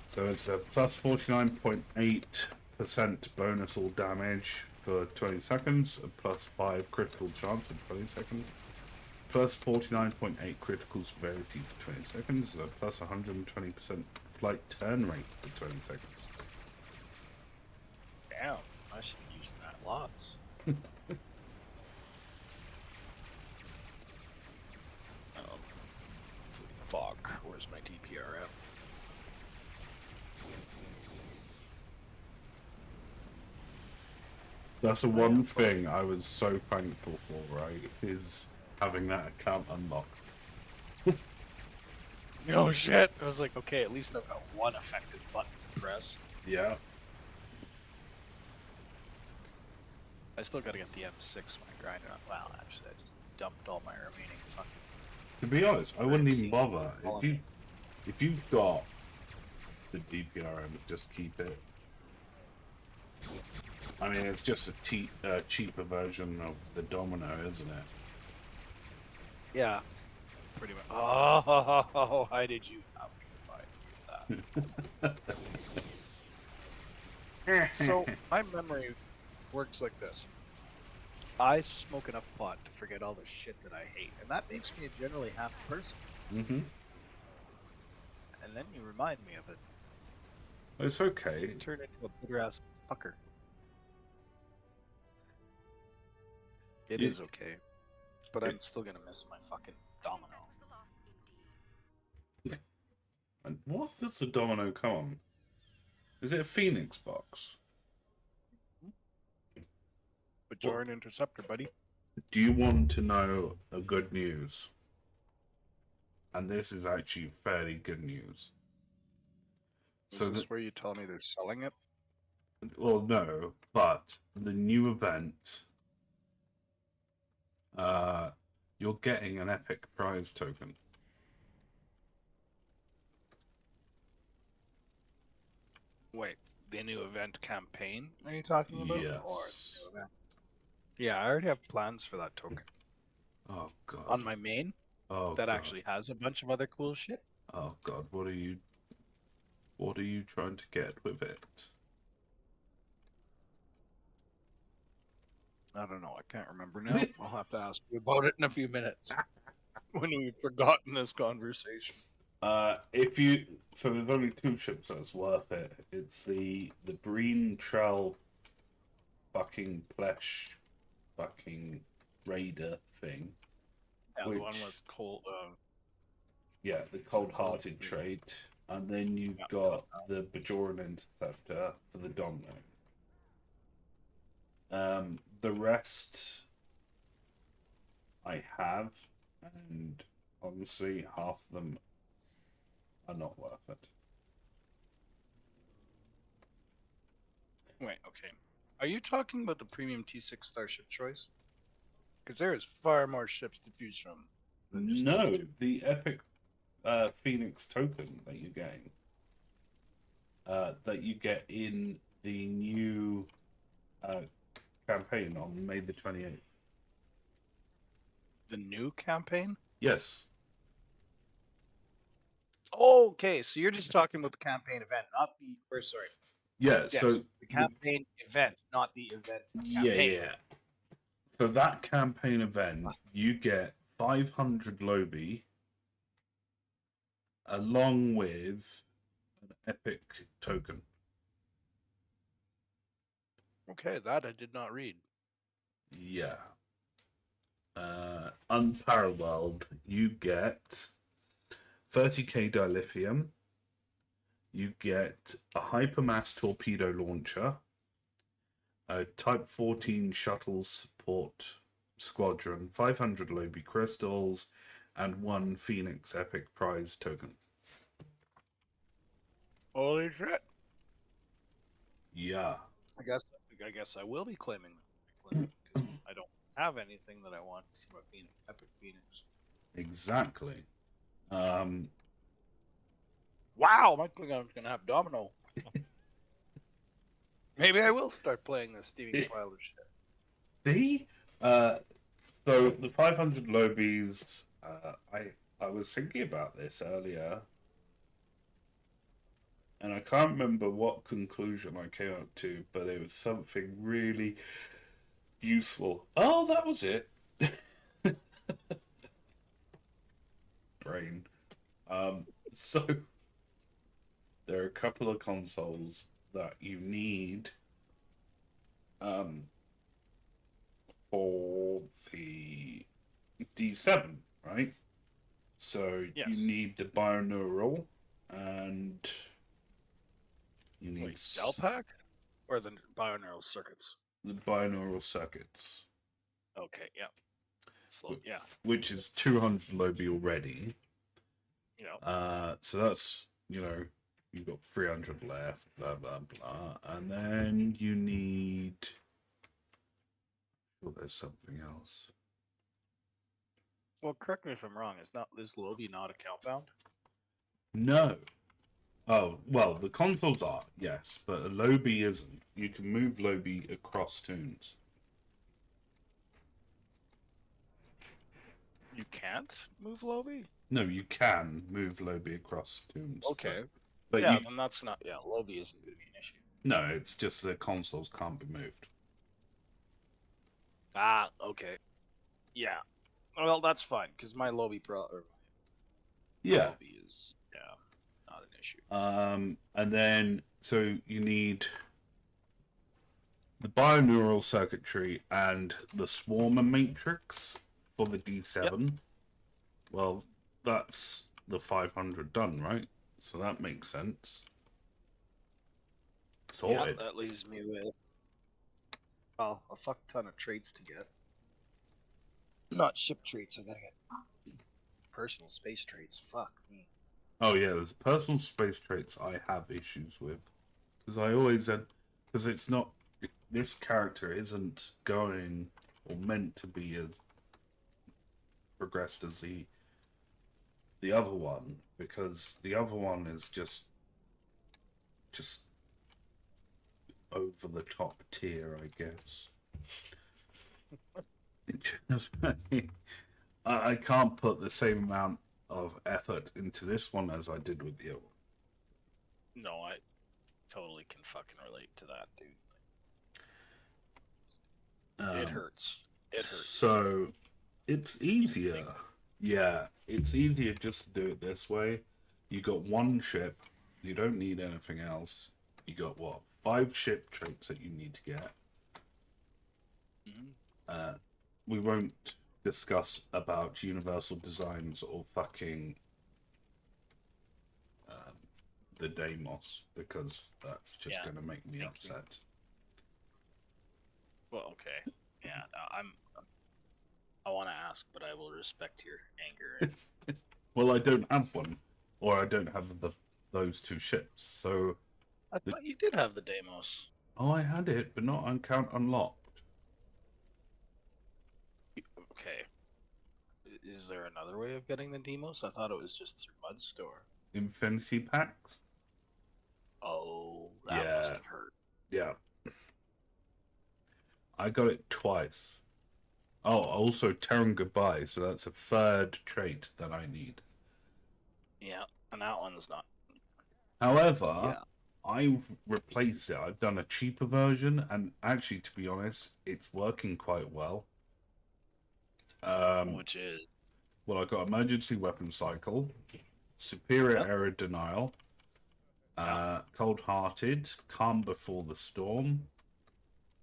So it's a plus 49.8% bonus all damage for 20 seconds, a plus 5 critical chance for 20 seconds, plus 49.8 critical severity for 20 seconds, a plus 120% flight turn rate for 20 seconds. Damn, I should use that lots. Fuck, where's my DPRM? That's the one thing I was so thankful for, right, is having that account unlocked. No shit. I was like, okay, at least I've got one effective button to press. Yeah. I still gotta get the M6 when I grind it on. Well, actually, I just dumped all my remaining fucking. To be honest, I wouldn't even See, bother. colony. If you've got the DPRM, just keep it. I mean, it's just a cheaper version of the Domino, isn't it? Yeah, pretty much. Oh, why did you? How could I do that? So my memory works like this. I smoke enough pot to forget all the shit that I hate, and that makes me a generally happy person. Mm-hmm. And then you remind me of it. It's okay. You turn into a bitter ass fucker. It You- is okay, but I'm still gonna miss my fucking Domino. And what does the Domino come on? Is it a Phoenix box? But you're an interceptor, buddy. Do you want to know a good news? And this is actually fairly good news. Is So this where you tell me they're selling it? well, no, but the new event, you're getting an epic prize token. Wait, the new event campaign? Are you talking about? Or the Yes. new event? Yeah, I already have plans for that token Oh god. on my main. Oh That god. actually has a bunch of other cool shit. Oh God, what are you trying to get with it? I don't know. I can't remember now. I'll have to ask you about it in a few minutes when we've forgotten this conversation. If you so there's only two ships that's worth it. It's the Breen Trell fucking Plesh fucking Raider thing. Yeah, the one Which- was cold. Yeah, the cold-hearted trait, and then you've Yeah. got the Bajoran Interceptor for the Domino. The rest I have, and honestly, half of them are not worth it. Wait, okay. Are you talking about the premium T6 Starship choice? Because there is far more ships to choose from than just No, those two. the Epic Phoenix token that you gain, that you get in the new campaign on May the 28th. The new campaign? Yes. Okay, so you're just talking about the campaign event, not the. Or sorry, Yeah. yes, So the campaign event, not the event yeah, campaign. yeah. So that campaign event, you get 500 Lobi, along with an Epic token. Okay, that I did not read. Yeah. Unparalleled, you get 30k dilithium, you get a hypermass torpedo launcher, a Type 14 shuttle support squadron, 500 Lobi crystals, and one Phoenix Epic prize token. Holy shit! Yeah. I guess I will be claiming them. I don't have anything that I want from a Phoenix, Epic Phoenix. Exactly. Wow, my Klingon's gonna have Domino. Maybe I will start playing this steaming pile of shit. See? So the 500 Lobbies, I was thinking about this earlier, and I can't remember what conclusion I came up to, but it was something really useful. Oh, that was it. Brain. So there are a couple of consoles that you need for the D7, right? So Yes. you need the binaural, and you need Wait, Cell Pack? Or the binaural circuits? the binaural circuits, Okay, yeah. Slow, yeah. which is 200 Lobi already. You know. So that's, you've got 300 left, blah, blah, blah. And then you need... Oh, there's something else. Well, correct me if I'm wrong. Is Lobi not account bound? No. Oh, well, the consoles are, yes, but a Lobi isn't. You can move Lobi across tunes. You can't move Lobi? No, you can move Lobi across tunes. Okay. But yeah, you... then that's not. Yeah, Lobi isn't going to be an issue. No, it's just the consoles can't be moved. Ah, okay. Yeah. Well, that's fine, because my Lobi Yeah. Lobi is, not an issue. And then, so you need the binaural circuitry and the swarmer matrix for the D7. Yep. Well, that's the 500 done, right? So that makes sense. Sorted. Yeah, that leaves me with, a fuck ton of traits to get. Not ship traits, I gotta get personal space traits. Fuck me. Oh yeah, there's personal space traits I have issues with. Because I always said, because it's not, this character isn't going or meant to be as progressed as the other one, because the other one is just over the top tier, I guess. I can't put the same amount of of effort into this one as I did with the other one. No, I totally can fucking relate to that, dude. It hurts. It hurts. So it's easier. Thing. Yeah, it's easier just to do it this way. You got one ship. You don't need anything else. You got what? 5 ship traits that you need to get. We won't discuss about universal designs or fucking the Deimos because that's just Yeah, going to make me thank you. upset. Well, okay. Yeah, I want to ask, but I will respect your anger. Well, I don't have one, or I don't have those 2 ships. So, I thought you did have the Deimos. oh, I had it, but not on count unlocked. Okay. Is there another way of getting the Deimos? I thought it was just through Mudstore. Infinity packs. Oh, that Yeah. must have hurt. Yeah. I got it twice. Oh, also Terran Goodbye, so that's a 3rd trait that I need. Yeah, and that one's not. However, Yeah. I replaced it. I've done a cheaper version, and actually, to be honest, it's working quite well. Which is Well, I got Emergency Weapon Cycle, Superior Yep. Error Denial, Yeah. Cold-Hearted, Calm Before the Storm,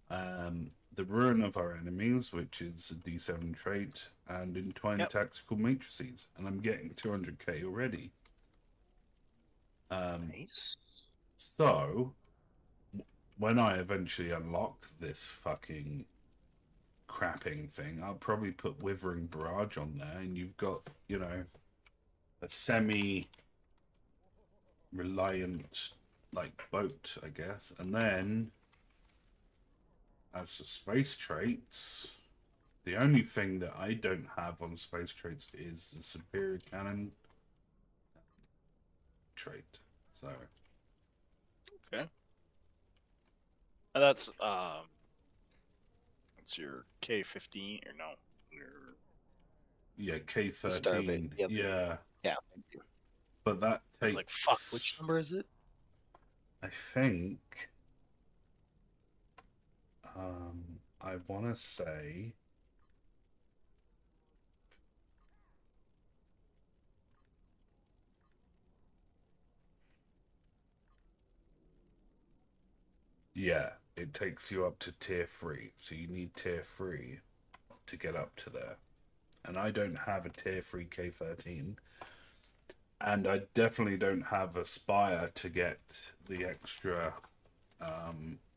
the Ruin of Our Enemies, which is a D7 trait, and Entwined Yep. Tactical Matrices, and I'm getting 200k already. nice. So, when I eventually unlock this fucking crapping thing, I'll probably put Withering Barrage on there, and you've got, you know, a semi-reliant, like, boat, I guess. And then, as for space traits, the only thing that I don't have on space traits is the Superior Cannon trait. So, Okay. And that's it's your K15 or no? Your yeah, Starbase, K13. yeah. Yeah, yeah. Thank you. but that I takes... was like, fuck. Which number is it? I think... I want to say... Yeah, it takes you up to tier 3. So you need tier 3 to get up to there. And I don't have a tier 3 K13. And I definitely don't have a Spire to get the extra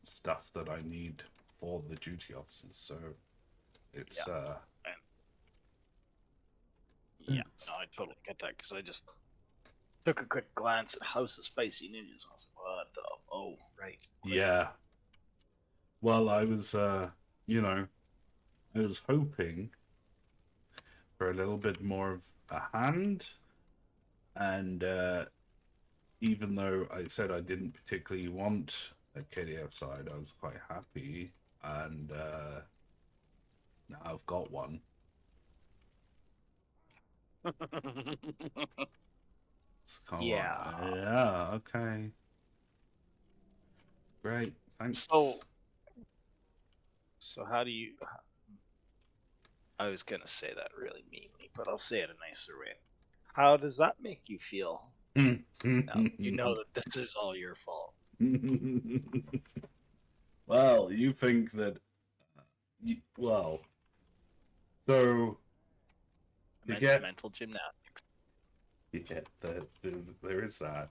stuff that I need for the duty officers. So it's... Yeah, no, I totally get that because I just took a quick glance at House of Spicy Ninjas. I was like, what the? Oh, right. Yeah. Well, I was, you know, I was hoping for a little bit more of a hand. And even though I said I didn't particularly want a KDF side, I was quite happy. And now I've got one. It's kind of Yeah. like, yeah, okay. Great, thanks. So how do you? I was gonna say that really meanly, but I'll say it a nicer way. How does that make you feel? Now, you know that this is all your fault. Well, you think that... well, so... Immense mental gymnastics. Yeah, there is that.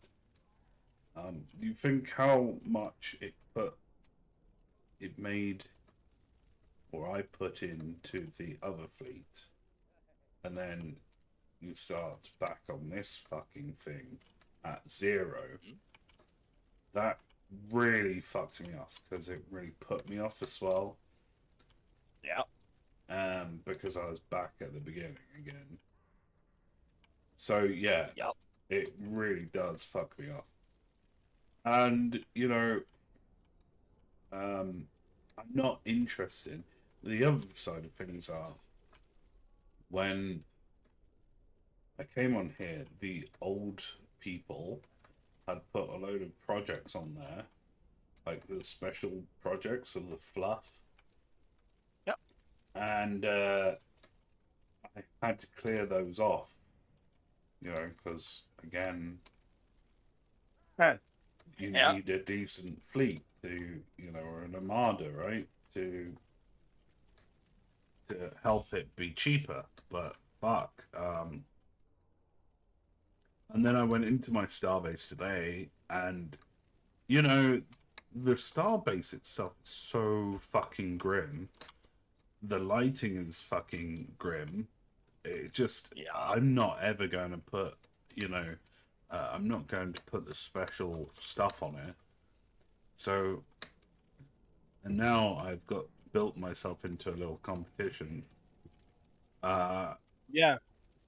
You think how much it made, or I put into the other fleet, and then you start back on this fucking thing at 0. That really fucked me off because it really put me off as well. Yeah. Because I was back at the beginning again. So yeah, Yep. it really does fuck me off. And you know, I'm not interested. The other side of things are when I came on here, the old people had put a load of projects on there, like the special projects of the fluff. Yep. And I had to clear those off, because again, Huh. you Yeah. need a decent fleet to, or an armada, right? To help it be cheaper. But fuck. And then I went into my starbase today, and the starbase itself is so fucking grim. The lighting is fucking grim. It just, Yeah. I'm not ever going to put, I'm not going to put the special stuff on it. So, and now I've got built myself into a little competition. Yeah.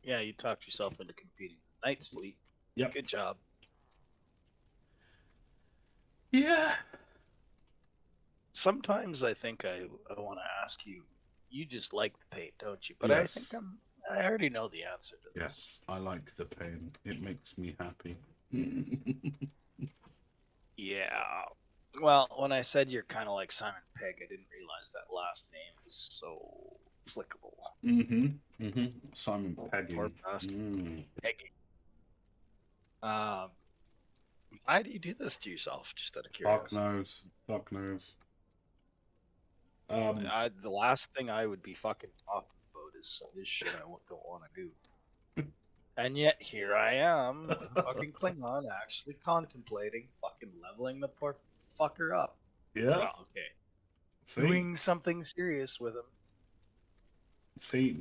Yeah, you talked yourself into competing with Knight's fleet. Yep. Good job. Yeah. Sometimes I think I want to ask you. You just like the paint, don't you? But Yes. I think I already know the answer to this. Yes, I like the pain. It makes me happy. Yeah. Well, when I said you're kind of like Simon Pegg, I didn't realize that last name was so applicable. Simon Peggy. Poor bastard. Peggy. Why do you do this to yourself? Just out of Fuck curiosity. knows. Fuck knows. The last thing I would be fucking talking about is some of this shit I don't want to do. And yet here I am with a fucking Klingon actually contemplating fucking leveling the poor fucker up. Yeah. Well, okay. See, Doing something serious with him.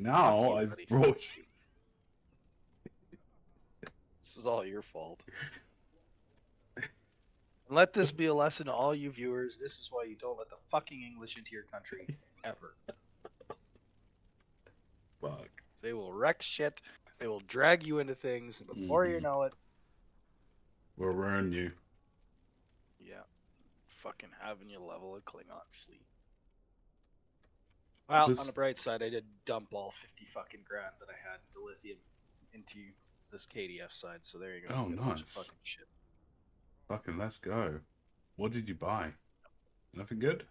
now Fuck you, I've buddy. brought Fuck you. This is all your fault. And let this be a lesson to all you viewers. This is why you don't let the fucking English into your country ever. Fuck. They will wreck shit. They will drag you into things, and before you know it, We'll ruin you. yeah, fucking having you level a Klingon fleet. Well, This- on the bright side, I did dump all 50 fucking grand that I had into lithium into this KDF side, so there you go. Oh, You get a bunch of nice. fucking shit. Fucking let's go. What did you buy? Nothing good?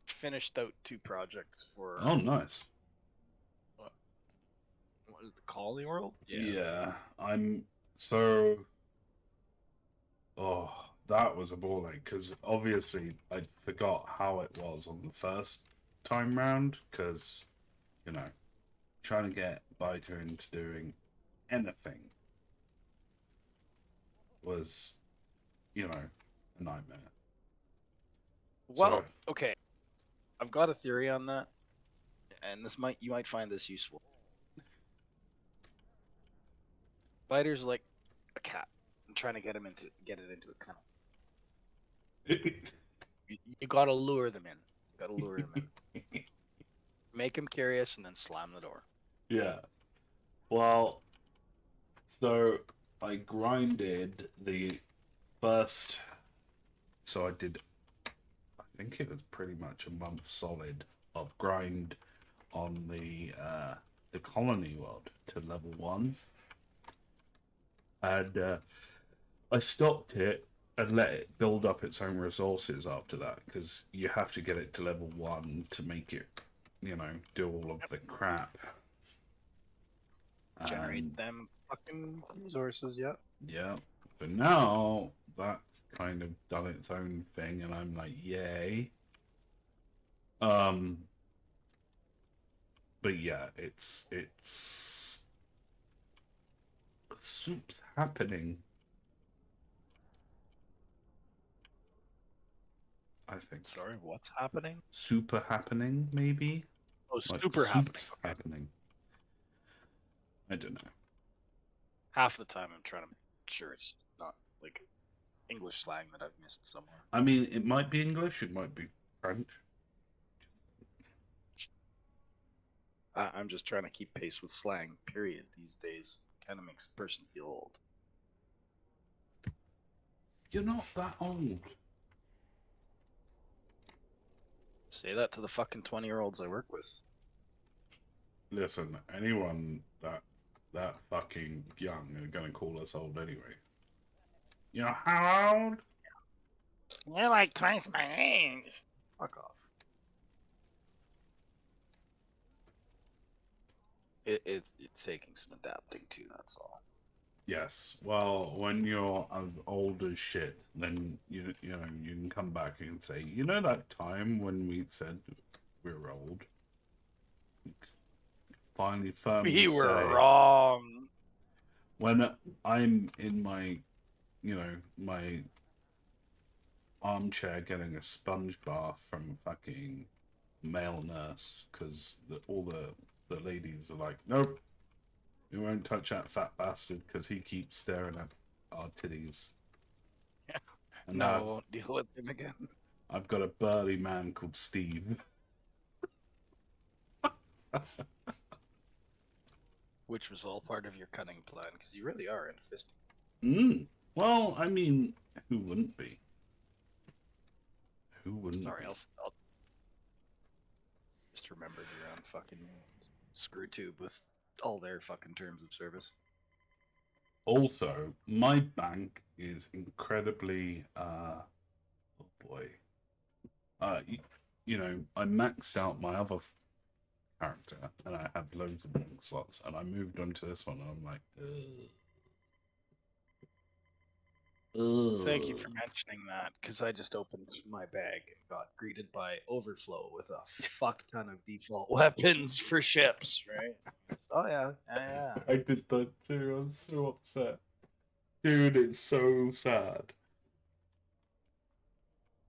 Finished out 2 projects for Oh, nice. what is it, the Colony World? Yeah. So. Oh, that was a ball ache because obviously I forgot how it was on the first time round because, trying to get Biter into doing anything was, a nightmare. Well, So- okay. I've got a theory on that, and you might find this useful. Biter's like a cat. I'm trying to get it into a kennel. You gotta lure them in. You gotta lure them in. Make them curious, and then slam the door. Yeah. Well, so I grinded the first. So I did. I think it was pretty much a month solid of grind on the colony world to level 1, and I stopped it and let it build up its own resources after that because you have to get it to level 1 to make it, do all of the crap. Generate them fucking resources, yeah. Yeah. For now, that's kind of done its own thing, and I'm like, yay. But yeah, it's soup's happening. I think Sorry, what's happening? super happening, maybe. Oh, Like, super happening. soup's Okay. happening. I don't know. Half the time I'm trying to make sure it's not like English slang that I've missed somewhere. I mean, it might be English, it might be French. I'm just trying to keep pace with slang, period, these days. Kind of makes a person feel old. You're not that old. Say that to the fucking 20-year-olds I work with. Listen, anyone that fucking young are gonna call us old anyway. You know how old? You're like twice my age. Fuck off. It's taking some adapting to. That's all. Yes. Well, when you're as old as shit, then you know you can come back and say, you know that time when we said we were old. Finally, firmly We were say wrong. when I'm in my, you know, my armchair getting a sponge bath from a fucking male nurse because all the ladies are like, nope, we won't touch that fat bastard because he keeps staring at our titties. And No, I now won't deal with him again. I've got a burly man called Steve. Which was all part of your cunning plan, because you really are into fisting. Well, I mean, who wouldn't be? Who wouldn't Sorry, be? I'll just remembered you're on fucking screw tube with all their fucking terms of service. Also, my bank is incredibly, oh boy. You know, I maxed out my other character and I had loads of bank slots and I moved on to this one and I'm like, ugh. Thank you for mentioning that, because I just opened my bag and got greeted by overflow with a fuck ton of default weapons for ships, right? Oh yeah, yeah. I did that too. I'm so upset. Dude, it's so sad.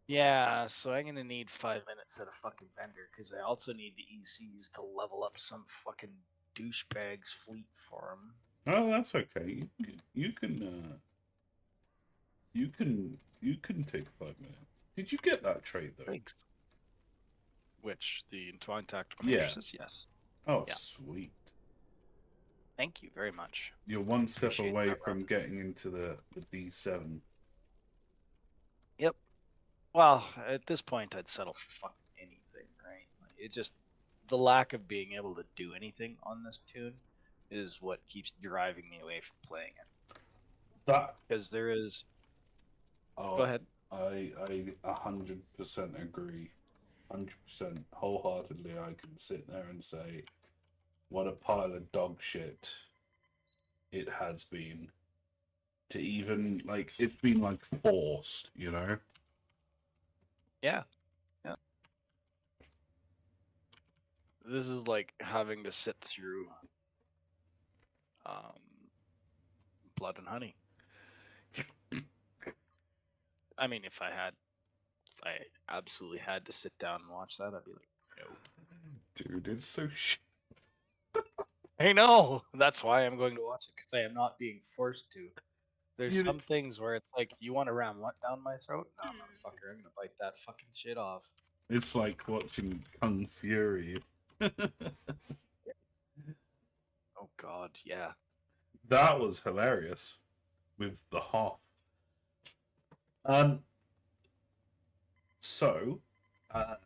Yeah, so I'm gonna need 5 minutes at a fucking vendor, because I also need the ECs to level up some fucking douchebag's fleet for him. Oh, that's okay. You can you can take 5 minutes. Did you get that trade though? Thanks. Which, the Entwined Tactical Yeah. Matrices? Yes. Oh, Yeah. sweet. Thank you very much. You're one step Appreciate away that, from getting into the D7. Yep. Well, at this point, I'd settle for fucking anything, right? Like, it's just the lack of being able to do anything on this tune is what keeps driving me away from playing it. That Because there is. oh, Go ahead. I 100% agree. 100% wholeheartedly I can sit there and say what a pile of dog shit it has been to even like it's been like forced, you know? Yeah. Yeah. This is like having to sit through um, Blood and Honey. I mean, if I absolutely had to sit down and watch that, I'd be like, no. Dude, it's so shit. I know. That's why I'm going to watch it, because I am not being forced to. There's You- some things where it's like, you want to ram what down my throat? No, motherfucker, I'm gonna bite that fucking shit off. It's like watching Kung Fury. Oh god, yeah. That was hilarious with the Hoff. So, I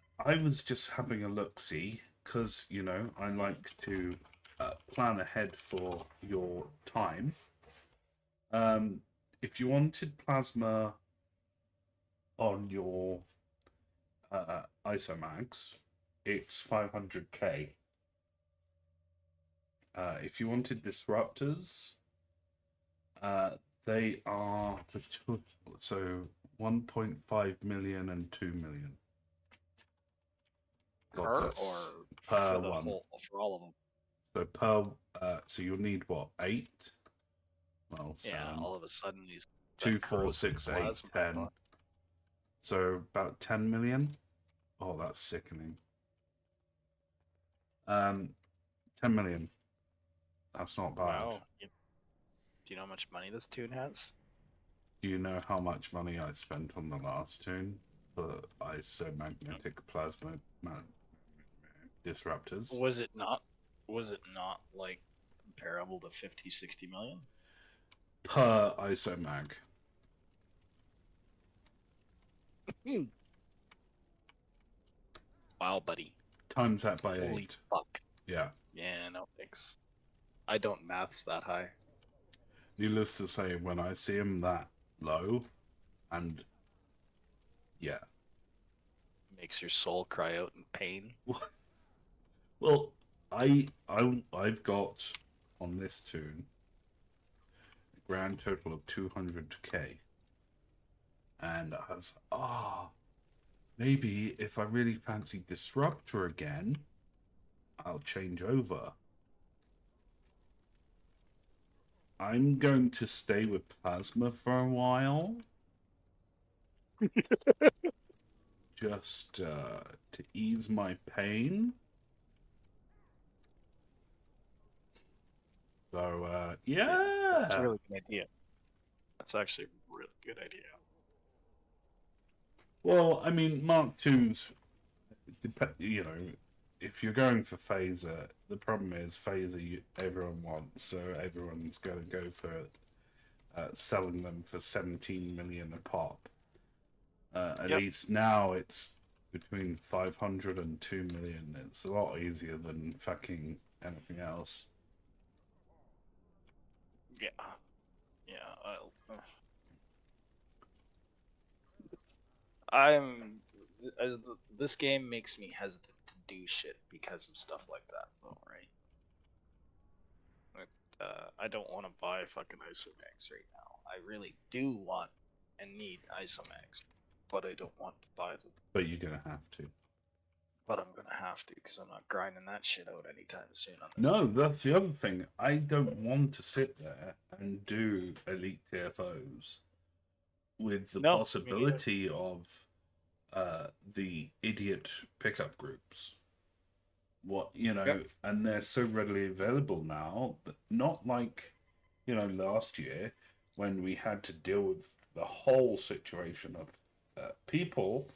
was just having a look see because you know I like to plan ahead for your time. If you wanted plasma on your isomags, it's 500k. If you wanted disruptors, they are so 1.5 million and 2 million. God, Per that's or per for the one. whole, for all of them? So so you'll need what, 8? Well, Yeah, 7. all of a sudden these 2, that 4, corrosive 6, 8, plasma 10. bot- So about 10 million. Oh, that's sickening. 10 million. That's not bad. Wow. Do you know how much money this tune has? Do you know how much money I spent on the last tune for isomagnetic plasma disruptors? Was it not like comparable to 50, 60 million? Per isomag. Wow, buddy. Times that by Holy 8. fuck. Yeah. Yeah, no thanks. I don't maths that high. Needless to say, when I see him that low, and yeah, Makes your soul cry out in pain. well, I've got on this tune a grand total of 200k, and I was maybe if I really fancy Disruptor again, I'll change over. I'm going to stay with Plasma for a while. Just to ease my pain. So, yeah. That's a really good idea. That's actually a really good idea. Well, I mean, Mark II's, you know, if you're going for phaser, the problem is phaser everyone wants, so everyone's going to go for selling them for 17 million a pop. At Yep. least now it's between 500 and 2 million. It's a lot easier than fucking anything else. Yeah. Yeah. This game makes me hesitant to do shit because of stuff like that, though, right? I don't want to buy fucking Isomax right now. I really do want and need Isomax, but I don't want to buy them. But you're going to have to. But I'm gonna have to because I'm not grinding that shit out anytime soon on this. No, that's the other thing. I don't want to sit there and do elite TFOs with the No, me possibility of the idiot pickup groups. What, you know, Yep. and they're so readily available now, not like, you know, last year when we had to deal with the whole situation of people,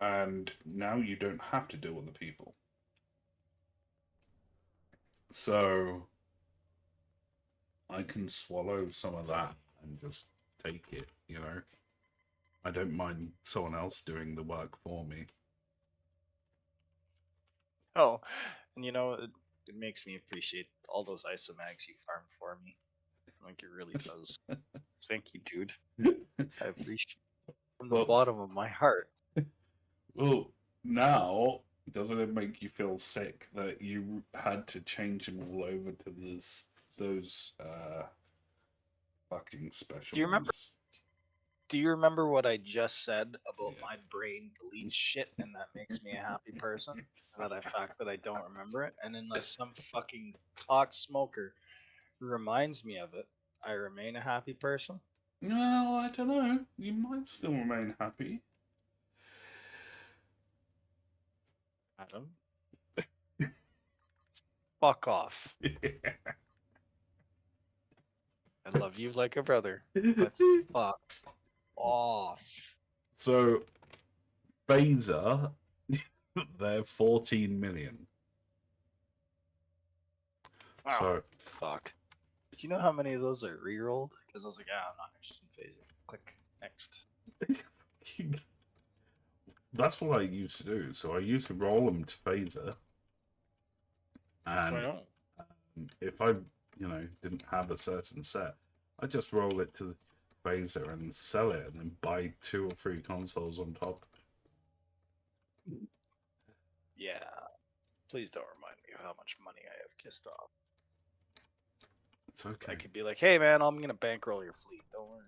and now you don't have to deal with the people. So I can swallow some of that and just take it, you know. I don't mind someone else doing the work for me. Oh, and you know, it makes me appreciate all those Isomags you farmed for me. Like, it really does. Thank you, dude. I appreciate it from the Well- bottom of my heart. Well, now, doesn't it make you feel sick that you had to change them all over to those fucking special Do you remember- ones? Do you remember what I just said about Yeah. my brain deletes shit and that makes me a happy person? Fact that I don't remember it, and unless some fucking cock smoker reminds me of it, I remain a happy person. No, I don't know. You might still remain happy. Adam, fuck off. I love you like a brother, but fuck off. So, Phaser, they're 14 million. Oh, So, fuck. Do you know how many of those are re-rolled? Because I was like, I'm not interested in phasing. Click next. that's what I used to do. So I used to roll them to phaser, and if I, you know, didn't have a certain set, I just roll it to phaser and sell it, and then buy 2 or 3 consoles on top. Yeah. Please don't remind me of how much money I have kissed off. It's okay. I could be like, hey man, I'm gonna bankroll your fleet. Don't worry.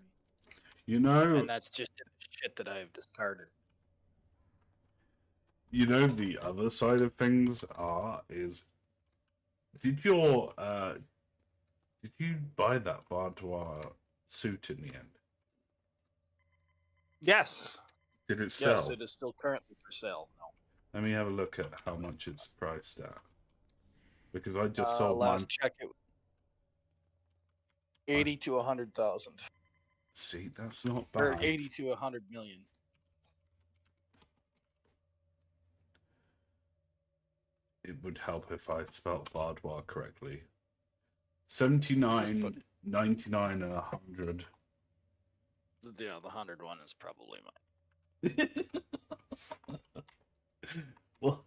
You know, And that's just shit that I have discarded. you know the other side of things is did you buy that Vardois suit in the end? Yes. Did it sell? Yes, it is still currently for sale. No. Let me have a look at how much it's priced at. Because I just sold last mine. check it 80 to 100,000. See, that's not Or bad. 80 to 100 million. It would help if I spelled Vardois correctly. 79, 99, and 100. Yeah, the 100 one is probably mine. Well,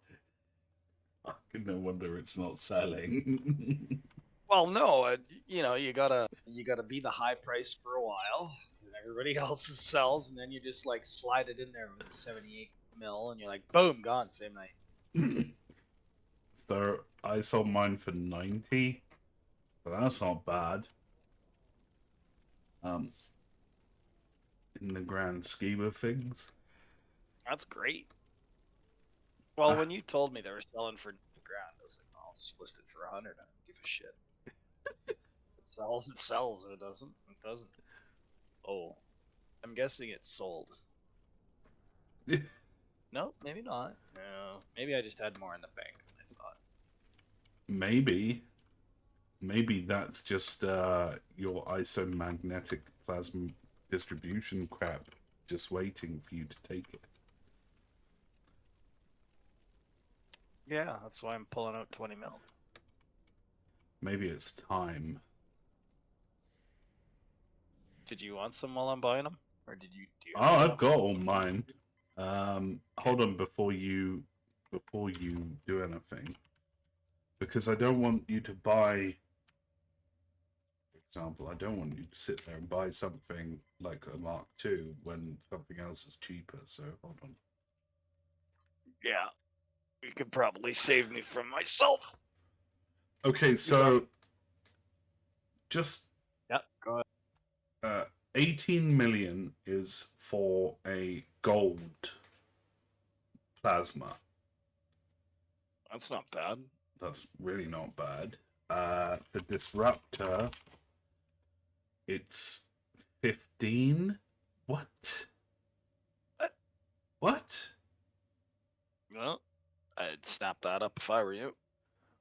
No wonder it's not selling. Well, no, you gotta be the high price for a while, and everybody else sells, and then you just like slide it in there with a 78 mil, and you're like, boom, gone same night. So I sold mine for 90, but that's not bad. In the grand scheme of things. That's great. Well, Ah. when you told me they were selling for $90,000, I was like, oh, I'll just list it for 100. I don't give a shit. It sells. It sells. If it doesn't, it doesn't. Oh, I'm guessing it's sold. No, maybe not. No, maybe I just had more in the bank than I thought. Maybe that's just your isomagnetic plasma distribution crap just waiting for you to take it. Yeah, that's why I'm pulling out 20 mil. Maybe it's time. Did you want some while I'm buying them, or did you? Do you Oh, have I've enough? got all mine. Hold on before you do anything, because I don't want you to buy. For example, I don't want you to sit there and buy something like a Mark II when something else is cheaper. So hold on. Yeah, you could probably save me from myself. Okay, so just Yeah, go ahead. 18 million is for a gold plasma. That's not bad. That's really not bad. The disruptor, it's 15. What? What? Well, I'd snap that up if I were you.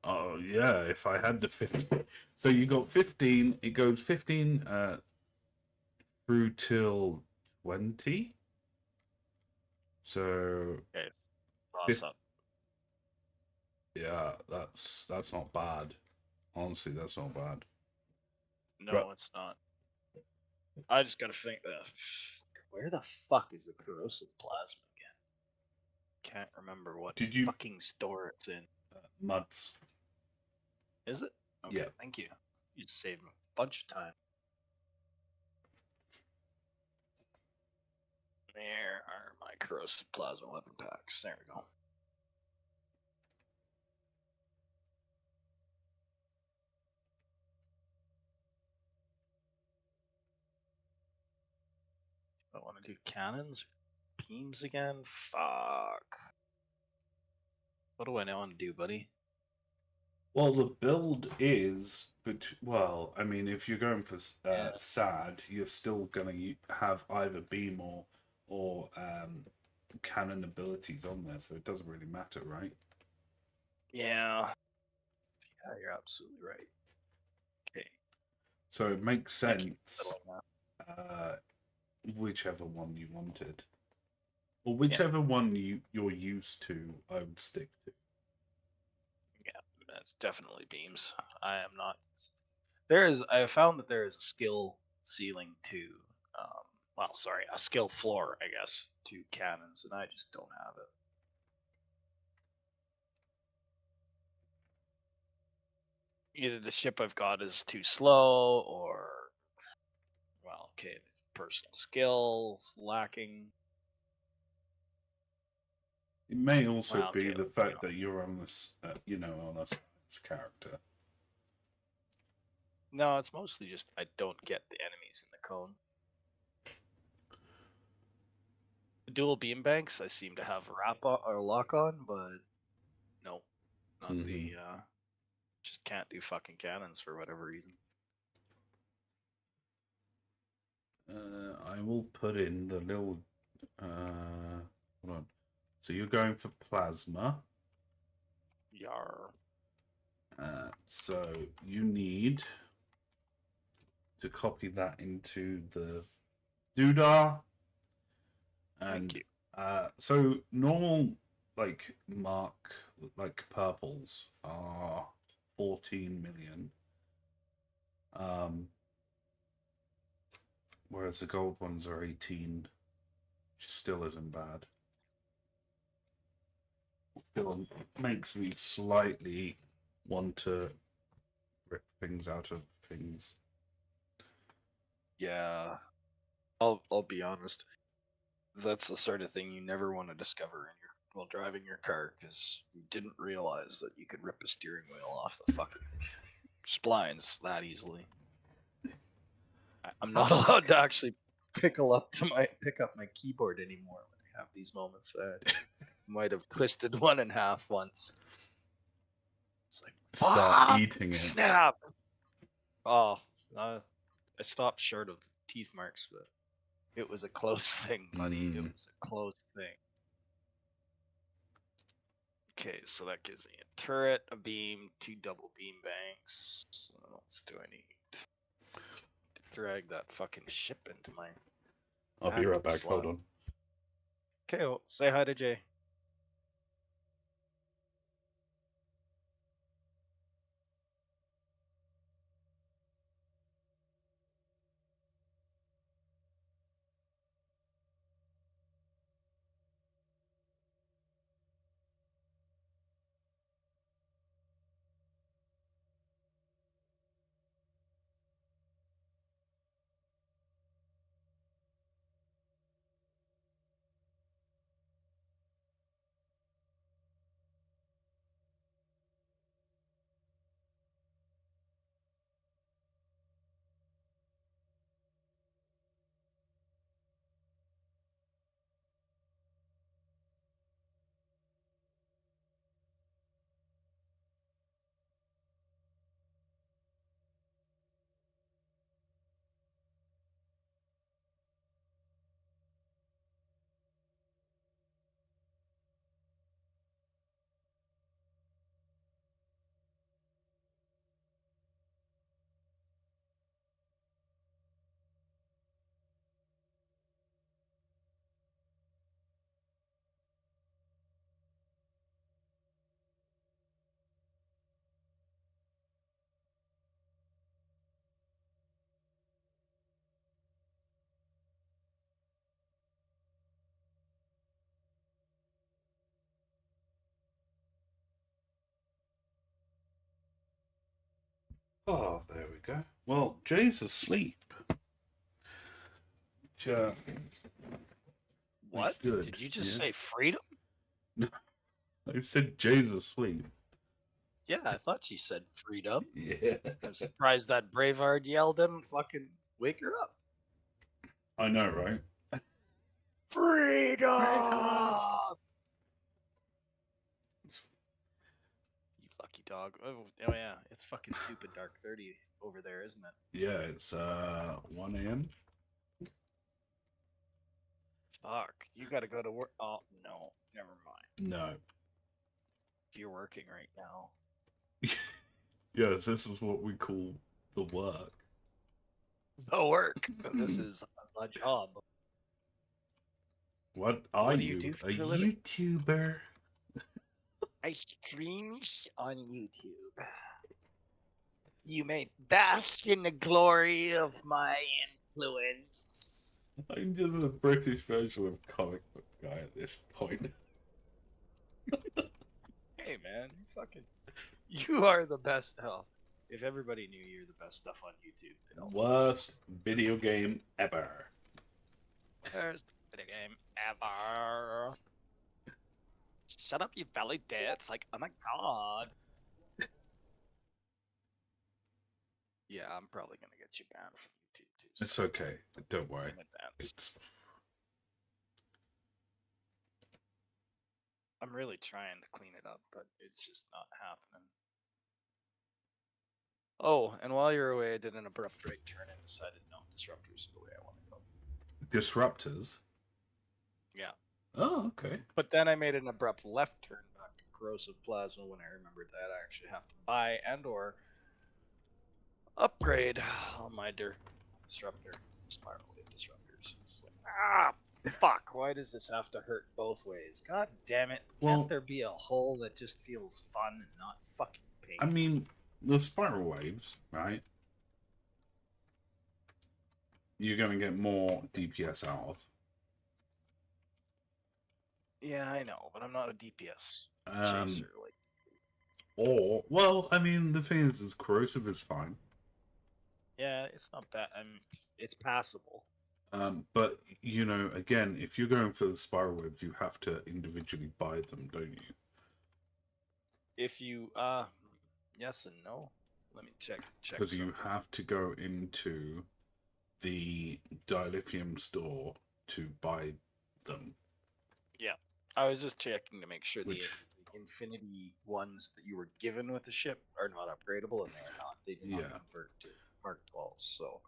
Oh yeah, if I had the 15. So you got 15. It goes 15 through till 20. So Okay, toss up. yeah, that's not bad. Honestly, that's not bad. No, Right. it's not. I just gotta think. Where the fuck is the corrosive plasma again? Can't remember what Did you- fucking store it's in. Muds. Is it? Okay, Yeah. thank you. You saved me a bunch of time. There are my corrosive plasma weapon packs. There we go. I want to do cannons, beams again. Fuck. What do I now want to do, buddy? Well, the build is, but well, I mean, if you're going for Yeah. SAD, you're still gonna have either beam or cannon abilities on there, so it doesn't really matter, right? Yeah. Yeah, you're absolutely right. Okay. So it makes Thank you for sense, settling that. whichever one you wanted, or whichever one you're used to. I would stick to. Yeah, that's definitely beams. I am not. I have found that there is a skill ceiling to, a skill floor, I guess, to cannons, and I just don't have it. Either the ship I've got is too slow, or, well, okay, personal skills lacking. It may also Well, be okay, the let's fact go. that you're on this, on a science character. No, it's mostly just I don't get the enemies in the cone. The dual beam banks I seem to have wrap on or lock on, but no, not the just can't do fucking cannons for whatever reason. I will put in the little. Hold on. So you're going for plasma. Yar. So you need to copy that into the doodah. And Thank you. so normal like purples are 14 million. Whereas the gold ones are 18, which still isn't bad. still makes me slightly want to rip things out of things. Yeah, I'll be honest. That's the sort of thing you never want to discover in your while driving your car because you didn't realize that you could rip a steering wheel off the fucking splines that easily. I'm not allowed to actually pick up my keyboard anymore when I have these moments. I might have twisted one in half once. It's like Start fuck, eating it. snap. Oh, I stopped short of teeth marks, but it was a close thing, buddy. It was a close thing. Okay, so that gives me a turret, a beam, 2 double beam banks. What else do I need? To drag that fucking ship into my I'll be right active back. slot. Hold on. Okay, well, say hi to Jay. Oh, there we go. Well, Jay's asleep. Which, What? good. Did you just Yeah. say freedom? I said Jay's asleep. Yeah, I thought you said freedom. Yeah. I'm surprised that Braveheart yell didn't fucking wake her up. I know, right? Freedom! You lucky dog. Oh yeah, it's fucking stupid dark 30 over there, isn't it? Yeah, it's 1 a.m. Fuck, you gotta go to work. Oh, no, never mind. No. You're working right now. Yes, this is what we call the work. The work. This is a job. What are do you you? do for A a living? YouTuber? I stream on YouTube. You may bask in the glory of my influence. I'm just a British version of comic book guy at this point. Hey man, you are the best. Hell, if everybody knew you're the best stuff on YouTube, they'd all Worst video game ever. Worst video game ever. Shut up, you belly dance! Like, oh my god. Yeah, I'm probably gonna get you banned from YouTube too. So It's okay. Don't worry. in advance. I'm really trying to clean it up, but it's just not happening. Oh, and while you're away, I did an abrupt right turn and decided no, disruptors are the way I want to go. Disruptors? Yeah. Oh, okay. But then I made an abrupt left turn back to corrosive plasma when I remembered that I actually have to buy and or upgrade on my disruptor, spiral wave disruptors. It's like, fuck, why does this have to hurt both ways? God damn it. Can't there be a hole that just feels fun and not fucking pain? I mean, the spiral waves, right? You're going to get more DPS out of. Yeah, I know, but I'm not a DPS. Um, chaser. Like, or well, I mean, the thing is corrosive is fine. yeah, it's not bad. I mean, it's passable. But you know, again, if you're going for the spiral webs, you have to individually buy them, don't you? If you yes and no. Let me check Because you something. have to go into the dilithium store to buy them. Yeah, I was just checking to make sure the Which, Infinity ones that you were given with the ship are not upgradable, and they are not. They do not yeah. convert to Mark 12s. So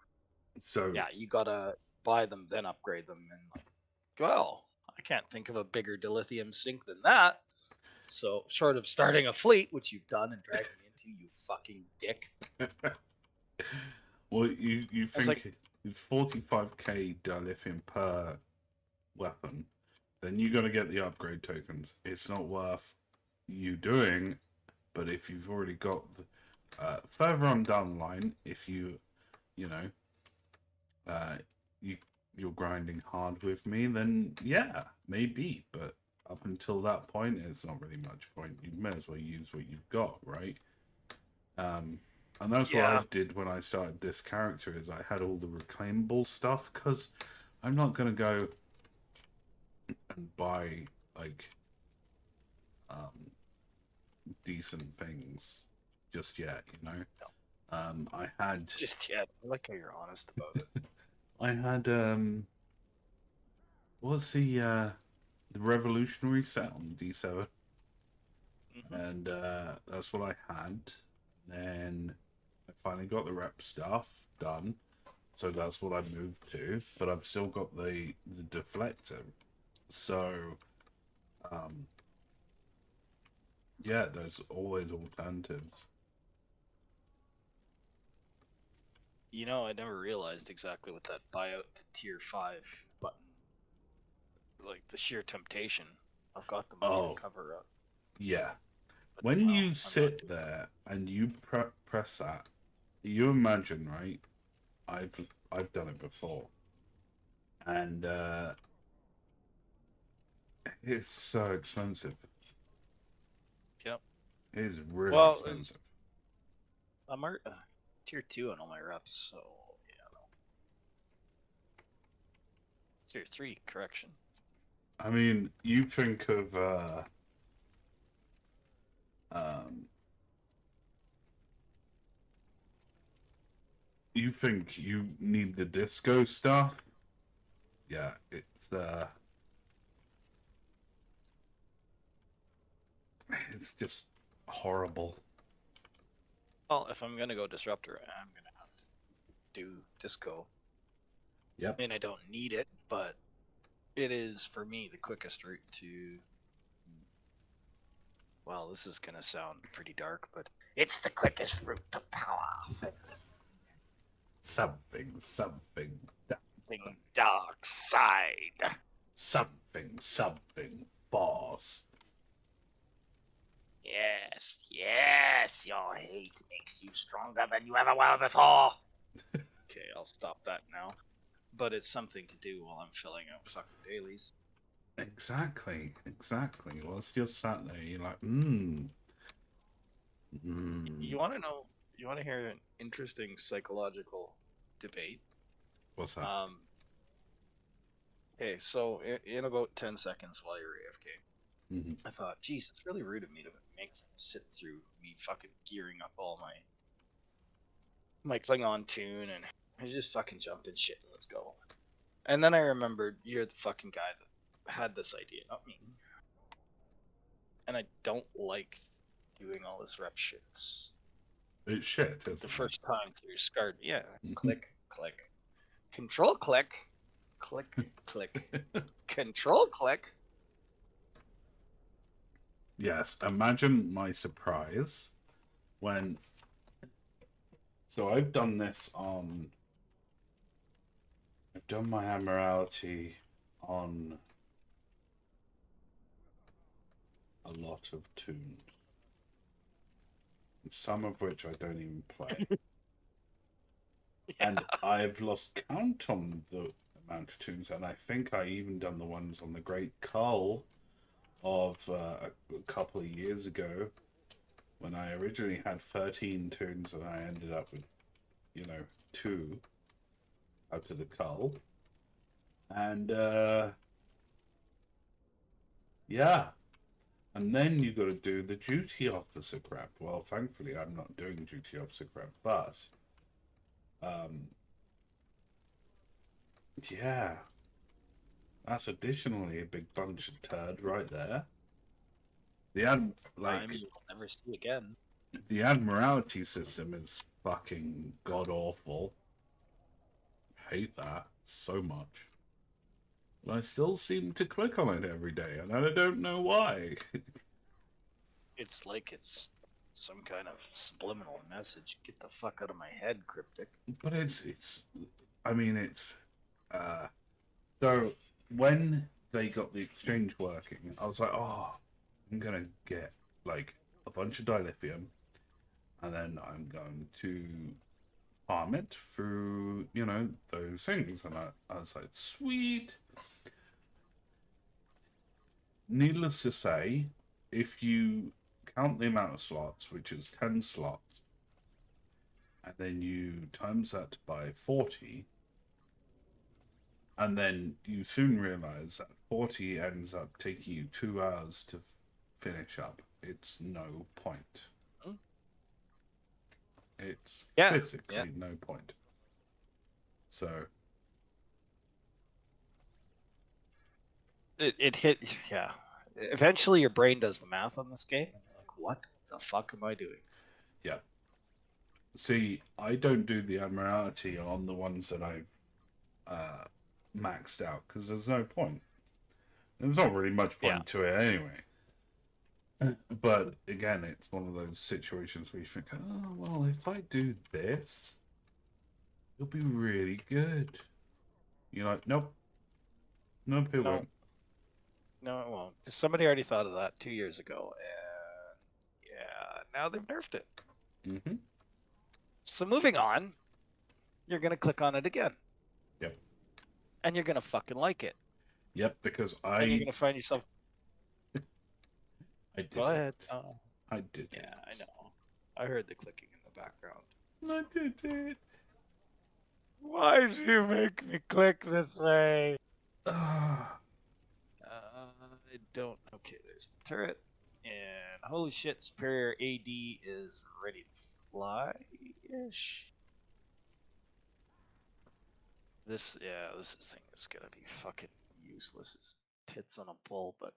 So yeah, you gotta buy them, then upgrade them, and like, well, I can't think of a bigger dilithium sink than that. So short of starting a fleet, which you've done and dragged me into, you fucking dick. well, you I was like, think it's 45k dilithium per weapon, then you got to get the upgrade tokens. It's not worth you doing, but if you've already got the, further on down the line, if you know, you you're grinding hard with me, then yeah, maybe. But up until that point, it's not really much point. You may as well use what you've got, right? And that's what I yeah, did when I started this character. Is I had all the reclaimable stuff because I'm not gonna go and buy like decent things just yet, you know. I had just yeah. I like how you're honest about it. I had what's the revolutionary set on D7, Mhm. and that's what I had. Then I finally got the rep stuff done, so that's what I moved to. But I've still got the deflector, so yeah, there's always alternatives. You know, I never realized exactly what that buyout to tier 5 button, like the sheer temptation. I've got the money to Oh cover up, yeah, but when no, you I'm not sit doing there and you press that, you imagine, right? I've done it before, and it's so expensive. it. Yep. It is really Well, expensive. I'm tier 2 on all my reps, so yeah, no. Tier 3, correction. I mean, you think of um, you think you need the disco stuff? Yeah, it's just horrible. Well, if I'm gonna go disruptor, I'm gonna have to do disco. Yep. I mean, I don't need it, but it is for me the quickest route to. Well, this is gonna sound pretty dark, but it's the quickest route to power. Something, Thing dark side. something false. Yes, yes, your hate makes you stronger than you ever were before. Okay, I'll stop that now. But it's something to do while I'm filling out fucking dailies. Exactly. Whilst you're sat there, you're like, You want to know? You want to hear an interesting psychological debate? what's that? Okay, so in about 10 seconds while you're AFK, Mm-hmm. I thought, geez, it's really rude of me to make you sit through me fucking gearing up all my Klingon tune, and I just fucking jumped in shit and let's go. And then I remembered you're the fucking guy that had this idea, not me. And I don't like doing all this rep shit. It's shit, isn't The it? first time through scarred, yeah. Mhm. Click, click, control click, click, click, control click. Yes, imagine my surprise when. So I've done this on. I've done my Admiralty on a lot of tunes, some of which I don't even play. And I've lost count on the amount of tunes, and I think I even done the ones on the Great Cull of a couple of years ago when I originally had 13 turns and I ended up with, 2 out of the cull. And yeah. And then you got to do the duty officer crap. Well, thankfully, I'm not doing duty officer crap, but yeah, that's additionally a big bunch of turd right there. The I like mean, you'll never see again. the admiralty system is fucking god awful. Hate that so much. But I still seem to click on it every day, and I don't know why. It's like it's some kind of subliminal message. Get the fuck out of my head, cryptic. But it's uh so when they got the exchange working, I was like, oh, I'm gonna get like a bunch of dilithium, and then I'm going to farm it through, those things. And I was like, sweet. Needless to say, if you count the amount of slots, which is 10 slots, and then you times that by 40, and then you soon realize that 40 ends up taking you 2 hours to finish up. It's no point. Hmm? It's Yeah, physically yeah. no point. So It hit, yeah. Eventually, your brain does the math on this game, and you're like, "What the fuck am I doing?" yeah. See, I don't do the Admiralty on the ones that I've maxed out because there's no point. There's not really much point to it anyway. But again, it's one of those situations where you think, oh, well, if I do this, it'll be really good. You're like, nope. Nope, it No. won't. No, it won't. 'Cause somebody already thought of that 2 years ago, and yeah, now they've nerfed it. Mm-hmm. So moving on, you're gonna click on it again. Yep. And you're gonna fucking like it. Yep, because And you're gonna find yourself. I did Go ahead. it. I did it. Yeah, I know. I heard the clicking in the background. I did it. Why did you make me click this way? Ah. I don't. Okay, there's the turret. And holy shit, Superior AD is ready to fly ish. This thing is gonna be fucking useless as tits on a pole, but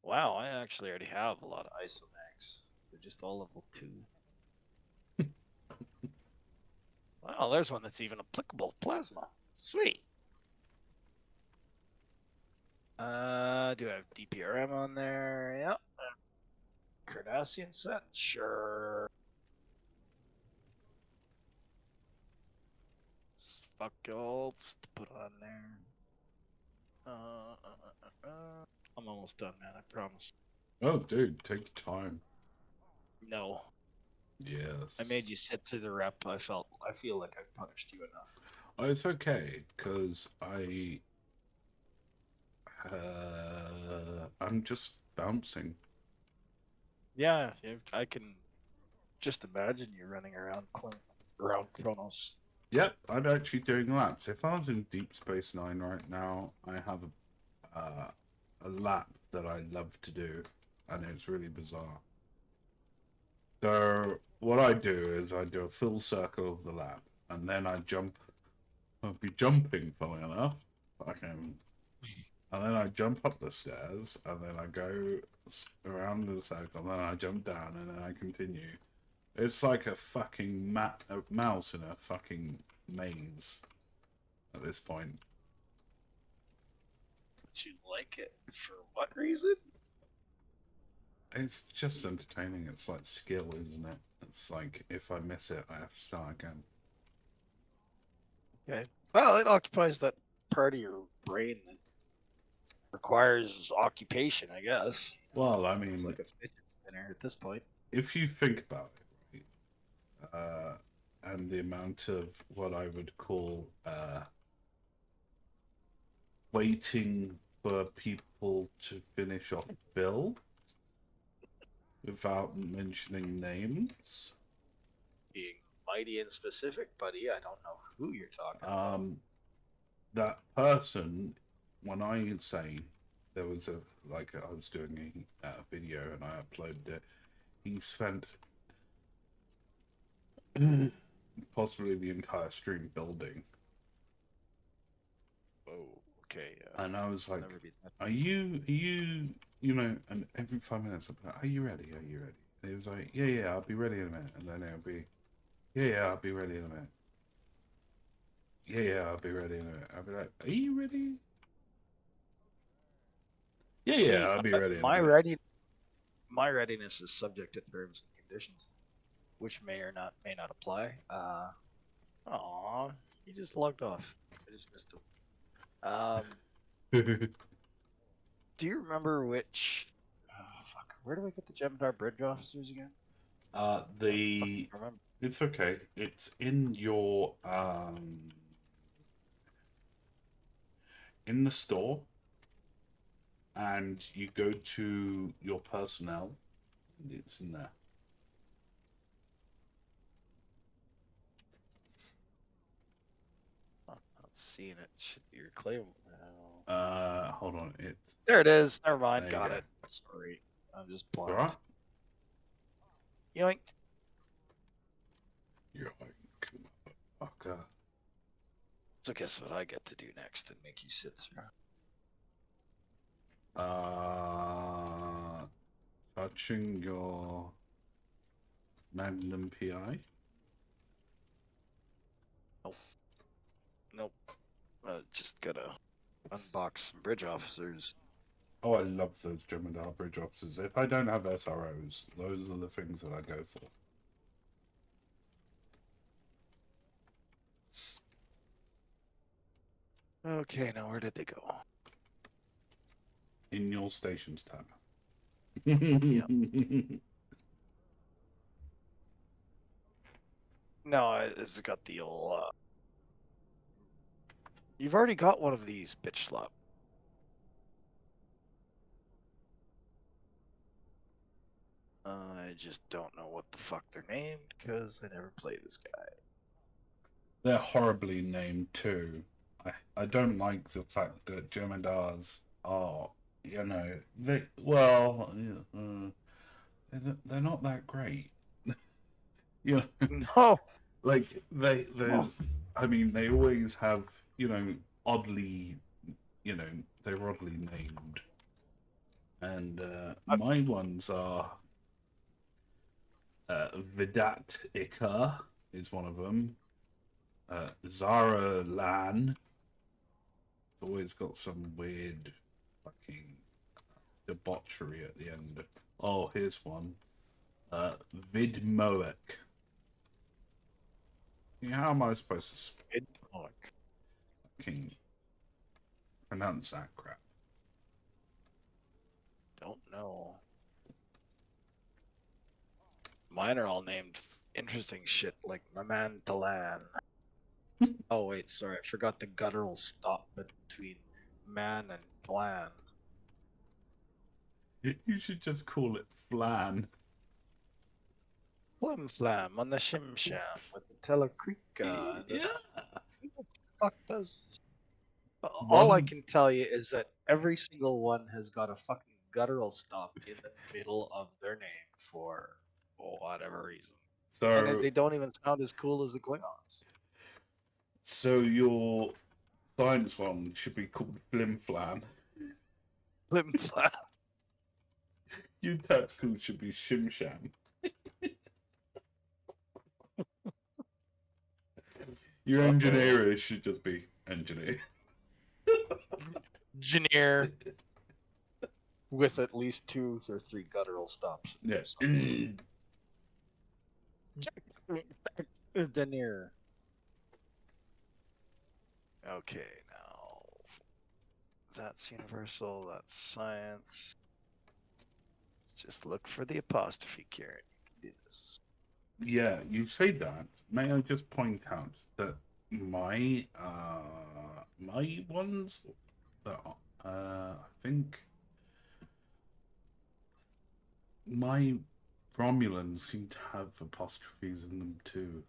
wow, I actually already have a lot of isomags. They're just all level 2. Wow, there's one that's even applicable. Plasma. Sweet. Do I have DPRM on there? Yep. Cardassian set? Sure. Fuck else to put on there. I'm almost done, man. I promise. Oh, dude, take your time. No, Yes. I made you sit through the rep. I feel like I punished you enough. Oh, it's okay, because I'm just bouncing. Yeah, I can just imagine you running around Kronos. Yep, I'm actually doing laps. If I was in Deep Space Nine right now, I have a lap that I love to do, and it's really bizarre. So what I do is I do a full circle of the lap, and then I jump. I'll be jumping, funnily enough. And then I jump up the stairs, and then I go around the circle, and then I jump down, and then I continue. It's like a fucking a mouse in a fucking maze at this point. But you like it for what reason? It's just entertaining. It's like skill, isn't it? It's like if I miss it, I have to start again. Okay. Well, it occupies that part of your brain that requires occupation, I guess. Well, I mean, It's like a fidget spinner at this point. if you think about it, right, and the amount of what I would call waiting for people to finish off Bill without mentioning names. Being mighty and specific, buddy, I don't know who you're talking about. That person, when I say there was I was doing a video and I uploaded it, he spent possibly the entire stream building. Oh, okay. And I was like, never beat that. are you, you know, and every 5 minutes, I'm like, are you ready? Are you ready? And he was like, yeah, I'll be ready in a minute. And then it'll be, yeah, I'll be ready in a minute. Yeah, I'll be ready in a minute. I'll be like, are you ready? See, Yeah, I'll be ready in a my minute. my readiness is subject to terms and conditions, which may or may not apply. Aw, he just logged off. I just missed him. Do you remember which? Fuck. Where do I get the Jem'Hadar bridge officers again? Remember. It's okay. It's in your in the store, and you go to your personnel. It's in there. Oh, not seeing it. Should be your claim. Hold on. It's There it is. Never mind. There you Got go. it. Sorry, I'm just all blind. right. Yoink. You're like, motherfucker. So guess what I get to do next and make you sit through? Touching your Magnum PI. Nope. Just gotta unbox some bridge officers. Oh, I love those Jem'Hadar bridge officers. If I don't have SROs, those are the things that I go for. Okay, now where did they go? In your stations tab. No, it's got the old. You've already got one of these, bitch slop. I just don't know what the fuck they're named because I never played this guy. They're horribly named too. I don't like the fact that Jem'Hadars are, you know, they're not that great. You know, No. like they Oh. I mean, they always have, you know, oddly, you know, they're oddly named, and my ones are Vidat Ikar is one of them. Zara Lan. It's always got some weird fucking debauchery at the end. Oh, here's one. Vid Moek. Yeah, how am I supposed to fucking pronounce that crap? Don't know. Mine are all named interesting shit, like my man Delan. Oh wait, sorry, I forgot the guttural stop between man and Delan. You should just call it Flan. Flim flam on the shim sham with the telecrica. Yeah. Who the fuck does? All I One- can tell you is that every single one has got a fucking guttural stop in the middle of their name for whatever reason. And So, they don't even sound as cool as the Klingons. so your science one should be called Flim Flam. Flim flam. Your tactical should be Shim Sham. Your engineer should just be engineer. Engineer with at least 2 or 3 guttural stops. Yes. Engineer. Okay, now that's universal. That's science. Let's just look for the apostrophe, Karen. You can do this. Yeah, you say that. May I just point out that my my ones But I think my Romulans seem to have apostrophes in them too.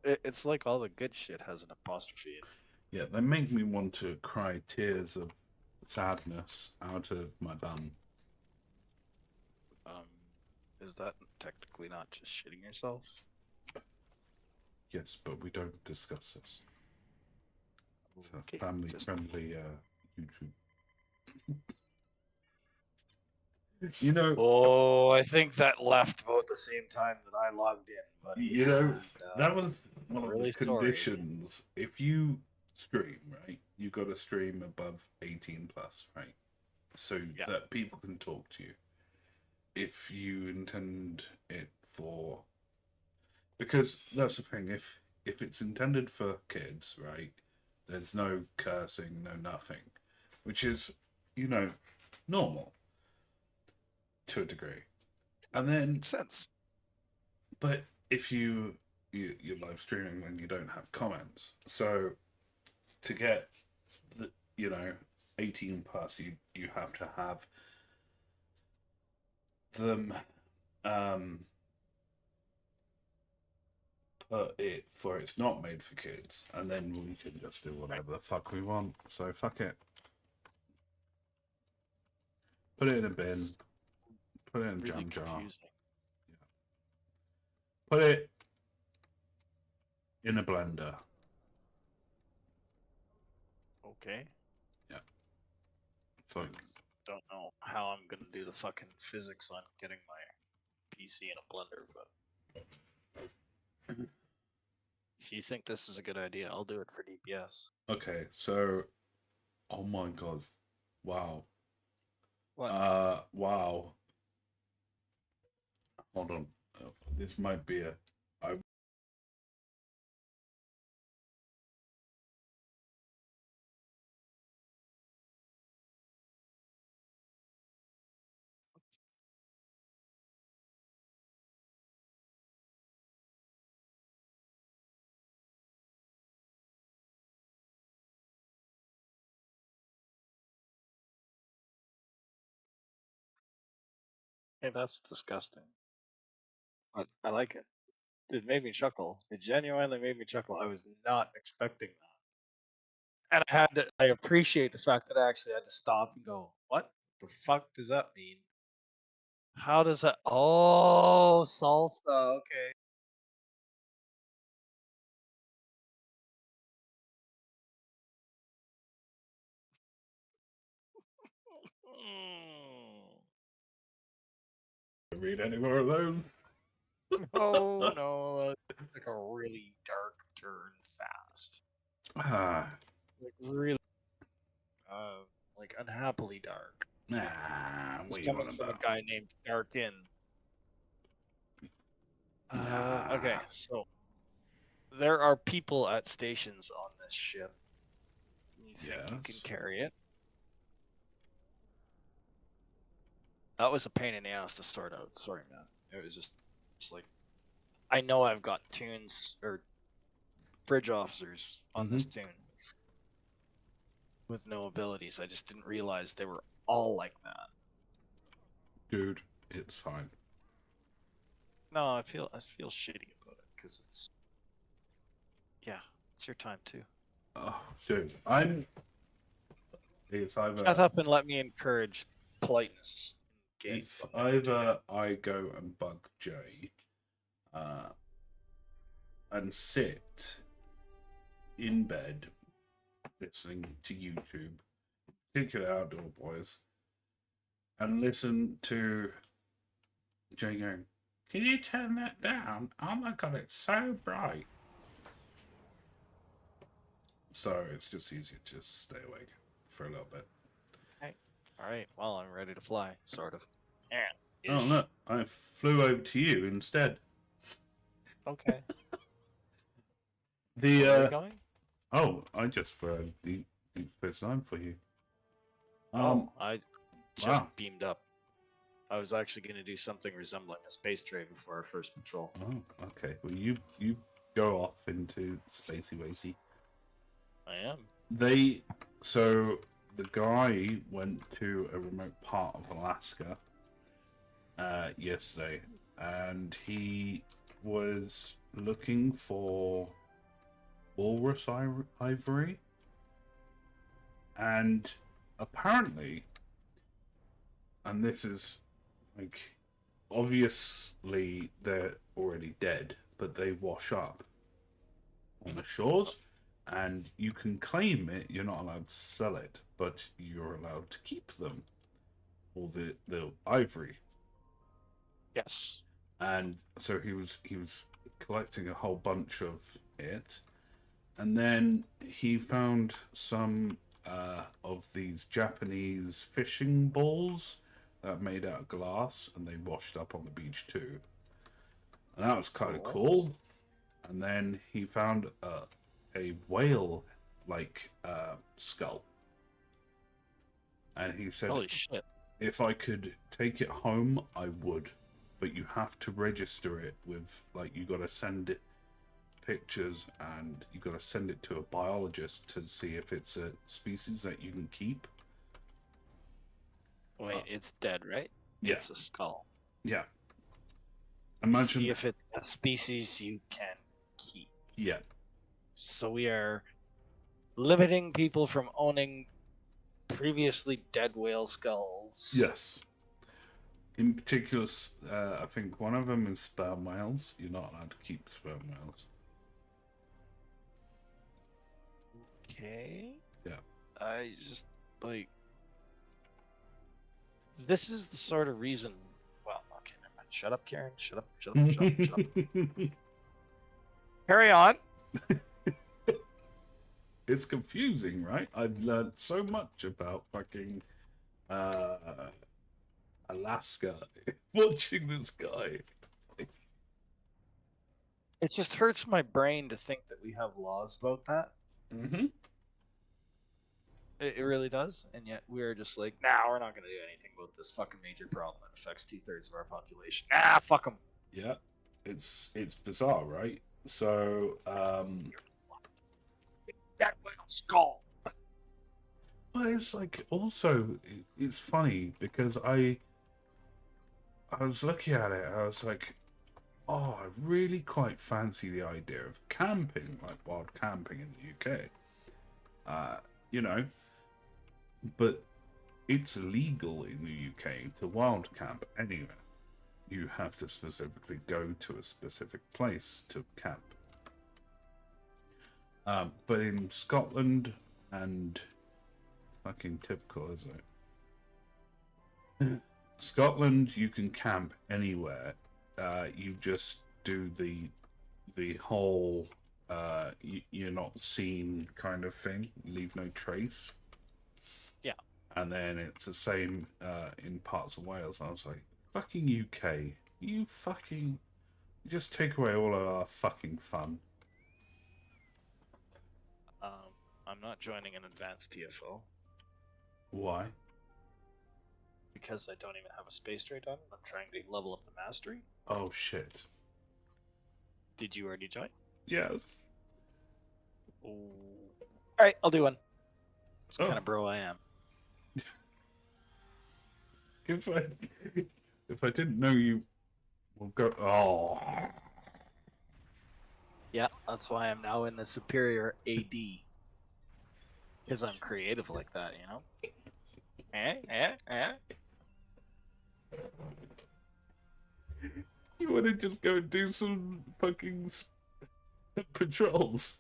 It's like all the good shit has an apostrophe in it. Yeah, they make me want to cry tears of sadness out of my bum. Um, is that technically not just shitting yourself? Yes, but we don't discuss this. It's a Okay, just family-friendly YouTube. You know, Oh, I think that left about the same time that I logged in, buddy. you know And, that was one of really the sorry. conditions. If you stream, right, you got to stream above 18 plus, right, so Yeah. that people can talk to you. If you intend it for, because that's the thing. If it's intended for kids, right, there's no cursing, no nothing, which is, normal to a degree. And then, Makes sense. but if you're live streaming when you don't have comments, so to get the 18 plus, you have to have them put it for it's not made for kids, and then we can just do whatever the fuck we want. So fuck it. Put it in a bin. It's Put it in a really jam jar. confusing. Put it in a blender. Okay. It's like, Don't know how I'm gonna do the fucking physics on getting my PC in a blender, but if you think this is a good idea, I'll do it for DPS. okay, so, oh my god, wow. What? Wow. Hold on. This might be a. Hey, that's disgusting. But I like it. It made me chuckle. It genuinely made me chuckle. I was not expecting that. And I appreciate the fact that I actually had to stop and go, what the fuck does that mean? How does that? Oh, salsa. Okay. Read any more of those? Oh no, like a really dark turn fast. Ah, Like really, like unhappily dark. nah, It's what you coming on from a about? guy named Darkin. Okay, Nah. so there are people at stations on this ship. You think you can Yes. carry it? That was a pain in the ass to sort out. Sorry, man. It was just like I know I've got tunes or bridge officers on this tune with no abilities. I just didn't realize they were all like that. Dude, it's fine. No, I feel shitty about it because it's it's your time too. Oh, dude, it's either Shut up and let me encourage politeness. it's either I go and bug Jay, and sit in bed listening to YouTube, particularly Outdoor Boys, and listen to Jay going, "Can you turn that down? Oh my god, it's so bright." So it's just easier to just stay awake for a little bit. All right. Well, I'm ready to fly, sort of. Yeah. Oh look, I flew over to you instead. Okay. The Where are we going? oh, I just the first time for you. I just Wow. beamed up. I was actually going to do something resembling a space tray before our first patrol. Oh, okay. Well, you go off into spacey wacy. I am. They So the guy went to a remote part of Alaska yesterday, and he was looking for walrus ivory, and apparently, and this is like obviously they're already dead, but they wash up on the shores, and you can claim it. You're not allowed to sell it, but you're allowed to keep them, or the ivory. Yes. And so he was collecting a whole bunch of it, and then he found some of these Japanese fishing balls that are made out of glass, and they washed up on the beach too, and that was kind of cool. And then he found a whale like skull, and he said, Holy shit. if I could take it home, I would, but you have to register it with, like, you got to send it pictures, and you got to send it to a biologist to see if it's a species that you can keep. Wait, it's dead, right? Yeah. It's a skull. Yeah. Imagine. See if it's a species you can keep. Yeah. So we are limiting people from owning previously dead whale skulls. Yes. In particular, I think one of them is sperm whales. You're not allowed to keep sperm whales. Okay. Yeah. I just like this is the sort of reason. Well, okay, never mind. Shut up, Karen. Shut up. Shut up. Shut up. Shut up. Carry on. It's confusing, right? I've learned so much about fucking Alaska watching this guy. It just hurts my brain to think that we have laws about that. Mm-hmm. It really does, and yet we're just like, nah, we're not going to do anything about this fucking major problem that affects 2/3 of our population. Nah, fuck them. Yeah, it's bizarre, right? So, That whale skull. well, it's like also it's funny because I was looking at it, I was like, oh, I really quite fancy the idea of camping, like wild camping in the UK. You know, but it's illegal in the UK to wild camp anywhere. You have to specifically go to a specific place to camp. But in Scotland, and fucking typical, isn't it? Scotland, you can camp anywhere. You just do the whole you're not seen kind of thing. Leave no trace. Yeah. And then it's the same in parts of Wales. I was like, fucking UK, you just take away all of our fucking fun. I'm not joining an advanced TFO Why? because I don't even have a space trade on. I'm trying to level up the mastery. Oh shit. Did you already join? Yes. All right, I'll do one. That's Oh. kind of bro I am. If I didn't know you will go. Oh. Yeah, that's why I'm now in the superior AD. Because I'm creative like that, you know? You want to just go do some fucking patrols?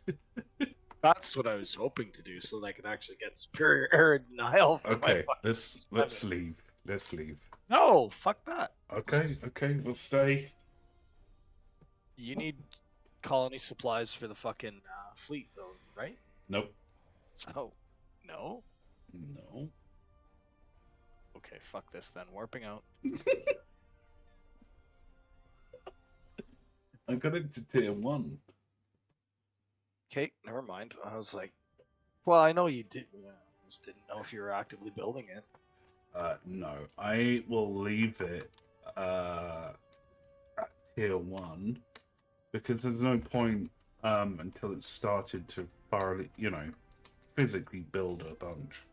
That's what I was hoping to do so that I could actually get superior air denial for my Okay, fucking let's leave. Let's leave. No, fuck that. Okay, we'll stay. You need colony supplies for the fucking fleet, though, right? Nope. So, no? No. Okay, fuck this then. Warping out. I got into tier 1. Okay, never mind. I was like, well, I know you did. Yeah, I just didn't know if you were actively building it. No, I will leave it at tier 1 because there's no point until it's started to thoroughly, physically build a bunch.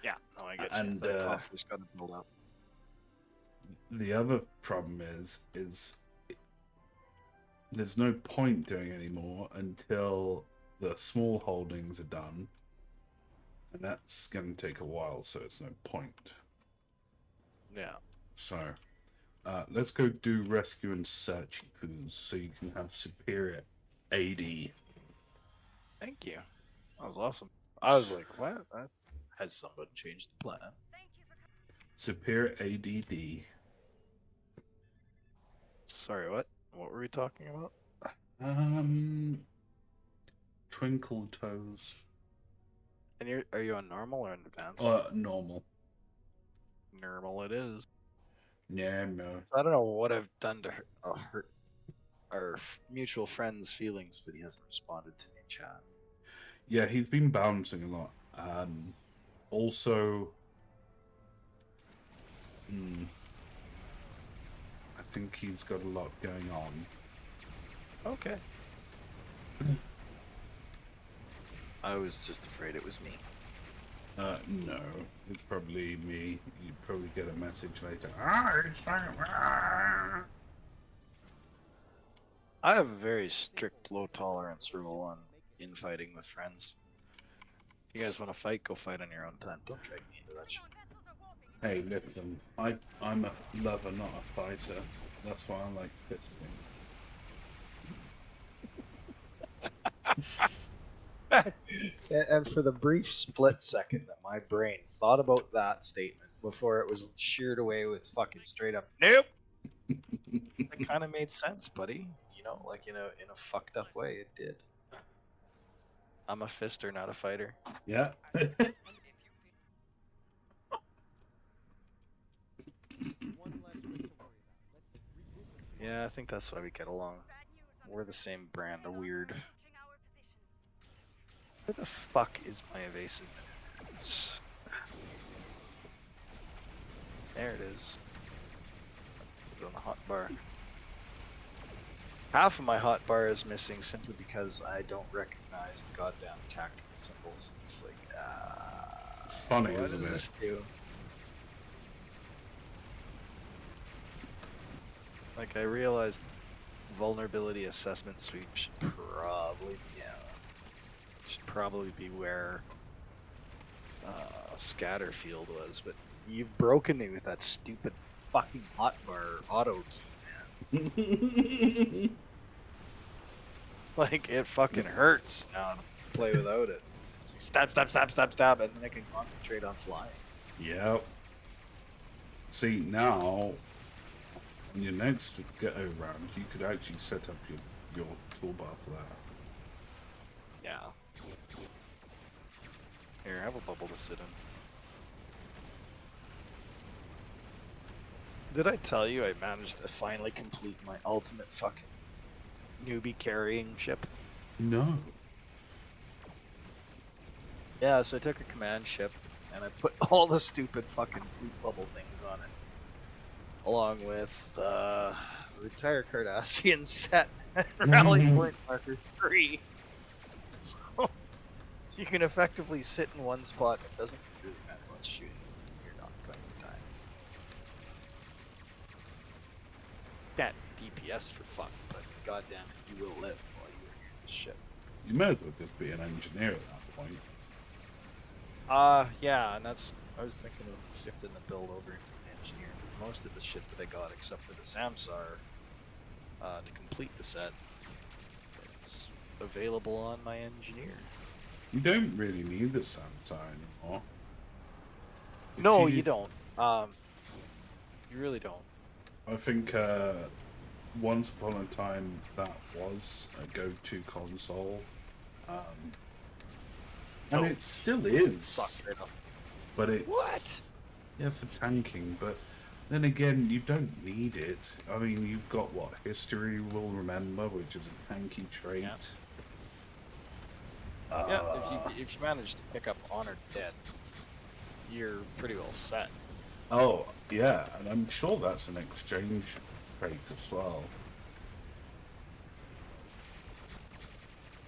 Yeah, no, I get And, you. That coffer's got to build up. The other problem is there's no point doing anymore until the small holdings are done, and that's going to take a while, so it's no point. Yeah. So let's go do rescue and search crews so you can have superior AD. Thank you. That was awesome. I was like, what? Has someone changed the plan? Superior ADD. Sorry, what? What were we talking about? Twinkle toes. And are you on normal or on advanced? Normal. Normal it is. Yeah, no. So I don't know what I've done to hurt our mutual friend's feelings, but he hasn't responded to me in chat. Yeah, he's been bouncing a lot. Also, I think he's got a lot going on. Okay. I was just afraid it was me. No, it's probably me. You'd probably get a message later. I have a very strict low tolerance rule on infighting with friends. If you guys want to fight, go fight on your own time. Don't drag me into that shit. Hey, listen, I'm a lover, not a fighter. That's why I like fisting. And for the brief split second that my brain thought about that statement before it was sheared away with fucking straight up nope, it kind of made sense, buddy. You know, like in a fucked up way, it did. I'm a fister, not a fighter. Yeah. One less thing to worry about. Let's regroup with Yeah, I think that's why we get along. We're the same brand of weird. Where the fuck is my evasive? There it is. Put it on the hot bar. Half of my hot bar is missing simply because I don't recognize the goddamn tactical symbols. It's like, It's funny, what isn't does it? this do? Like, I realized vulnerability assessment sweep should probably be where scatter field was, but you've broken me with that stupid fucking hotbar auto key, man. Like, it fucking hurts now to play without it. It's like stab, stab, stab, stab, stab, and then I can concentrate on flying. Yep. See, now, in your next get around, you could actually set up your toolbar for that. Yeah. Here, have a bubble to sit in. Did I tell you I managed to finally complete my ultimate fucking newbie carrying ship? No. Yeah, so I took a command ship and I put all the stupid fucking fleet bubble things on it. Along with the entire Cardassian set at Rally Point Marker 3. So you can effectively sit in one spot. It doesn't really matter what shooting. You're not going to die. Can't DPS for fun, but goddamn it, you will live while you're in this ship. You may as well just be an engineer at that point. Yeah, and that's, I was thinking of shifting the build over into an engineer. Most of the shit that I got, except for the Samsar, to complete the set, is available on my engineer. You don't really need the Samsung anymore. If No, you don't. You really don't. I think once upon a time that was a go-to console. And it still is. Sucked right off. But it's... What? Yeah, for tanking, but then again, you don't need it. I mean, you've got what History Will Remember, which is a tanky trait. Yeah. Yeah, if you manage to pick up Honored Dead, you're pretty well set. Oh, yeah, and I'm sure that's an exchange trait as well.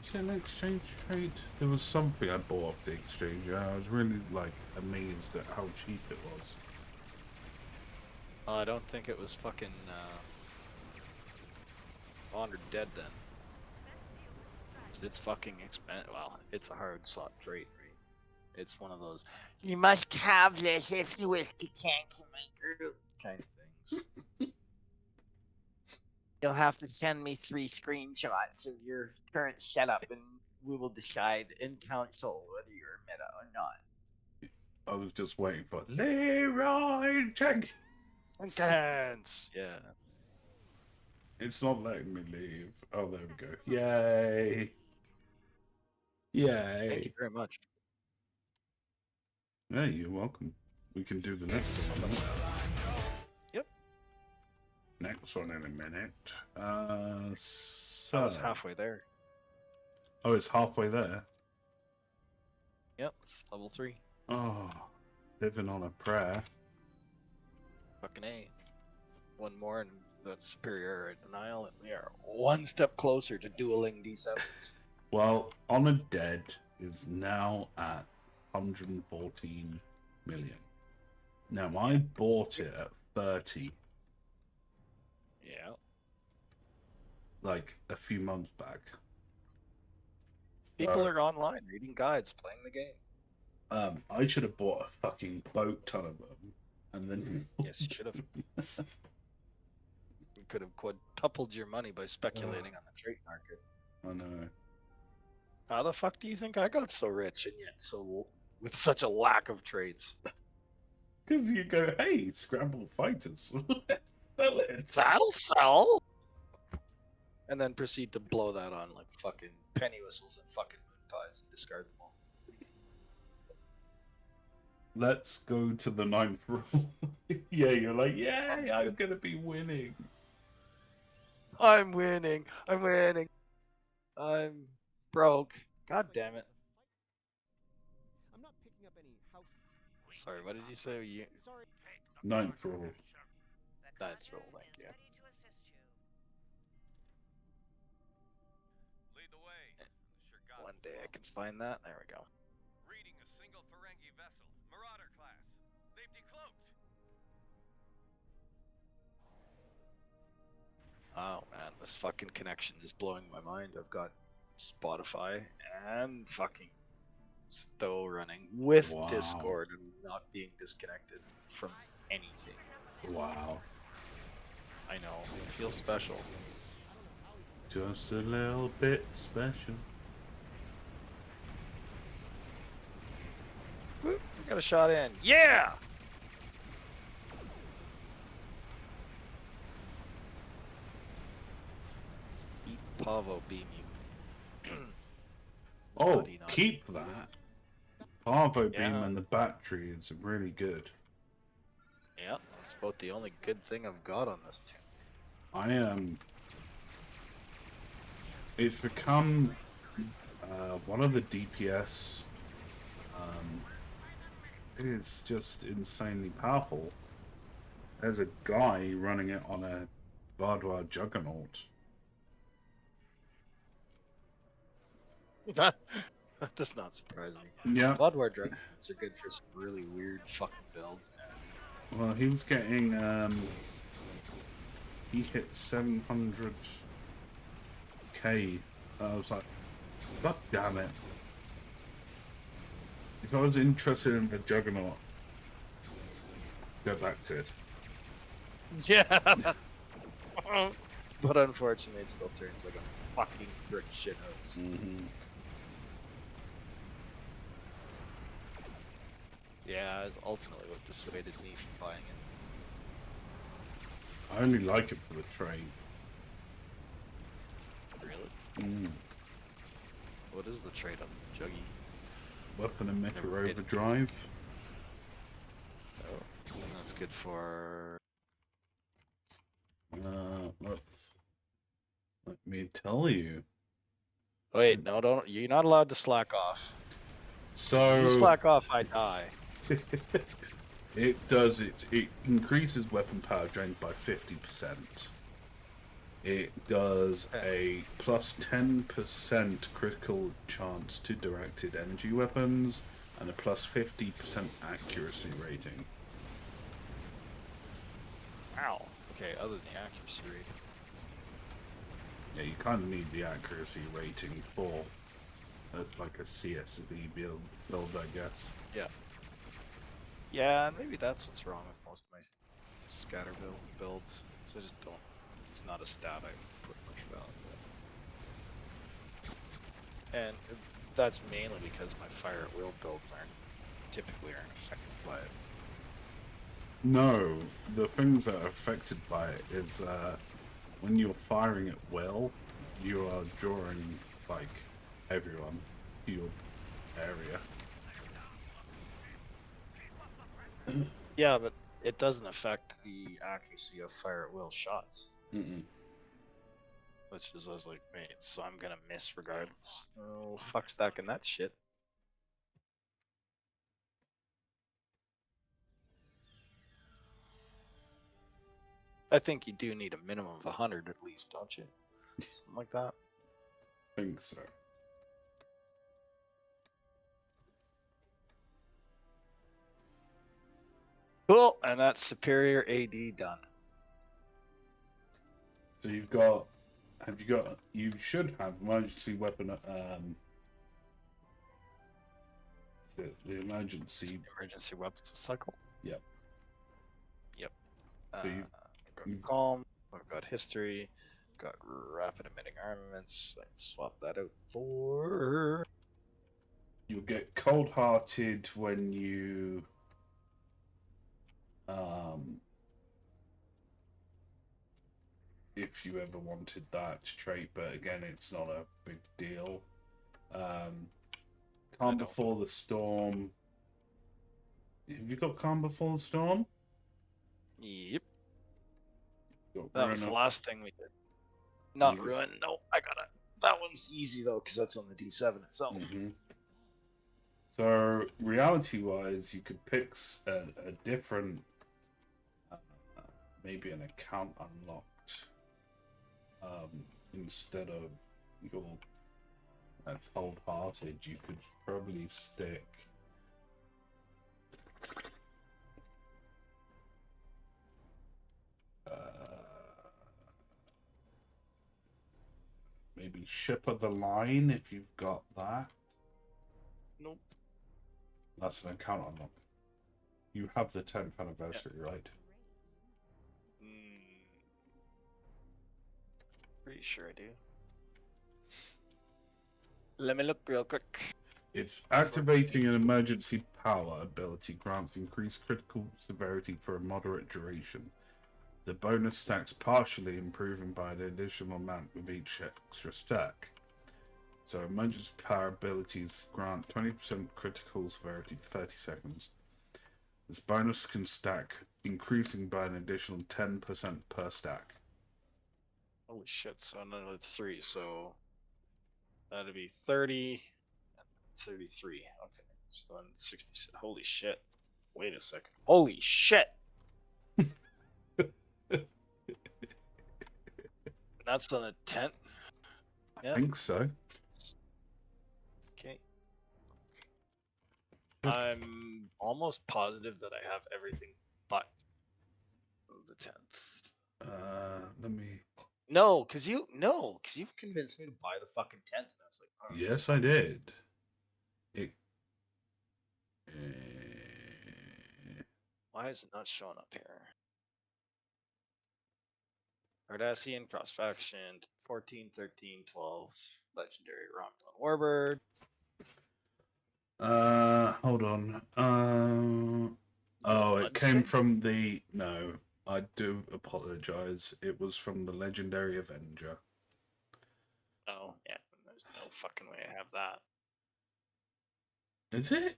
So, it an exchange trade? There was something I bought off the exchange. And I was really like amazed at how cheap it was. I don't think it was fucking Honored Dead then. It's fucking expensive. Well, it's a hard slot trade, right? It's one of those you must have this if you wish to tank in my group kind of things. You'll have to send me 3 screenshots of your current setup, and we will decide in council whether you're meta or not. I was just waiting for Leroy Jenkins. Intense. Yeah. It's not letting me leave. Oh, there we go. Yay! Yay! Thank you very much. Hey, you're welcome. We can do the next one. Yep. Next one in a minute. So I was halfway there. Oh, it's halfway there. Yep. Level 3. Oh, living on a prayer. Fucking A. One more and that's superior denial, and we are one step closer to dueling D7s. Well, Honored Dead is now at 114 million. Now, I bought it at 30, Yeah. like, a few months back. People are online reading guides, playing the game. I should have bought a fucking boat ton of them, and then... Yes, you should have. You could have quadrupled your money by speculating on the trade market. I know. How the fuck do you think I got so rich and yet so with such a lack of trades? Because you go, hey, scrambled fighters, sell it. That'll sell. And then proceed to blow that on like fucking penny whistles and fucking moon pies and discard them all. Let's go to the 9th roll. Yeah, you're like, yeah, Sounds I'm good. gonna be winning. I'm winning. I'm winning. I'm broke. God damn it. I'm not picking up any house. Sorry, what did you say? You... Sorry. 9th roll. Ninth roll, thank you. Lead the way. Sure got One day I can find that. There we go. reading a single Ferengi vessel, Marauder class. They've decloaked. Oh man, this fucking connection is blowing my mind. I've got Spotify and fucking Stow running with Wow. Discord and not being disconnected from anything. Wow. I know, I feel special. Just a little bit special. Whoop, we got a shot in. Yeah! Eat Pavo beam you. Oh, Naughty, naughty. keep that. Parvo beam Yeah. and the battery is really good. Yeah, that's about the only good thing I've got on this team. I am. It's become one of the DPS. It is just insanely powerful. There's a guy running it on a Vardwar Juggernaut. That does not surprise me. Yeah. Bloodwar Dragons are good for some really weird fucking builds, man. Well, he was getting. He hit 700k. I was like, God damn it. If I was interested in the Juggernaut, go back to it. Yeah. But unfortunately, it still turns like a fucking brick shithouse. Mm-hmm. Yeah, it's ultimately what dissuaded me from buying it. I only like it for the train. Really? Mm. What is the trade on Juggy? Weapon and Mecha Never did. Overdrive. Oh, that's good for. Let me tell you. Wait, no, don't. You're not allowed to slack off. So If you slack off, I die. it does it increases weapon power drain by 50%. It does Okay. a plus 10% critical chance to directed energy weapons and a plus 50% accuracy rating. Wow. Okay, other than the accuracy rating. Yeah, you kind of need the accuracy rating for like a CSV build, I guess. Yeah. Yeah, and maybe that's what's wrong with most of my scatter builds. So I just don't. It's not a stat I put much value in. And that's mainly because my fire at will builds typically aren't affected by it. No, the things that are affected by it is when you're firing at will, you are drawing like everyone to your area. Yeah, but it doesn't affect the accuracy of fire at will shots. Mm-mm. Which is, I was like, wait, so I'm gonna miss regardless. Oh, fuck stacking that shit. I think you do need a minimum of 100 at least, don't you? Something like that. Think so. Cool, and that's superior AD done. So you've got, have you got? You should have emergency weapon. The emergency. Emergency weapons cycle. Yep. Yep. So you, I've got you calm. I've got history. Got rapid emitting armaments. I can swap that out for. you'll get cold-hearted when you um if you ever wanted that trait, but again, it's not a big deal. Calm before the storm. Have you got calm before the storm? Yep. Got That was the last thing we did. Not ruin. No, I got it. That one's easy though, because that's on the D7 itself. Mm-hmm. So reality-wise, you could pick a different, maybe an account unlocked, instead of your cold-hearted. You could probably stick. Maybe ship of the line if you've got that. Nope. That's an account unlock. You have the 10th anniversary, right? Pretty sure I do. Let me look real quick. It's activating an emergency power ability grants increased critical severity for a moderate duration. The bonus stacks partially, improving by an additional amount with each extra stack. So emergency power abilities grant 20% critical severity for 30 seconds. This bonus can stack, increasing by an additional 10% per stack. Holy shit, so another 3, so that'd be 30 and 33. Okay, so then 60. Holy shit. Wait a second. Holy shit! That's on the 10th? I think so. Okay. I'm almost positive that I have everything but the 10th. Let me. No, because you convinced me to buy the fucking 10th, and I was like, oh, Yes, I did. It. why is it not showing up here? Cardassian, cross faction, 14, 13, 12, legendary Romulan Warbird. Hold on. Oh, it came from the. No, I do apologize. It was from the Legendary Avenger. Oh, yeah, there's no fucking way I have that. Is it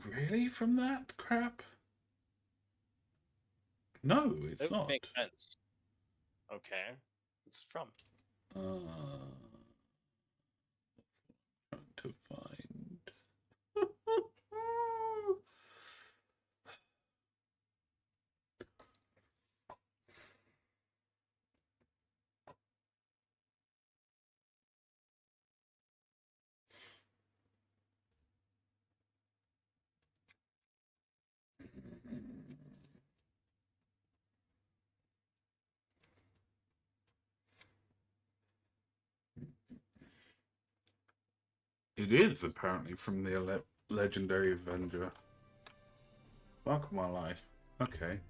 really from that crap? No, it's It would not. make sense. Okay. What's it from? Trying to find. It is apparently from the legendary Avenger. Fuck my life. Okay.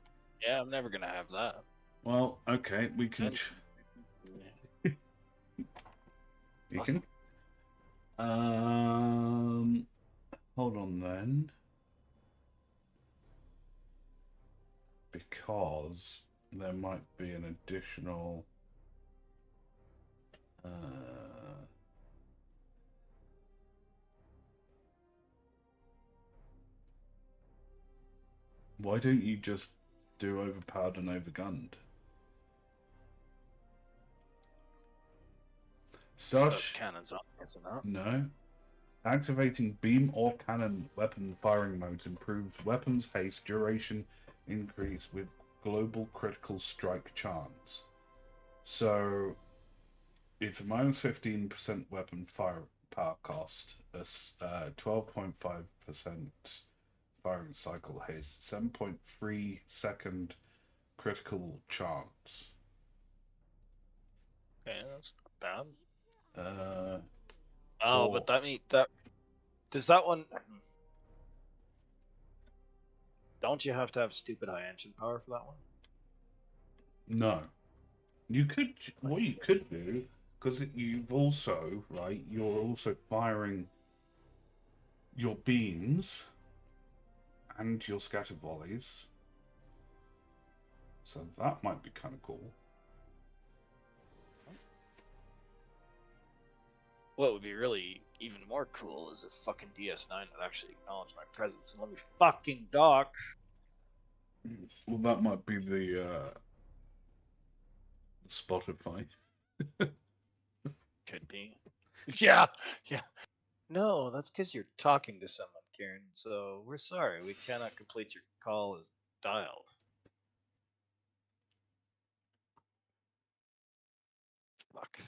Yeah, I'm never gonna have that. Well, okay, we can. And- You can. Hold on then. Because there might be an additional. Why don't you just do overpowered and overgunned? That's cannons on, isn't it? No. Activating beam or cannon weapon firing modes improves weapons haste duration increase with global critical strike chance. So it's a minus 15% weapon fire power cost, a 12.5% firing cycle haste, 7.3 second critical chance. Okay, that's not Uh, bad. Oh, or- but that does that one. Don't you have to have stupid high engine power for that one? No. You could, what you could do, because you've also, right, you're also firing your beams and your scatter volleys. So that might be kind of cool. What would be really even more cool is if fucking DS9 would actually acknowledge my presence and let me fucking dock. Well, that might be the Spotify. Could be. Yeah, yeah. No, that's because you're talking to someone, Karen. So we're sorry, we cannot complete your call as dialed. Fuck.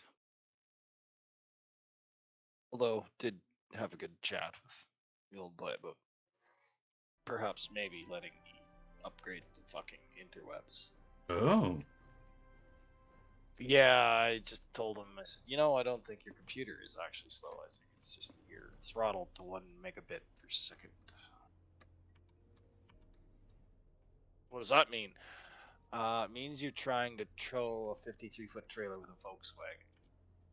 Although, did have a good chat with the old boy about perhaps maybe letting me upgrade the fucking interwebs. Oh. Yeah, I just told him, I said, I don't think your computer is actually slow. I think it's just that you're throttled to 1 megabit per second. What does that mean? It means you're trying to troll a 53-foot trailer with a Volkswagen.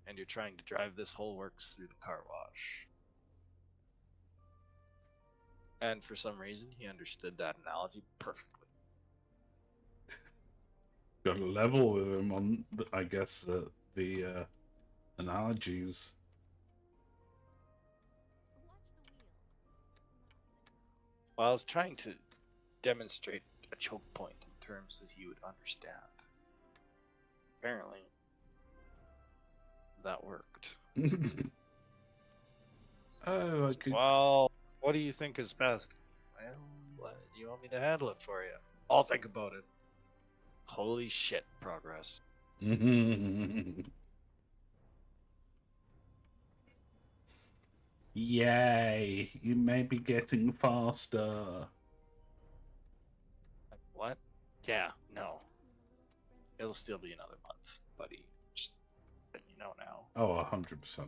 And you're trying to drive this whole works through the car wash. And for some reason, he understood that analogy perfectly. Got a level with him on, I guess, the analogies. Well, I was trying to demonstrate a choke point in terms that he would understand. Apparently, that worked. Oh, I could. Well, what do you think is best? Well, you want me to handle it for you? I'll think about it. Holy shit, progress. Yay! You may be getting faster. What? Yeah, no. It'll still be another month, buddy. Just let you know now. Oh, 100%.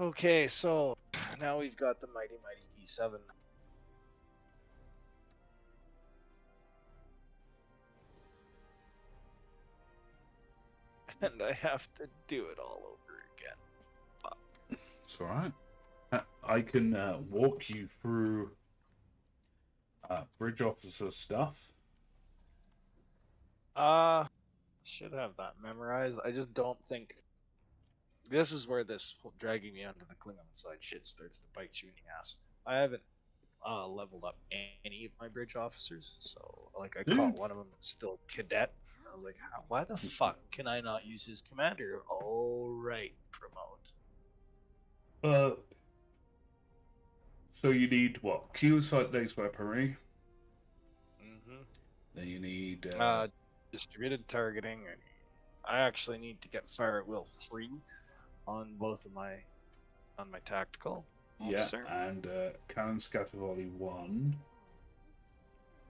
Okay, so now we've got the mighty T7. And I have to do it all over again. Fuck. It's alright. I can walk you through bridge officer stuff. Should have that memorized. I just don't think this is where this whole dragging me onto the Klingon side shit starts to bite you in the ass. I haven't leveled up any of my bridge officers, so like I caught Dude. one of them still cadet. I was like, why the fuck can I not use his commander? All right, promote. So you need what? Q site-based weaponry. Mm-hmm. Then you need. Distributed targeting. I actually need to get fire at will 3 on both of my tactical. Yeah, Officer. and cannon scatter volley 1.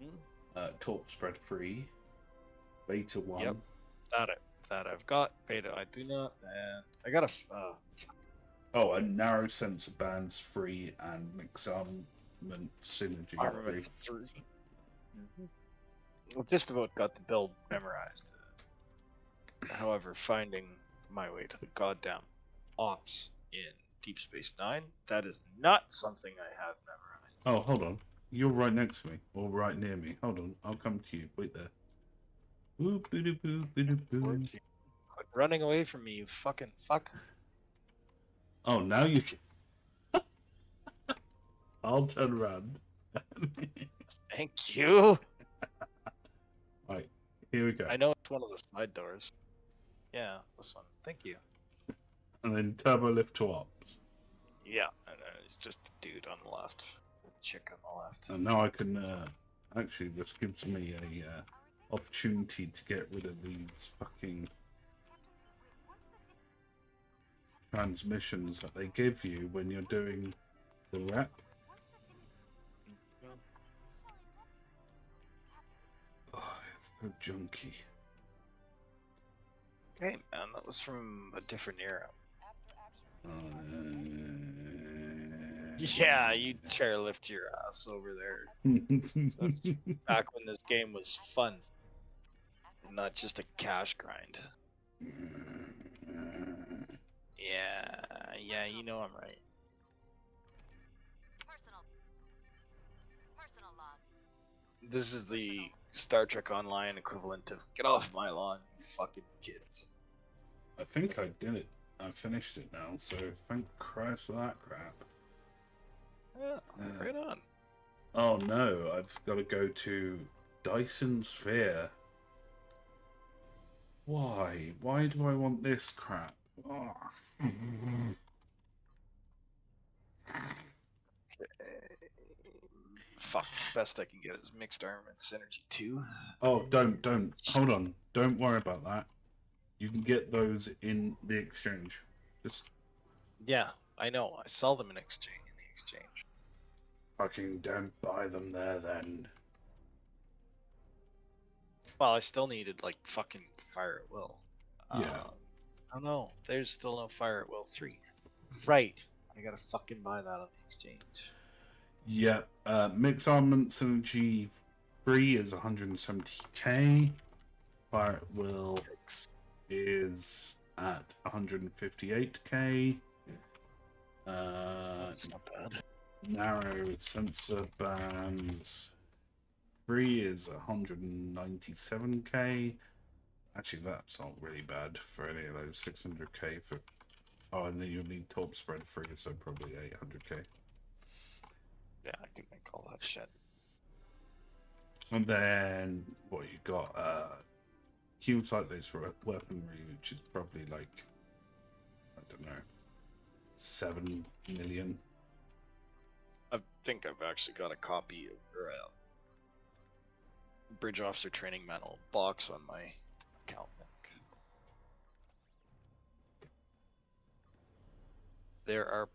Hmm. Torp spread 3. Beta 1. Yep. Got it. That I've got. Beta I do not. And I got Oh, and narrow sensor bands free and mix armament synergy free. armaments 3. Well, just about got the build memorized. However, finding my way to the goddamn ops in Deep Space Nine, that is not something I have memorized. Oh, hold on. You're right next to me, or right near me. Hold on, I'll come to you. Wait there. Boop, boop, boop, boop, boop. Towards you. Quit running away from me, you fucking fuck. Oh, now you can. I'll turn around. Thank you. Right, here we go. I know it's one of the side doors. Yeah, this one. Thank you. And then turbo lift to ops. Yeah, and then it's just the dude on the left. The chick on the left. And now I can, actually, this gives me a opportunity to get rid of these fucking transmissions that they give you when you're doing the rep. Oh, it's so junky. Hey man, that was from a different era. Yeah, you chairlift your ass over there. Back when this game was fun, not just a cash grind. Yeah, you know I'm right. Personal log. This is the Star Trek Online equivalent of get off my lawn, you fucking kids. I think I did it. I finished it now, so thank Christ for that crap. Yeah, right on. Oh no, I've got to go to Dyson Sphere. Why? Why do I want this crap? Oh. Fuck, best I can get is mixed armament synergy 2. Oh, don't. Hold on. Don't worry about that. You can get those in the exchange. Just Yeah, I know. I sell them in the exchange. fucking don't buy them there then. Well, I still needed like fucking Fire at Will. Yeah. Oh no, there's still no Fire at Will 3. Right. I gotta fucking buy that on the exchange. Yeah. Mix armament synergy free is 170k. Fire at Will is at 158k. That's not bad. Narrow sensor bands free is 197k. Actually, that's not really bad for any of those. 600k for. Oh, and then you'll need top spread free, so probably 800k. Yeah, I can make all that shit. And then what you got? Huge cyclones for weaponry, which is probably like, I don't know, 7 million. I think I've actually got a copy of or a Bridge Officer Training Manual box on my account link. There are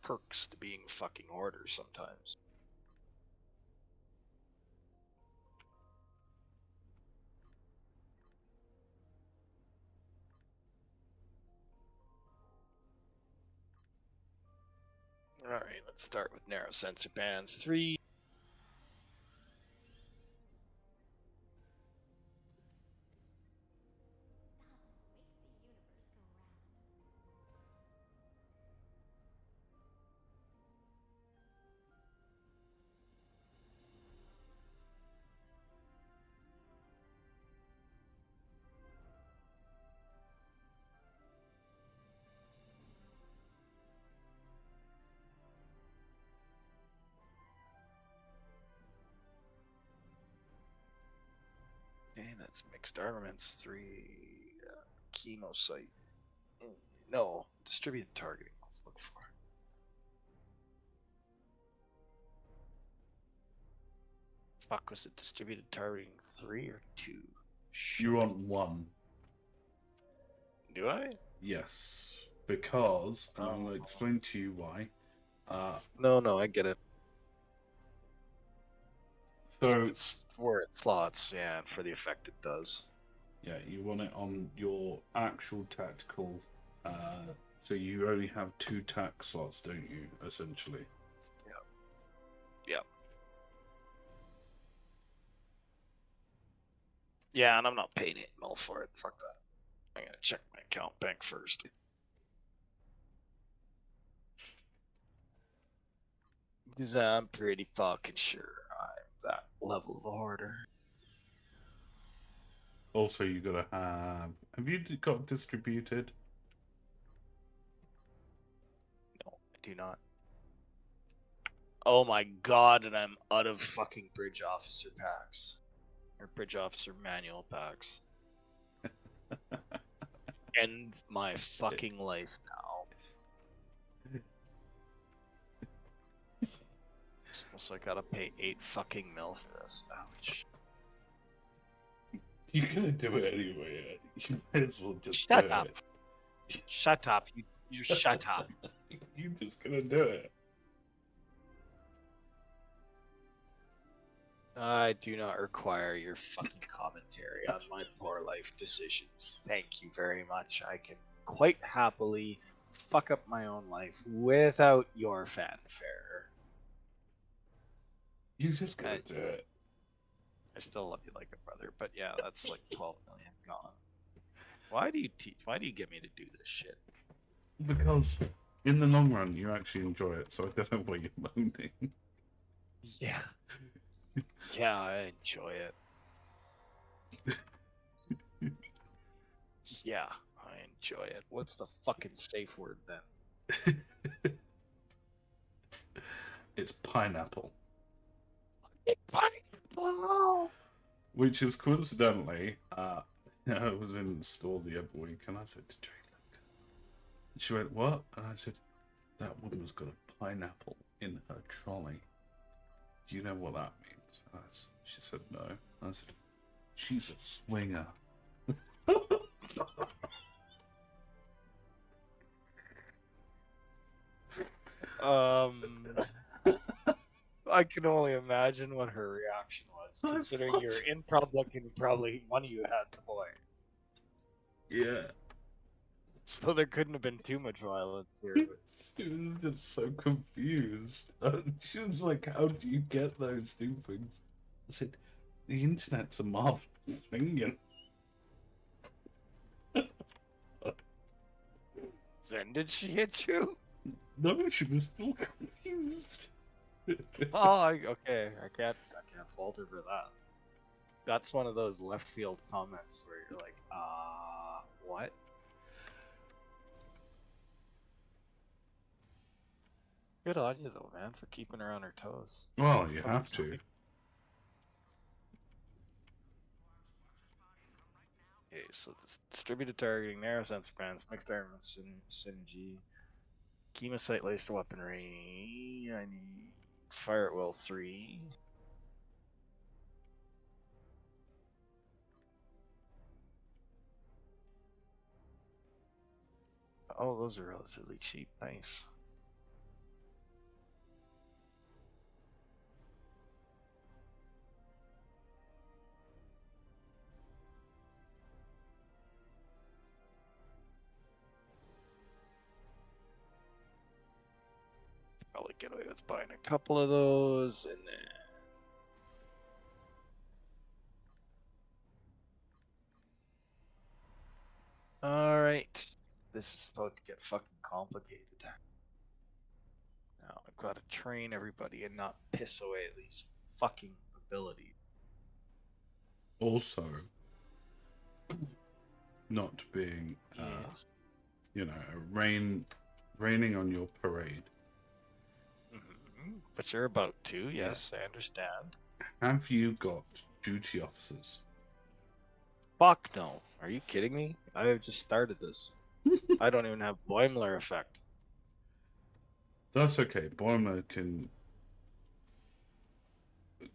perks to being a fucking hoarder sometimes. Alright, let's start with narrow sensor bands 3. Okay, that's mixed armaments 3. Kino sight. No, distributed targeting. Let's look for. Fuck, was it distributed targeting 3 or 2? Shit. You want 1. Do I? Yes, because, and I'll explain to you why. No, I get it. So It's where it slots, yeah, and for the effect it does. Yeah, you want it on your actual tactical. So you only have 2 tac slots, don't you? Essentially. Yeah. Yeah, and I'm not paying 8 mil for it. Fuck that. I'm gonna check my account bank first. Because I'm pretty fucking sure I'm that level of a hoarder. Also, you gotta have. Have you got distributed? No, I do not. Oh my god, and I'm out of fucking bridge officer packs. Or bridge officer manual packs. End my fucking life now. So I gotta pay 8 fucking mil for this. Ouch. You're gonna do it anyway. You might as well just Shut do up. it. Shut up. You shut up. You're just gonna do it. I do not require your fucking commentary on my poor life decisions. Thank you very much. I can quite happily fuck up my own life without your fanfare. You just gotta I- do it. I still love you like a brother, but yeah, that's like 12 million gone. Why do you get me to do this shit? Because in the long run, you actually enjoy it. So I don't know why you're moaning. Yeah. Yeah, I enjoy it. Yeah, I enjoy it. What's the fucking safe word then? It's pineapple, Pineapple. which is coincidentally, I was in the store the other week, and I said to Jane, look. And she went, "What?" And I said, "That woman's got a pineapple in her trolley. Do you know what that means?" She said, "No." I said, "She's a swinger." I can only imagine what her reaction was, I considering thought- you're in public and probably one of you had the boy. Yeah. So there couldn't have been too much violence here. She was just so confused. She was like, "How do you get those two things?" I said, "The internet's a marvelous thing." Then did she hit you? No, she was still confused. Okay, I can't fault her for that. That's one of those left field comments where you're like, what? Good on you though, man, for keeping her on her toes. Well, It's you tough have for some to. people. Okay, so this distributed targeting, narrow sensor bands, mixed armament synergy, chemosite laced weaponry. I need fire at will 3. Oh, those are relatively cheap. Nice. Probably get away with buying a couple of those, and then all right. This is about to get fucking complicated. Now I've got to train everybody and not piss away these fucking abilities. Also, not being, Yes. you know, raining on your parade. But you're about to. Yes, I understand. Have you got duty officers? Fuck no. Are you kidding me? I have just started this. I don't even have Boimler effect. That's okay. Boimler can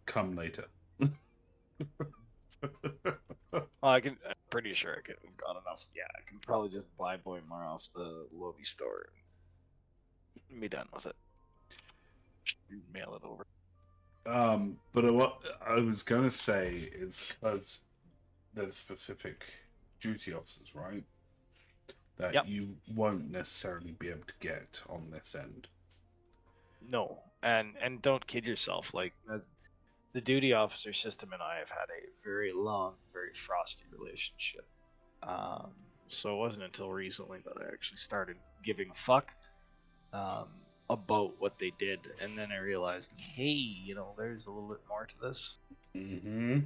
come later. Well, I'm pretty sure I could have got enough. Yeah, I can probably just buy Boimler off the Lobby store and be done with it. Mail it over. But what I was gonna say is because there's specific duty officers, right? That Yep. you won't necessarily be able to get on this end. No, and don't kid yourself. Like the duty officer system and I have had a very long, very frosty relationship. So it wasn't until recently that I actually started giving a fuck about what they did, and then I realized, hey, there's a little bit more to this. Mm-hmm.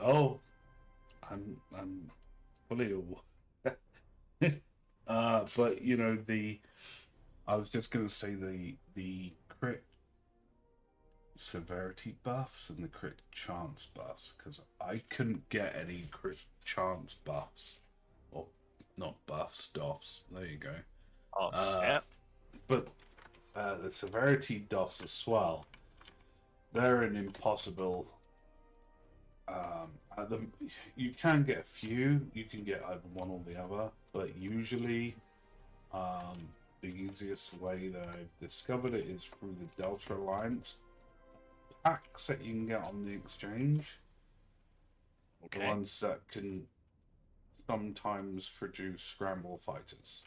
Oh, I'm fully aware. But I was just gonna say the crit severity buffs and the crit chance buffs, because I couldn't get any crit chance buffs, or not buffs, doffs. There you go. Oh, Uh, but the severity doffs as well. They're an impossible. You can get a few. You can get either one or the other, but usually, the easiest way that I've discovered it is through the Delta Alliance packs that you can get on the exchange. The okay. ones that can sometimes produce scramble fighters.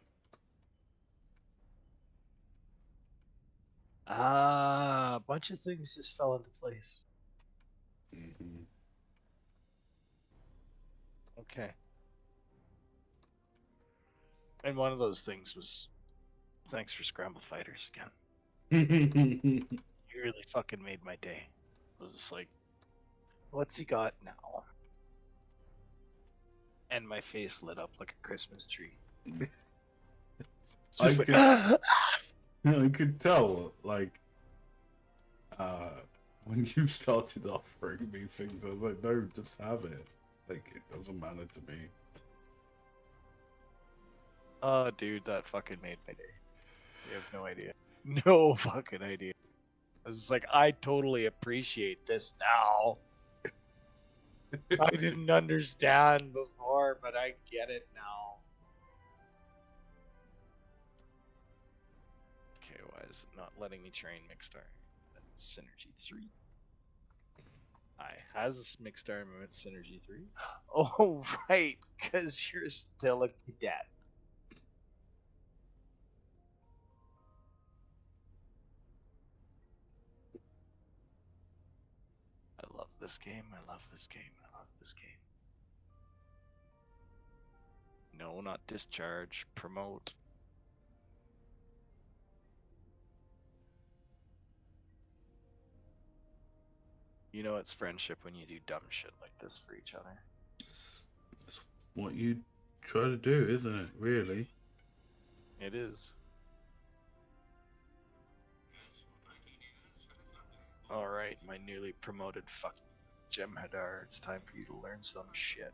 A bunch of things just fell into place. Mm-hmm. Okay. And one of those things was thanks for Scramble Fighters again. You really fucking made my day. I was just like, what's he got now? And my face lit up like a Christmas tree. It's just like, I could tell, like, when you started offering me things, I was like, no, just have it. Like, it doesn't matter to me. oh, dude, that fucking made my day. You have no idea. No fucking idea. I was just like, I totally appreciate this now. I didn't understand before, but I get it now. Okay, why is it not letting me train Mixstar? Synergy 3. I has a Mixstar Armament Synergy 3. Oh, right, because you're still a cadet. I love this game. I love this game. I love this game. No, not discharge. Promote. You know it's friendship when you do dumb shit like this for each other. It's what you try to do, isn't it? Really? It is. Alright, my newly promoted fucking Jem'Hadar, it's time for you to learn some shit.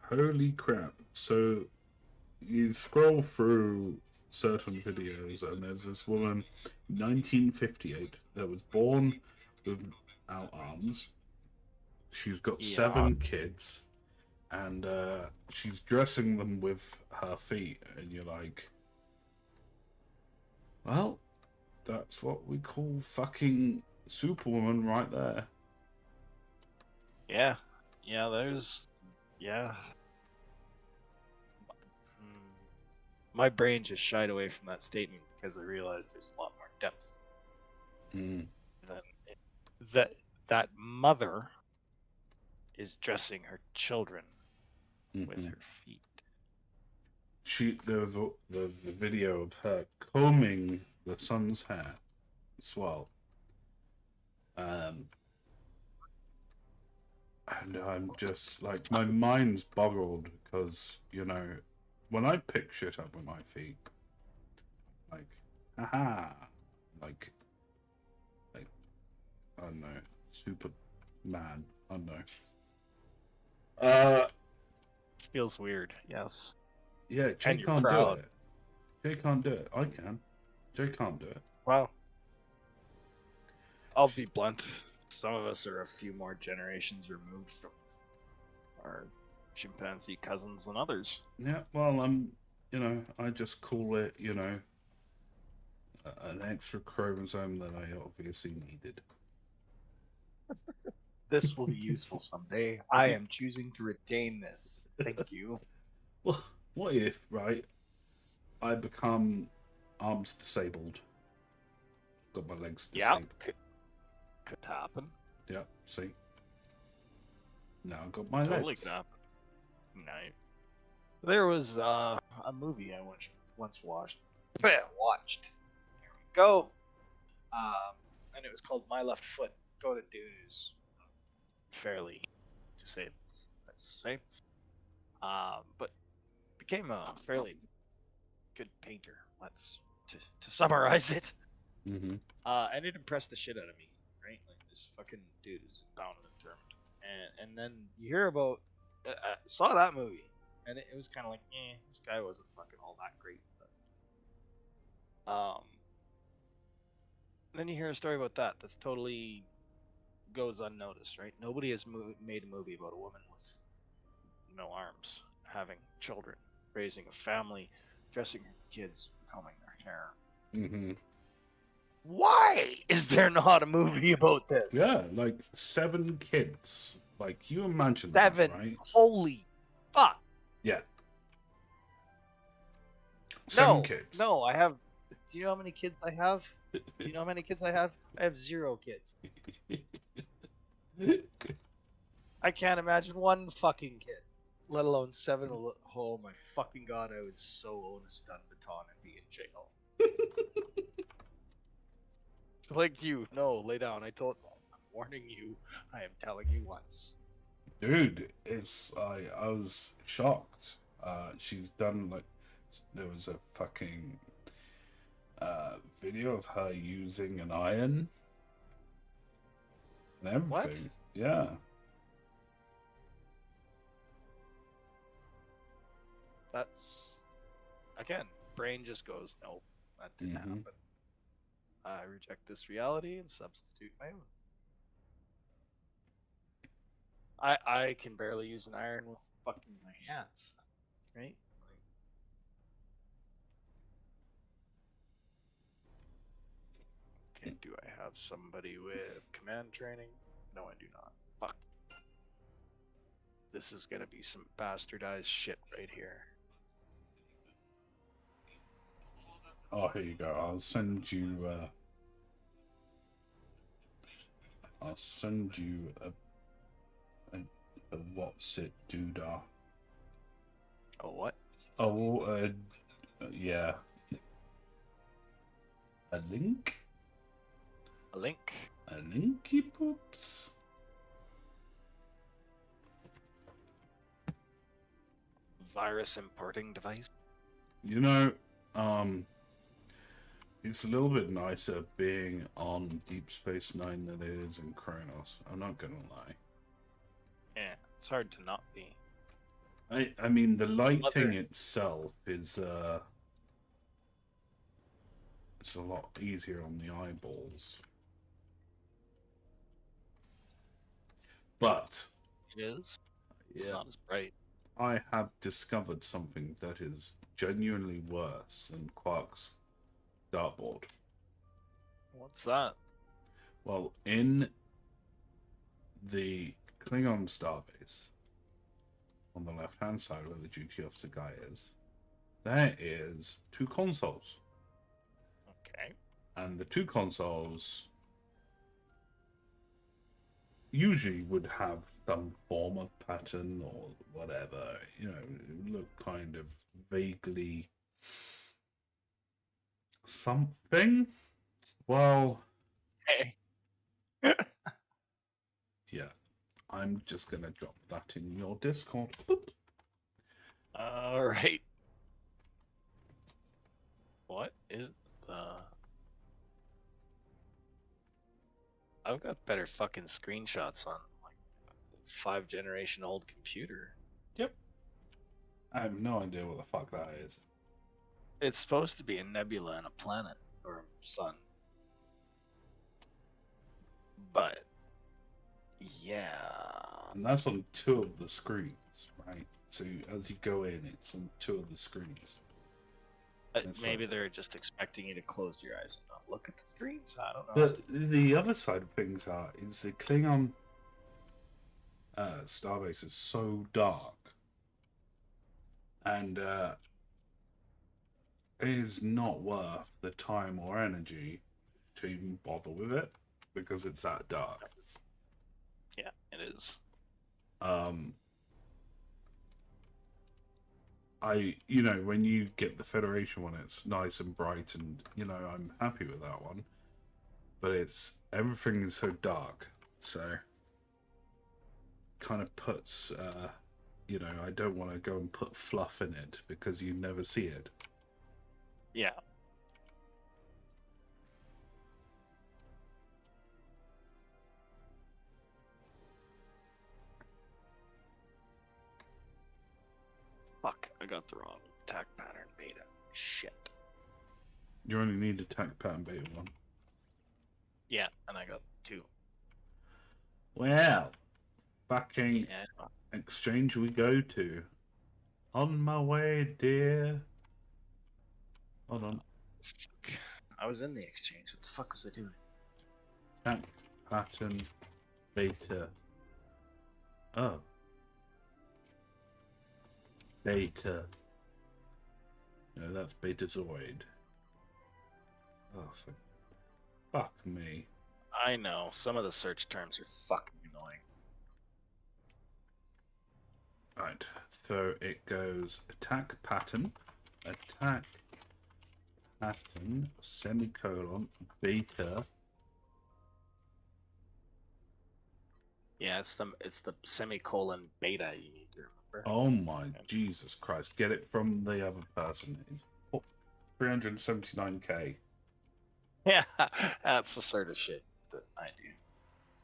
Holy crap. So, you scroll through certain videos, and there's this woman, 1958, that was born without arms. She's got 7 kids, and she's dressing them with her feet, and you're like, well, that's what we call fucking Superwoman right there. Yeah. Yeah, there's... Yeah. My brain just shied away from that statement because I realized there's a lot more depth Mm. than that mother is dressing her children with her feet. There was the video of her combing the son's hair as well. And I'm just like, my mind's boggled because, when I pick shit up with my feet, like, haha, like, I don't know, Superman, I don't know. Feels weird, yes. Yeah, Jay And you're can't proud. do it. Jay can't do it. I can. Jay can't do it. Wow. I'll be blunt. Some of us are a few more generations removed from our chimpanzee cousins than others. Yeah, well, I just call it, an extra chromosome that I obviously needed. This will be useful someday. I am choosing to retain this. Thank you. Well, what if, right, I become arms disabled, got my legs Yeah, disabled. could happen. Yeah, see? Now I've got my Totally legs. could happen. No. There was a movie I once watched. Watched. There we go. And it was called My Left Foot. Go to dudes. Fairly, to say, let's say. But became a fairly good painter. Let's to summarize it. Mm-hmm. And it impressed the shit out of me, right? Like this fucking dude is bound and determined. And then you hear about, saw that movie, and it was kind of like, this guy wasn't fucking all that great. But, then you hear a story about that's totally goes unnoticed, right? Nobody has made a movie about a woman with no arms, having children, raising a family, dressing her kids, combing their hair. Mm-hmm. Why is there not a movie about this? Yeah, like 7 kids. Like, you imagine 7. that, right? Holy fuck. Yeah. 7 No, kids. no, I have. Do you know how many kids I have? Do you know how many kids I have? I have 0 kids. I can't imagine one fucking kid, let alone 7. Oh my fucking god, I would so own a stun baton and be in jail. Like you, no, lay down. I'm warning you. I am telling you once. Dude, I was shocked. She's done, like, there was a fucking video of her using an iron and everything. What? Yeah. That's again, brain just goes, nope, that didn't Mhm. happen. I reject this reality and substitute my own. I can barely use an iron with fucking my hands, right? Okay, do I have somebody with command training? No, I do not. Fuck. This is gonna be some bastardized shit right here. Oh, here you go. I'll send you a what's it doodah. Oh, what? Oh, yeah. A link? A link? A linky poops? Virus importing device? You know, it's a little bit nicer being on Deep Space Nine than it is in Kronos. I'm not gonna lie. Yeah, it's hard to not be. I mean, the lighting itself is it's a lot easier on the eyeballs. But It is? It's yeah, not as bright. I have discovered something that is genuinely worse than Quark's dartboard. What's that? Well, in the Klingon starbase, on the left-hand side where the duty officer guy is, there is 2 consoles. Okay. And the 2 consoles usually would have some form of pattern or whatever, it would look kind of vaguely something. Well, Hey. yeah, I'm just gonna drop that in your Discord. Boop. Alright. What is the... I've got better fucking screenshots on like 5-generation old computer. Yep. I have no idea what the fuck that is. It's supposed to be a nebula and a planet or sun. But yeah. And that's on 2 of the screens, right? right? So as you go in, it's on two of the screens. That's Maybe right. they're just expecting you to close your eyes and not look at the screens. I don't know. But the other side of things is the Klingon starbase is so dark, and it is not worth the time or energy to even bother with it because it's that dark. Yeah, it is. Um, when you get the Federation one, it's nice and bright, and I'm happy with that one. But everything is so dark, so kind of puts, I don't want to go and put fluff in it because you never see it. Yeah. Fuck, I got the wrong attack pattern beta. Shit. You only need attack pattern beta 1. Yeah, and I got 2. Well, fucking Yeah. exchange we go to. On my way, dear. Hold on. Fuck. I was in the exchange. What the fuck was I doing? Attack pattern beta. Oh. Beta. No, that's Betazoid. Oh, fuck me. I know. Some of the search terms are fucking annoying. Right, so it goes attack pattern, semicolon, beta. Yeah, it's the semicolon beta you need to remember. Oh my Jesus Christ! Get it from the other person. 379k. Yeah, that's the sort of shit that I do.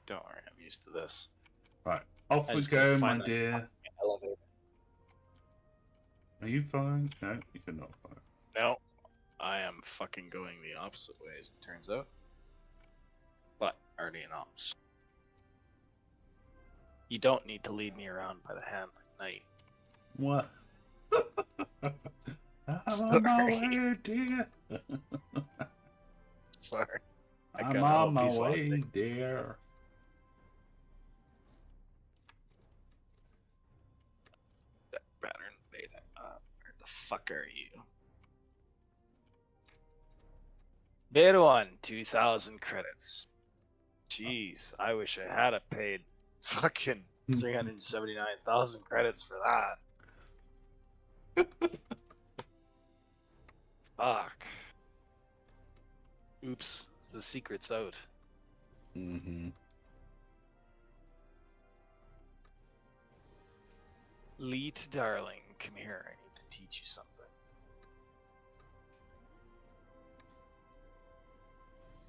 Don't worry, I'm used to this. Right, off I we just gotta go, my find that dear. elevator. Are you fine? No, you're not fine. No, I am fucking going the opposite way, as it turns out. But already in ops. You don't need to lead me around by the hand like night. What? I'm on my way, dear. Sorry. I'm on my way, dear. Pattern beta. Where the fuck are you? Beta 1, 2,000 credits. Jeez, I wish I had paid fucking 379,000 credits for that. Fuck. Oops, the secret's out. Mm-hmm. Leet, darling, come here. I need to teach you something.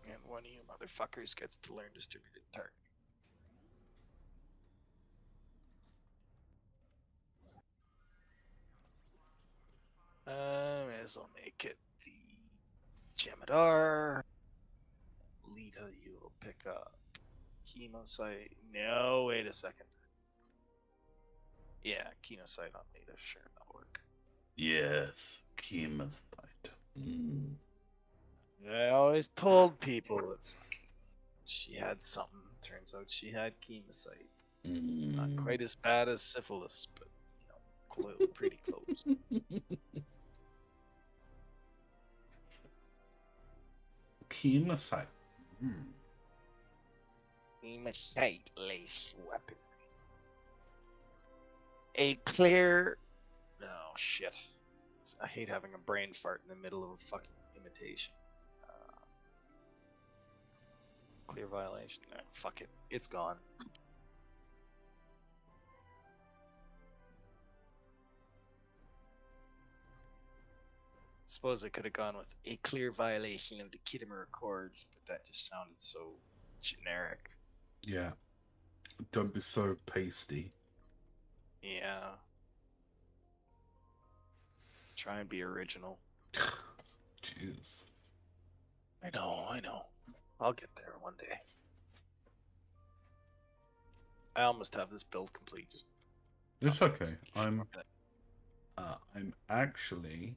And one of you motherfuckers gets to learn distributed targeting. May as well make it the Jemadar. Lita, you will pick up Chemosite. No, wait a second. Yeah, Chemosite on Lita. Sure, that'll work. Yes, Chemosite. Mm. I always told people that fucking she had something. Turns out she had Chemosite. Mm. Not quite as bad as syphilis, but pretty close. Chemosite. Chemosite lace weapon. A clear. Oh shit! I hate having a brain fart in the middle of a fucking imitation. Clear violation. No, fuck it. It's gone. Suppose I could have gone with a clear violation of the Kittimer Accords, but that just sounded so generic. Yeah. Don't be so pasty. Yeah. Try and be original. Jeez. I know. I'll get there one day. I almost have this build complete. Just It's okay. Just a few more minutes. I'm actually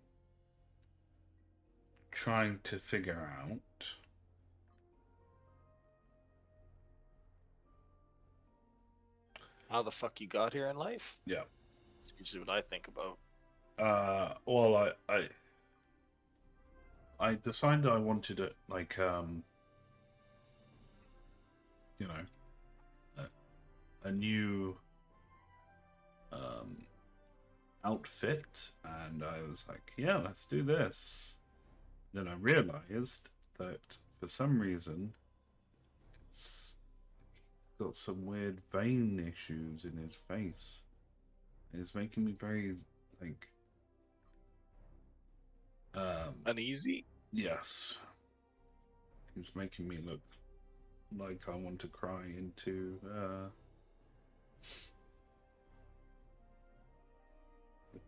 trying to figure out. How the fuck you got here in life? Yeah. That's usually what I think about. Well, I decided I wanted it like you know, a new outfit, and I was like, yeah, let's do this. Then I realized that for some reason it's got some weird vein issues in his face. It's making me very like Uneasy? yes. It's making me look like I want to cry into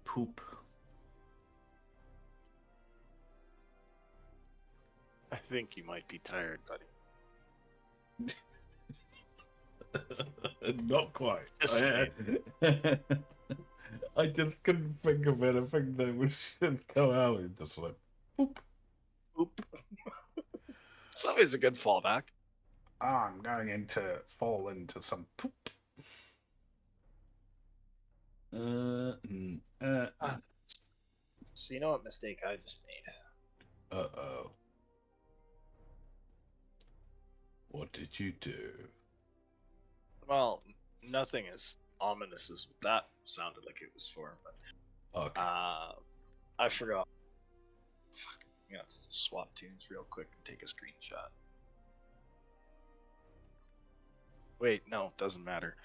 poop. I think you might be tired, buddy. Not quite. Just I just couldn't think of anything that would just come out and just like poop. Oop. It's always a good fallback. I'm going to fall into some poop. So you know what mistake I just made? Uh-oh. What did you do? Well, nothing as ominous as what that sounded like it was for, but Okay. I forgot. Fuck. I'm gonna swap tunes real quick and take a screenshot. Wait, no, doesn't matter.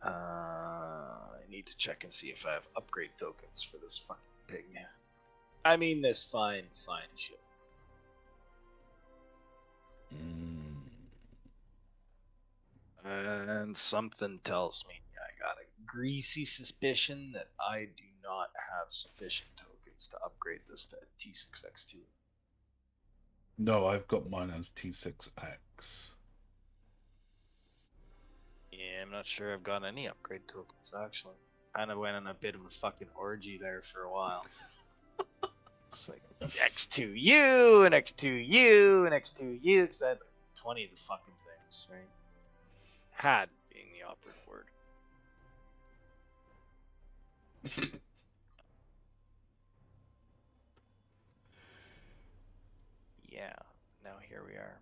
I need to check and see if I have upgrade tokens for this fucking pig. I mean, this fine ship. And something tells me I got a greasy suspicion that I do not have sufficient tokens to upgrade this to T6X2. No, I've got mine as T6X. Yeah, I'm not sure I've got any upgrade tokens, actually. Kind of went on a bit of a fucking orgy there for a while. It's like X2U and X2U and X2U, because I had like 20 of the fucking things, right? Had being the operative word. Yeah, now here we are.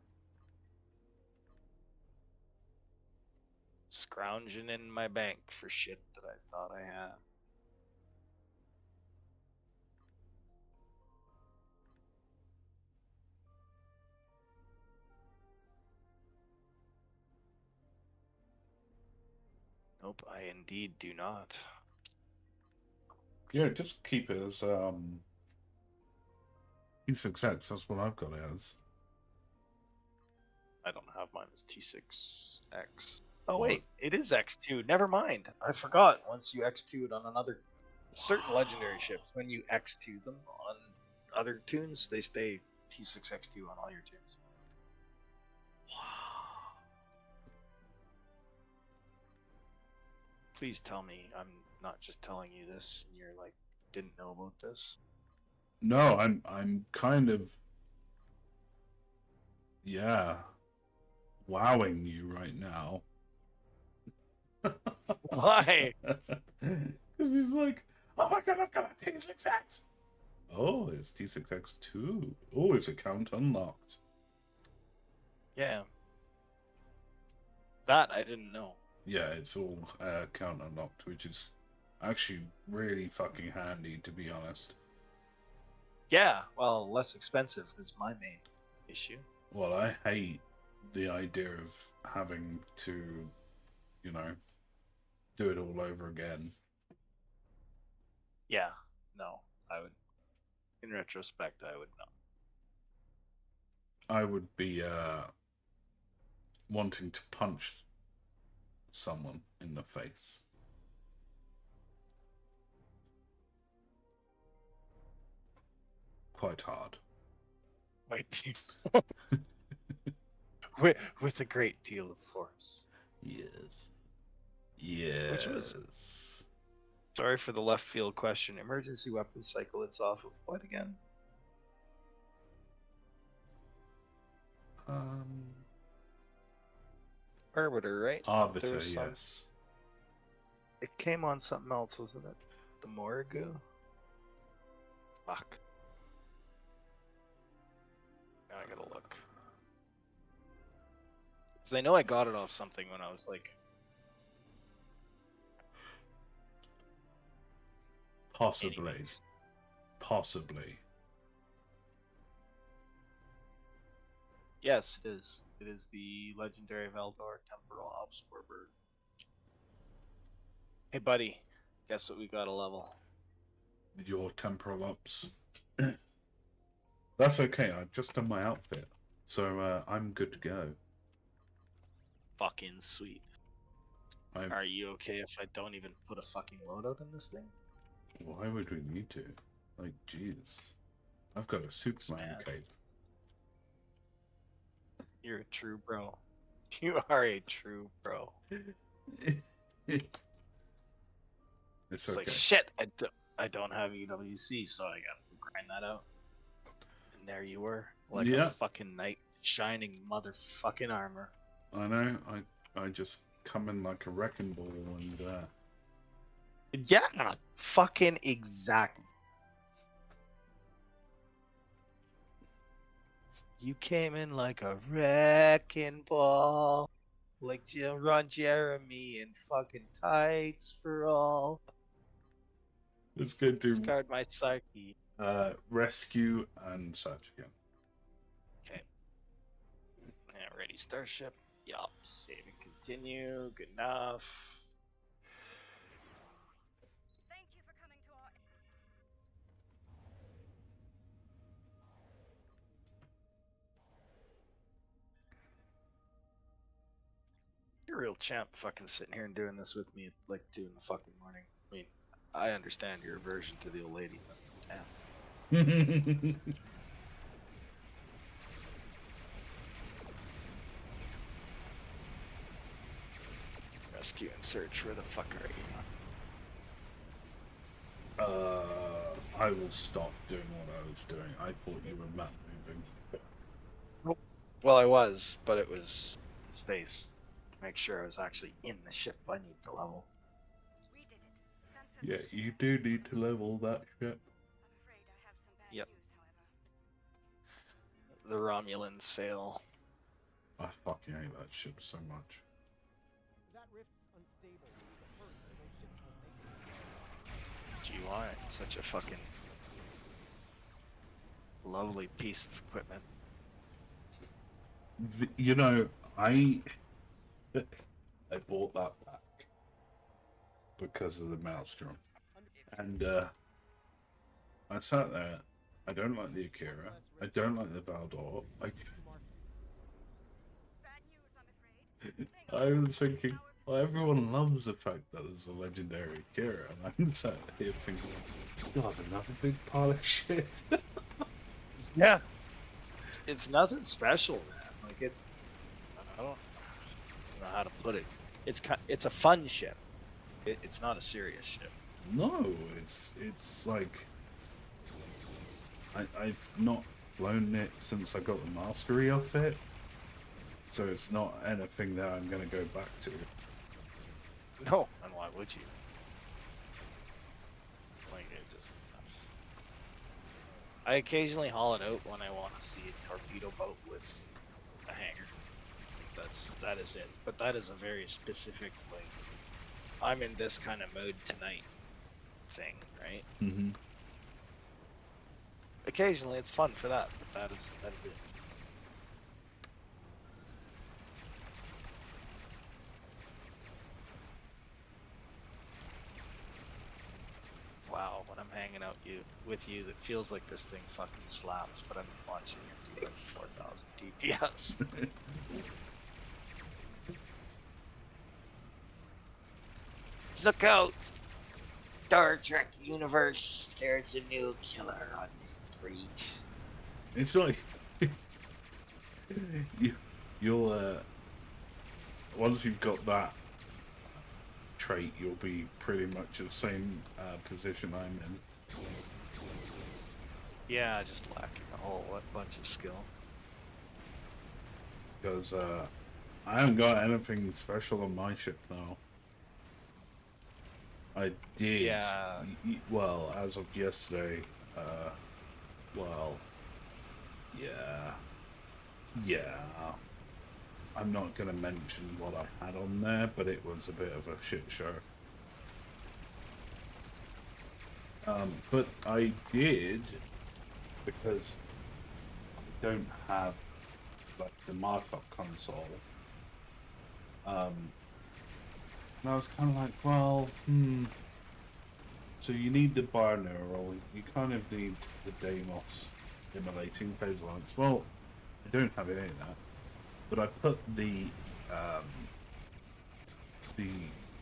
Scrounging in my bank for shit that I thought I had. Nope, I indeed do not. Yeah, just keep it as T6X. That's what I've got it as. I don't have mine as T6X. Oh What? wait, it is X2. Never mind. I forgot. Once you X2'd on another certain legendary ships, when you X2 them on other tunes, they stay T6X2 on all your tunes. Please tell me I'm not just telling you this and you're like didn't know about this. No, I'm kind of wowing you right now. Why? Because he's like, oh my god, I've got a T6X. Oh, it's T6X2. Oh, it's account unlocked. Yeah. That I didn't know. Yeah, it's all account unlocked, which is actually really fucking handy, to be honest. Yeah, well, less expensive is my main issue. Well, I hate the idea of having to, you know, do it all over again. Yeah, no, I would. In retrospect, I would not. I would be wanting to punch someone in the face. Quite hard. Wait. with a great deal of force. Yes. Yes. Which was Sorry for the left field question. Emergency weapon cycle. It's off of what again? Arbiter, right? There Arbiter, was some- yes. It came on something else, wasn't it? The Morgue? Fuck. Now I gotta look. Because I know I got it off something when I was like. Possibly. Anyways. Possibly. Yes, it is. It is the legendary Valdor Temporal Absorber. Hey, buddy. Guess what we got a level? Your temporal ups. That's okay. I've just done my outfit, so I'm good to go. Fucking sweet. Are you okay if I don't even put a fucking loadout in this thing? Why would we need to? Like, jeez. I've got a Superman Man. cape. You're a true bro. You are a true bro. It's It's okay. like, shit, I don't have EWC, so I gotta grind that out. And there you were, like Yeah. a fucking knight, shining motherfucking armor. I know. I just come in like a wrecking ball and Yeah, fucking exactly. You came in like a wrecking ball, like Ron Jeremy in fucking tights for all. let's go do Scarred my psyche. rescue and search again. Okay. Yeah, ready starship. Yup. Save and continue. Good enough. Thank you for coming to our. You're a real champ fucking sitting here and doing this with me at like 2 in the fucking morning. I mean, I understand your aversion to the old lady, but damn. Rescue and search. Where the fuck are you? I will stop doing what I was doing. I thought you were map moving. Well, I was, but it was in space. To make sure I was actually in the ship I need to level. We did it. Sensors. Yeah, you do need to level that ship. I'm afraid I have some bad Yep. news, however. The Romulan sail. I fucking hate that ship so much. That rift's unstable. Hurry, or those ships will make it. GY, it's such a fucking lovely piece of equipment. You know, I bought that back because of the Maelstrom, and I sat there. I don't like the Akira. I don't like the Valdor. Bad news, I'm afraid. I was thinking, well, everyone loves the fact that there's a legendary Akira, and I'm sat here thinking, God, another big pile of shit. Yeah. It's nothing special, man. Like it's, I don't know how to put it. It's a fun ship. It's not a serious ship. No, it's like I've not flown it since I got the mastery of it, so it's not anything that I'm gonna go back to. No, and why would you? Like it just. I occasionally haul it out when I want to see a torpedo boat with a hangar. That is it. But that is a very specific like I'm in this kind of mood tonight thing, right? Mm-hmm. Occasionally it's fun for that, but that is it. Wow, when I'm hanging out with you, that feels like this thing fucking slaps, but I'm watching it take 4,000 DPS. Look out! Star Trek universe, there's a new killer on the street. It's like you'll once you've got that trait, you'll be pretty much the same position I'm in. Yeah, just lacking a whole bunch of skill. Because I haven't got anything special on my ship now. I did. Yeah. Well, as of yesterday. Well. Yeah. Yeah. I'm not going to mention what I had on there, but it was a bit of a shit show. But I did, because I don't have like the markup console. And I was kind of like, well, so you need the binaural, you kind of need the Deimos emulating phase lines. Well, I don't have any of that, but I put the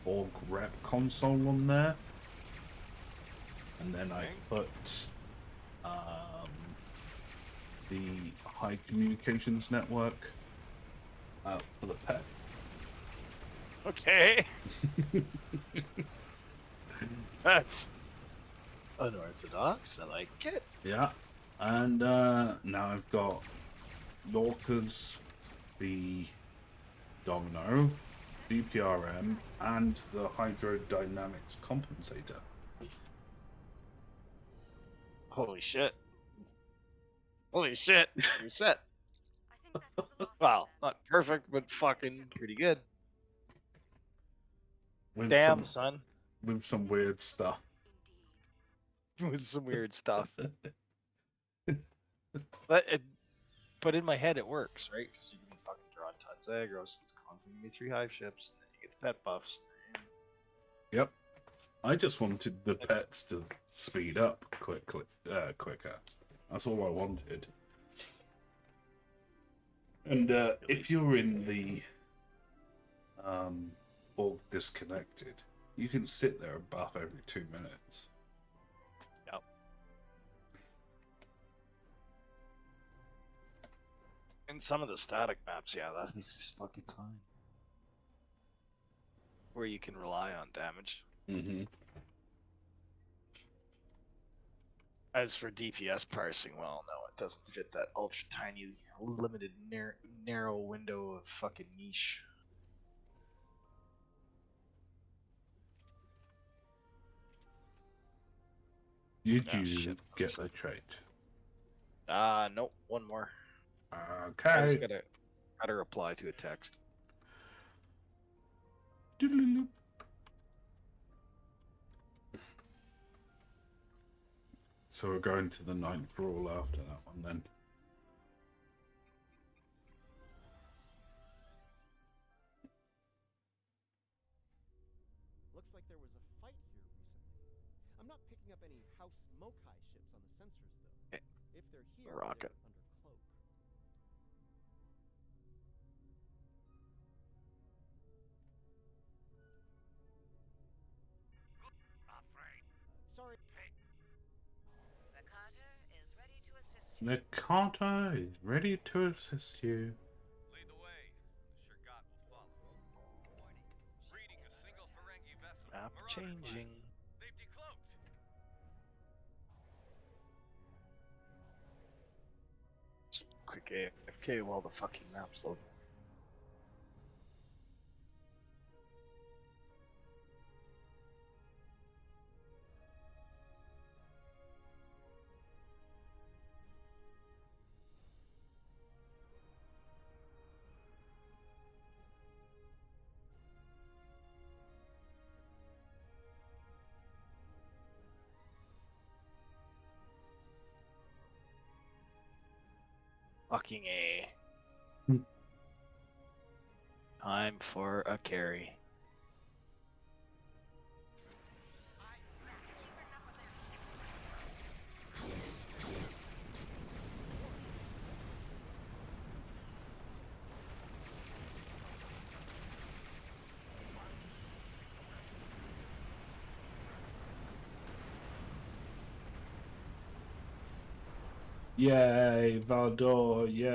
Borg rep console on there, and then I put the high communications network for the pet. Okay. That's unorthodox. I like it. Yeah, and now I've got Lorca's, the Domino, DPRM, and the hydrodynamics compensator. Holy shit. Holy shit. You're set. I think that was the last Well, of them. not perfect, but fucking pretty good. With Damn, some, son. with some weird stuff. Indeed. With some weird stuff. But in my head, it works, right? Because you can be fucking drawing tons of aggros. It's constantly gonna be 3 hive ships, and then you get the pet buffs. Yep. I just wanted the pets to speed up quicker. That's all I wanted. And if you're in the Borg disconnected, you can sit there and buff every 2 minutes. Yep. And some of the static maps, yeah, that is just fucking fine. Where you can rely on damage. Mm-hmm. As for DPS parsing, well, no, it doesn't fit that ultra tiny, limited, narrow window of fucking niche. Did Ah, you shit. get the trait? Nope, one more. I Okay. just gotta reply to a text. Doodle-loop. So we're going to the 9th rule after that one then. Looks like there was a fight here recently. I'm not picking up any House Mokai ships on the sensors, though. Eh, If they're here, rocket. they're under cloak. Sorry. The Carter is ready to assist you. Nakata is ready to assist you. Lead the way. The Shurgat will follow. Warning. Reading a single Ferengi vessel. Map Marauder changing. class. They've decloaked. Just quick AFK while the fucking map's loading. Fucking A. Hmm. Time for a carry. Yay, Valdor, yay.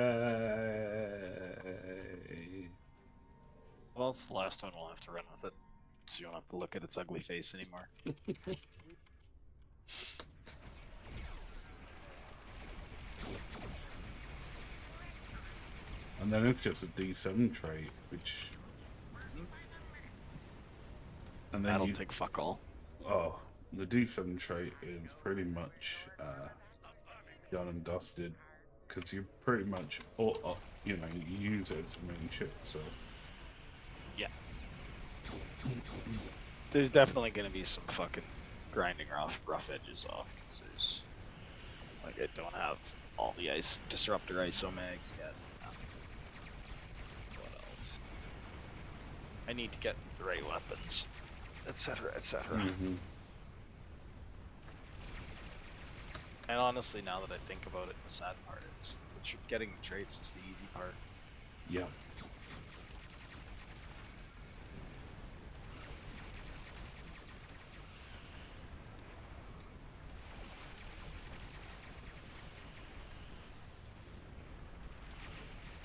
Well, it's the last one we'll have to run with it. so you don't have to look at its ugly face anymore. And then it's just a D7 trait, which... And then That'll you... take fuck all. Oh, the D7 trait is pretty much done and dusted, because you pretty much, you know, you use it as a main ship, so... Yeah. There's definitely going to be some fucking grinding rough edges off, because there's... Like, I don't have all the disruptor ISO mags yet. What else? I need to get the right weapons, etc., etc. Mm-hmm. And honestly, now that I think about it, the sad part is getting the traits is the easy part. Yeah.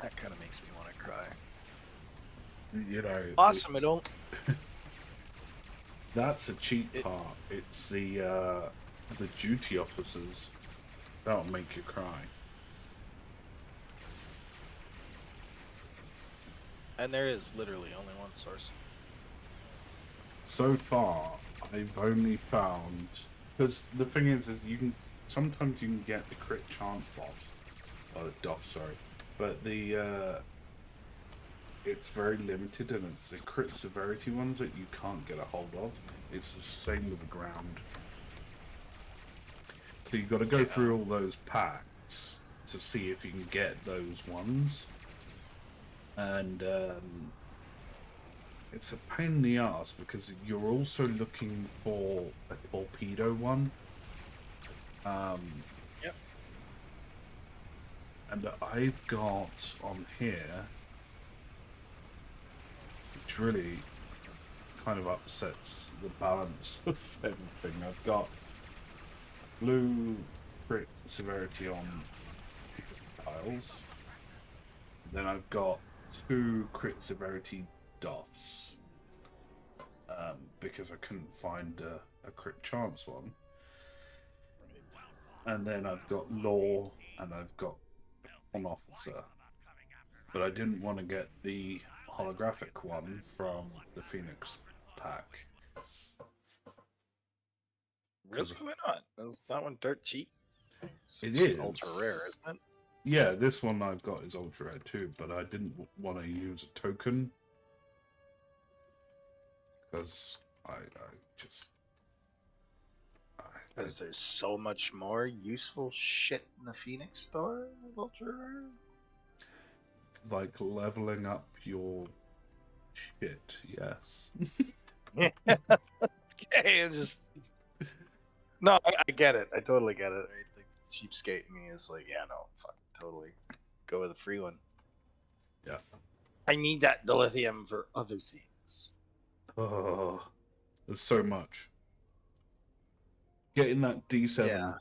That kind of makes me want to cry. You know... Awesome, I don't... That's a cheap part. It's the duty officers that'll make you cry. And there is literally only one source. So far, I've only found, because the thing is you can sometimes you can get the crit chance buffs, or doff, sorry, but the it's very limited, and it's the crit severity ones that you can't get a hold of. It's the same with the ground. So you've got to go through all those packs to see if you can get those ones. And it's a pain in the ass because you're also looking for a torpedo one. Yep. And I've got on here, which really kind of upsets the balance of everything. I've got blue crit severity on tiles. Then I've got 2 crit severity doffs. Because I couldn't find a crit chance one. And then I've got law and I've got an officer. But I didn't want to get the holographic one from the Phoenix pack. Really? Why not? Is that one dirt cheap? It It's is ultra rare, isn't it? Yeah, this one I've got is ultra rare too, but I didn't want to use a token because I just Because there's so much more useful shit in the Phoenix store of ultra rare. like leveling up your shit. Yes. Okay, I'm just... No, I get it. I totally get it. Right? The cheapskate in me is like, yeah, no, fucking totally. Go with a free one. Yeah. I need that dilithium for other things. Oh, there's so much. Getting that D7. Yeah.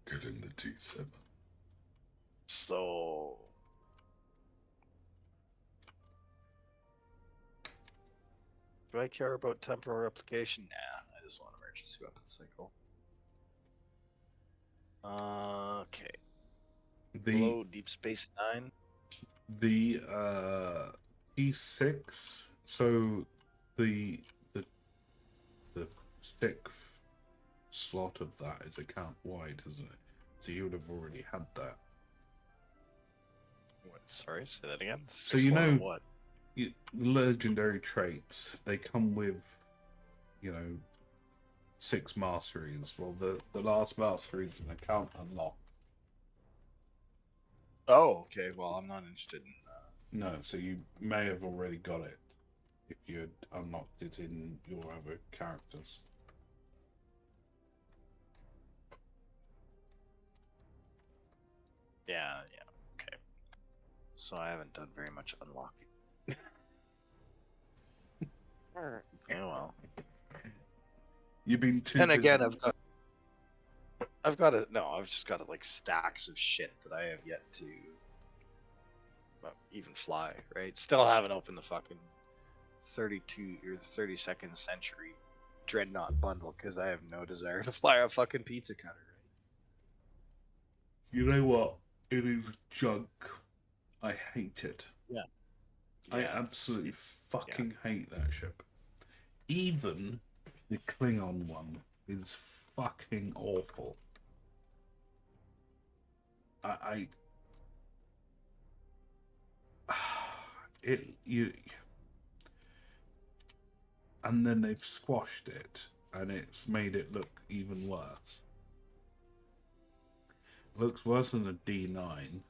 Getting the D7. So... Do I care about temporal replication? Nah, I just want emergency weapon cycle. Okay. Hello, Deep Space Nine. The T6. So the 6th slot of that is account wide, isn't it? So you would have already had that. What? Sorry, say that again. So you know what? Legendary traits, they come with, 6 masteries. Well, the last mastery is an account unlock. Oh, okay. Well, I'm not interested in No, so you may have already got it if you had unlocked it in your other characters. Yeah, okay. So I haven't done very much unlocking. Okay, well. You've been too And busy. again, I've just got like stacks of shit that I have yet to even fly, right? Still haven't opened the fucking 32 or 32nd century dreadnought bundle because I have no desire to fly a fucking pizza cutter. You know what? It is junk. I hate it. Yeah. I Yeah, absolutely fucking hate that ship. Even the Klingon one is fucking awful. I it you and then they've squashed it and it's made it look even worse. It looks worse than a D9. Don't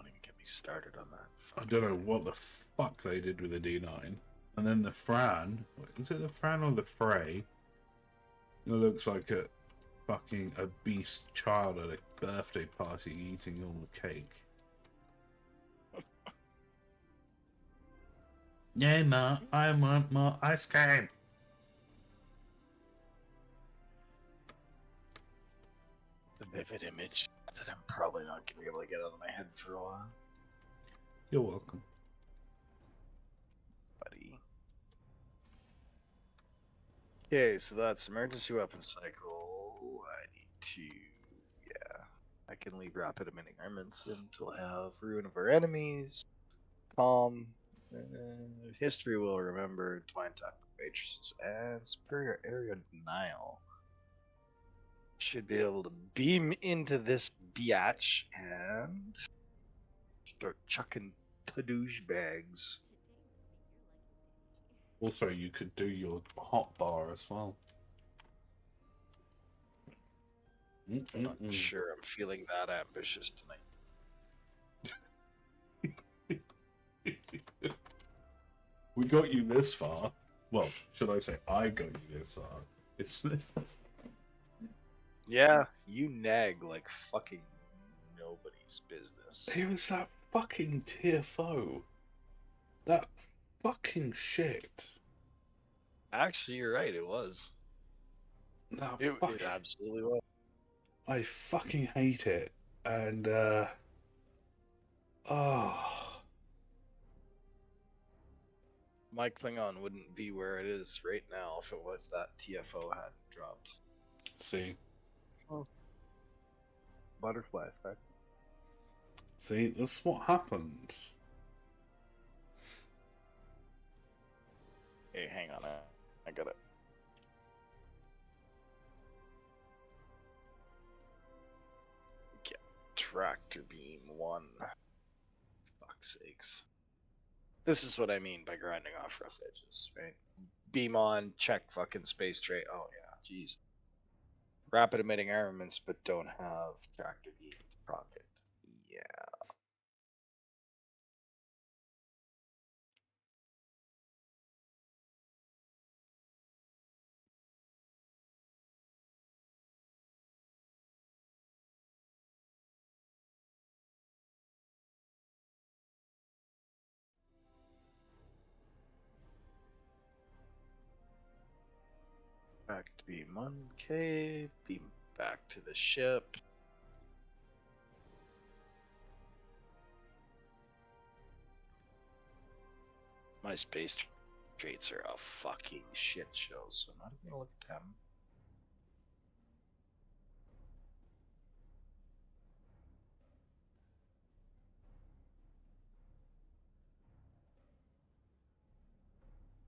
even get me started on that. I don't know what the fuck they did with the D9. And then the Fran, is it the Fran or the Frey? It looks like a fucking obese child at a birthday party eating all the cake. Yeah, Ma, I want more ice cream. The vivid image that I'm probably not gonna be able to get out of my head for a while, You're welcome. buddy. Okay, so that's emergency weapon cycle. I need to, yeah, I can leave rapid emitting armaments until I have ruin of our enemies. Calm. History will remember twine tactical matrices and superior area denial. Should be able to beam into this biatch and start chucking padoosh bags. Also, you could do your hot bar as well. I'm not sure I'm feeling that ambitious tonight. We got you this far. Well, should I say I got you this far? It's Yeah, you nag like fucking nobody's business. it was that fucking TFO. That fucking shit. Actually, you're right. It was. That It fucking, absolutely was. I fucking hate it. And oh, My Klingon wouldn't be where it is right now if it was that TFO had dropped. see, Butterfly effect. see, that's what happened. Hey, hang on. I got it. Get tractor beam 1. Fuck's sakes. This is what I mean by grinding off rough edges, right? Beam on, check fucking space tray. Oh yeah, jeez. Rapid emitting armaments, but don't have tractor beam rocket. Yeah. Back to beam 1K, beam back to the ship. My space traits are a fucking shit show, so I'm not even gonna look at them.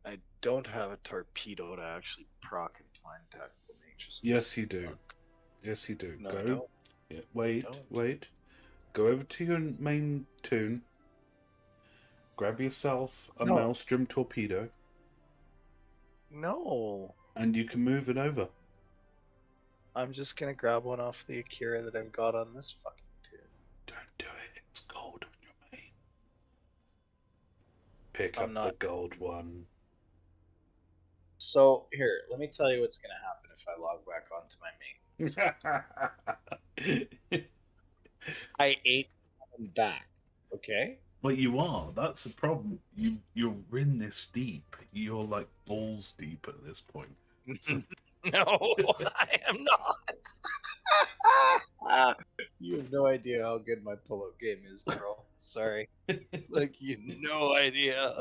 I don't have a torpedo to actually proc and twine tactical matrices. Yes, you do. Yes, you do. No, I Go. don't. Yeah, wait, don't. wait. Go over to your main tune. Grab yourself a No. maelstrom torpedo, No. and you can move it over. I'm just gonna grab one off the Akira that I've got on this fucking tune. Don't do it. It's gold on your main. Pick I'm up the not- gold one. So, here, let me tell you what's gonna happen if I log back onto my main. I ate them back, okay? Well, you are. That's the problem. You're in this deep. You're like balls deep at this point. No, I am not. You have no idea how good my pull-up game is, bro. Sorry. Like, you no idea.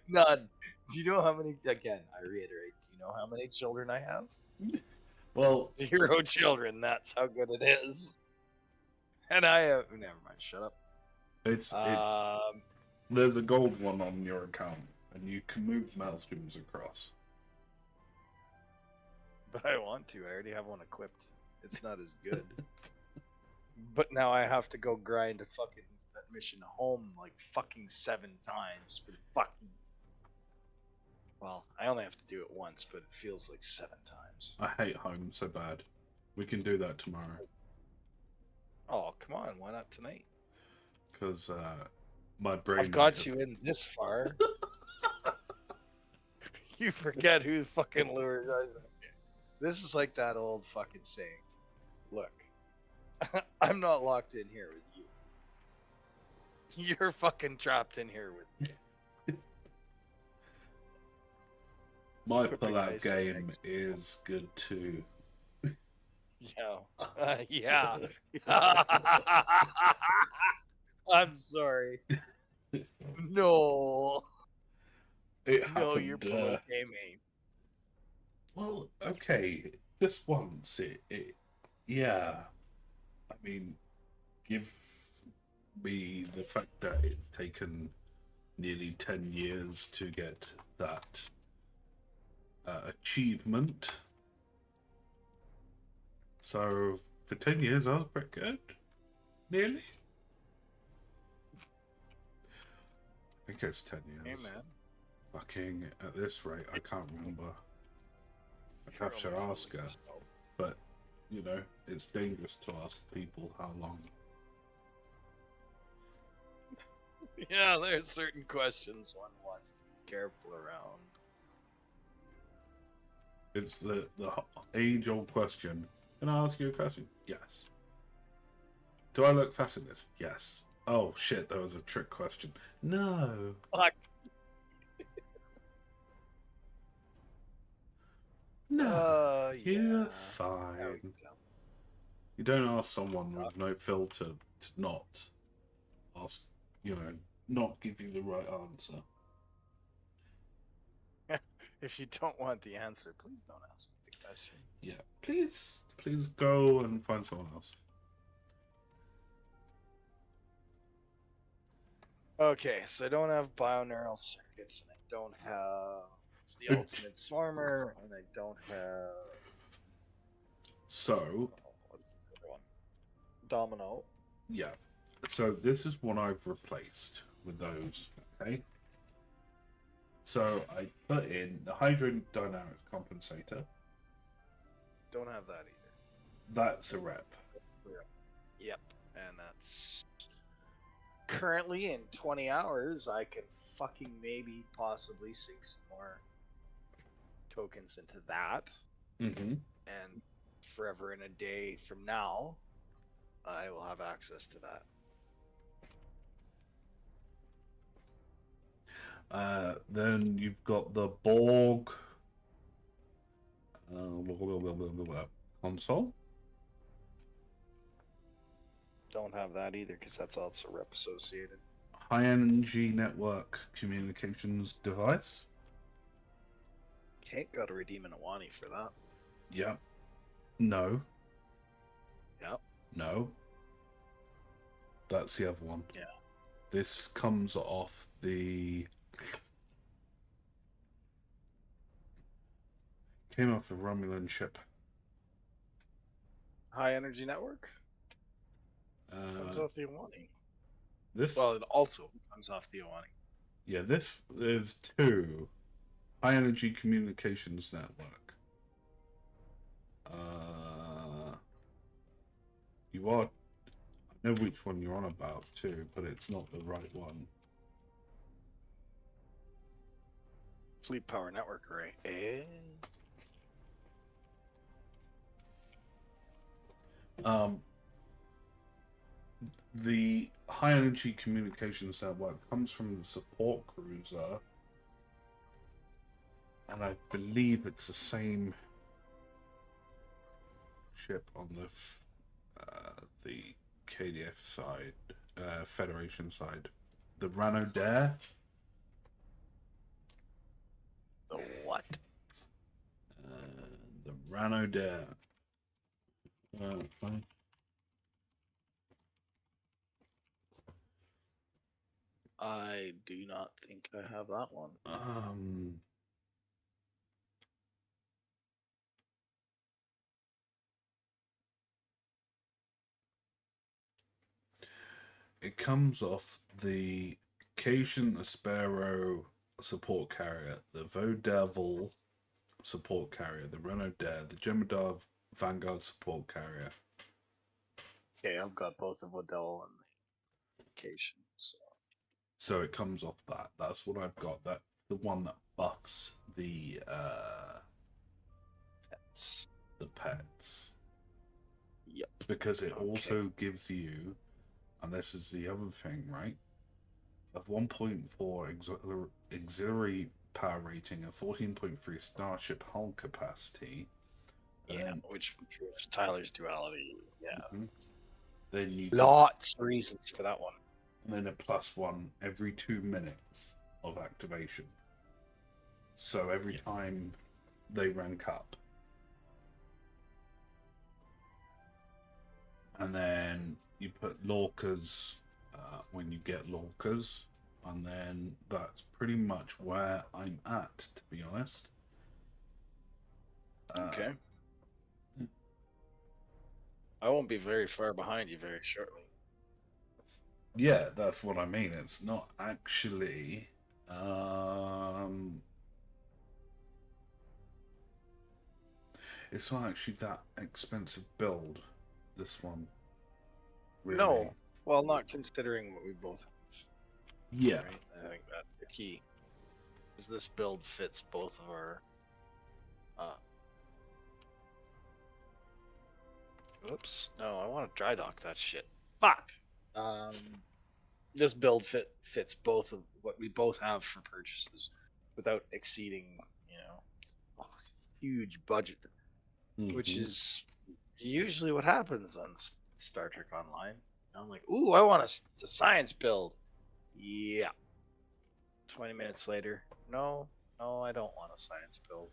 None. Do you know how many, again, I reiterate, do you know how many children I have? Well, 0 children. That's how good it is. And I have, never mind, shut up. it's Um, there's a gold one on your account, and you can move maelstroms across. but I want to. I already have one equipped. It's not as good. But now I have to go grind a fucking that mission home like fucking 7 times for the fucking. Well, I only have to do it once, but it feels like 7 times. I hate home so bad. We can do that tomorrow. Oh, come on. Why not tonight? Because my brain. I've got you in this far. You forget who the fucking lured us. This is like that old fucking saying. Look, I'm not locked in here with you. You're fucking trapped in here with me. My Flipping pull-out ice game bags. is good too. Yeah. Yeah. I'm sorry. No. It No, happened. your pull-out game ain't. Well, okay, just once. Yeah. I mean, give me the fact that it's taken nearly 10 years to get that achievement. So, for 10 years, I was pretty good. Nearly. I think it's 10 Hey, years. man. Fucking, at this rate, I can't remember. I'd You're have to only ask fooling her. yourself. But, you know, it's dangerous to ask people how long. Yeah, there's certain questions one wants to be careful around. It's the age-old question. Can I ask you a question? Yes. Do I look fat in this? Yes. Oh shit, that was a trick question. No. Fuck. No. Yeah. You're There we fine. go. You don't ask someone with no filter to not ask, you know, not give you the right answer. If you don't want the answer, please don't ask me the question. Yeah. Please go and find someone else. Okay, so I don't have bioneural circuits, and I don't have the ultimate swarmer, and I don't have. So, What's the other one? Domino. yeah. So this is what I've replaced with those, okay? So I put in the hydrodynamics compensator. Don't have that either. That's a rep. Yep, and that's currently in 20 hours. I can fucking maybe possibly sink some more tokens into that, Mm-hmm. and forever in a day from now, I will have access to that. Then you've got the Borg console. Don't have that either because that's also rep associated. High energy network communications device. Okay, gotta redeem an Awani for that. Yeah. No. Yep. No. That's the other one. Yeah. This comes off the. Came off the Romulan ship. High energy network comes Uh, off the Awani. this. Well, it also comes off the Awani. Yeah, this is 2 high energy communications network. You are. I know which one you're on about too, but it's not the right one. Fleet power network array. The high energy communications network comes from the support cruiser, and I believe it's the same ship on the KDF side Federation side. The Rano Dare. The what? The Rano Dare. Fine. I do not think I have that one. It comes off the Cation, the Sparrow support carrier, the Vodevil support carrier, the Renault Dare, the Jemadar Vanguard support carrier. Okay, I've got both of Odell and the Cation. So it comes off that. That's what I've got. That the one that buffs the Pets. pets. Yep. Because it Okay. also gives you, and this is the other thing, right? A 1.4 auxiliary power rating, a 14.3 starship hull capacity. Yeah, which Tyler's duality. Yeah. Then you Lots of reasons for that one. and then a +1 every 2 minutes of activation. So every time they rank up. And then you put Lorcas when you get Lorcas. And then that's pretty much where I'm at, to be honest. Okay. I won't be very far behind you very shortly. Yeah, that's what I mean. It's not actually it's not actually that expensive build, this one. Really. No. Well, not considering what we both have. Yeah. Right? I think that's the key. Is this build fits both of our Oops. No, I want to dry dock that shit. Fuck. This build fits both of what we both have for purchases without exceeding, a huge budget, which is usually what happens on Star Trek Online. I'm like, ooh, I want a science build. Yeah. 20 minutes later, no, I don't want a science build.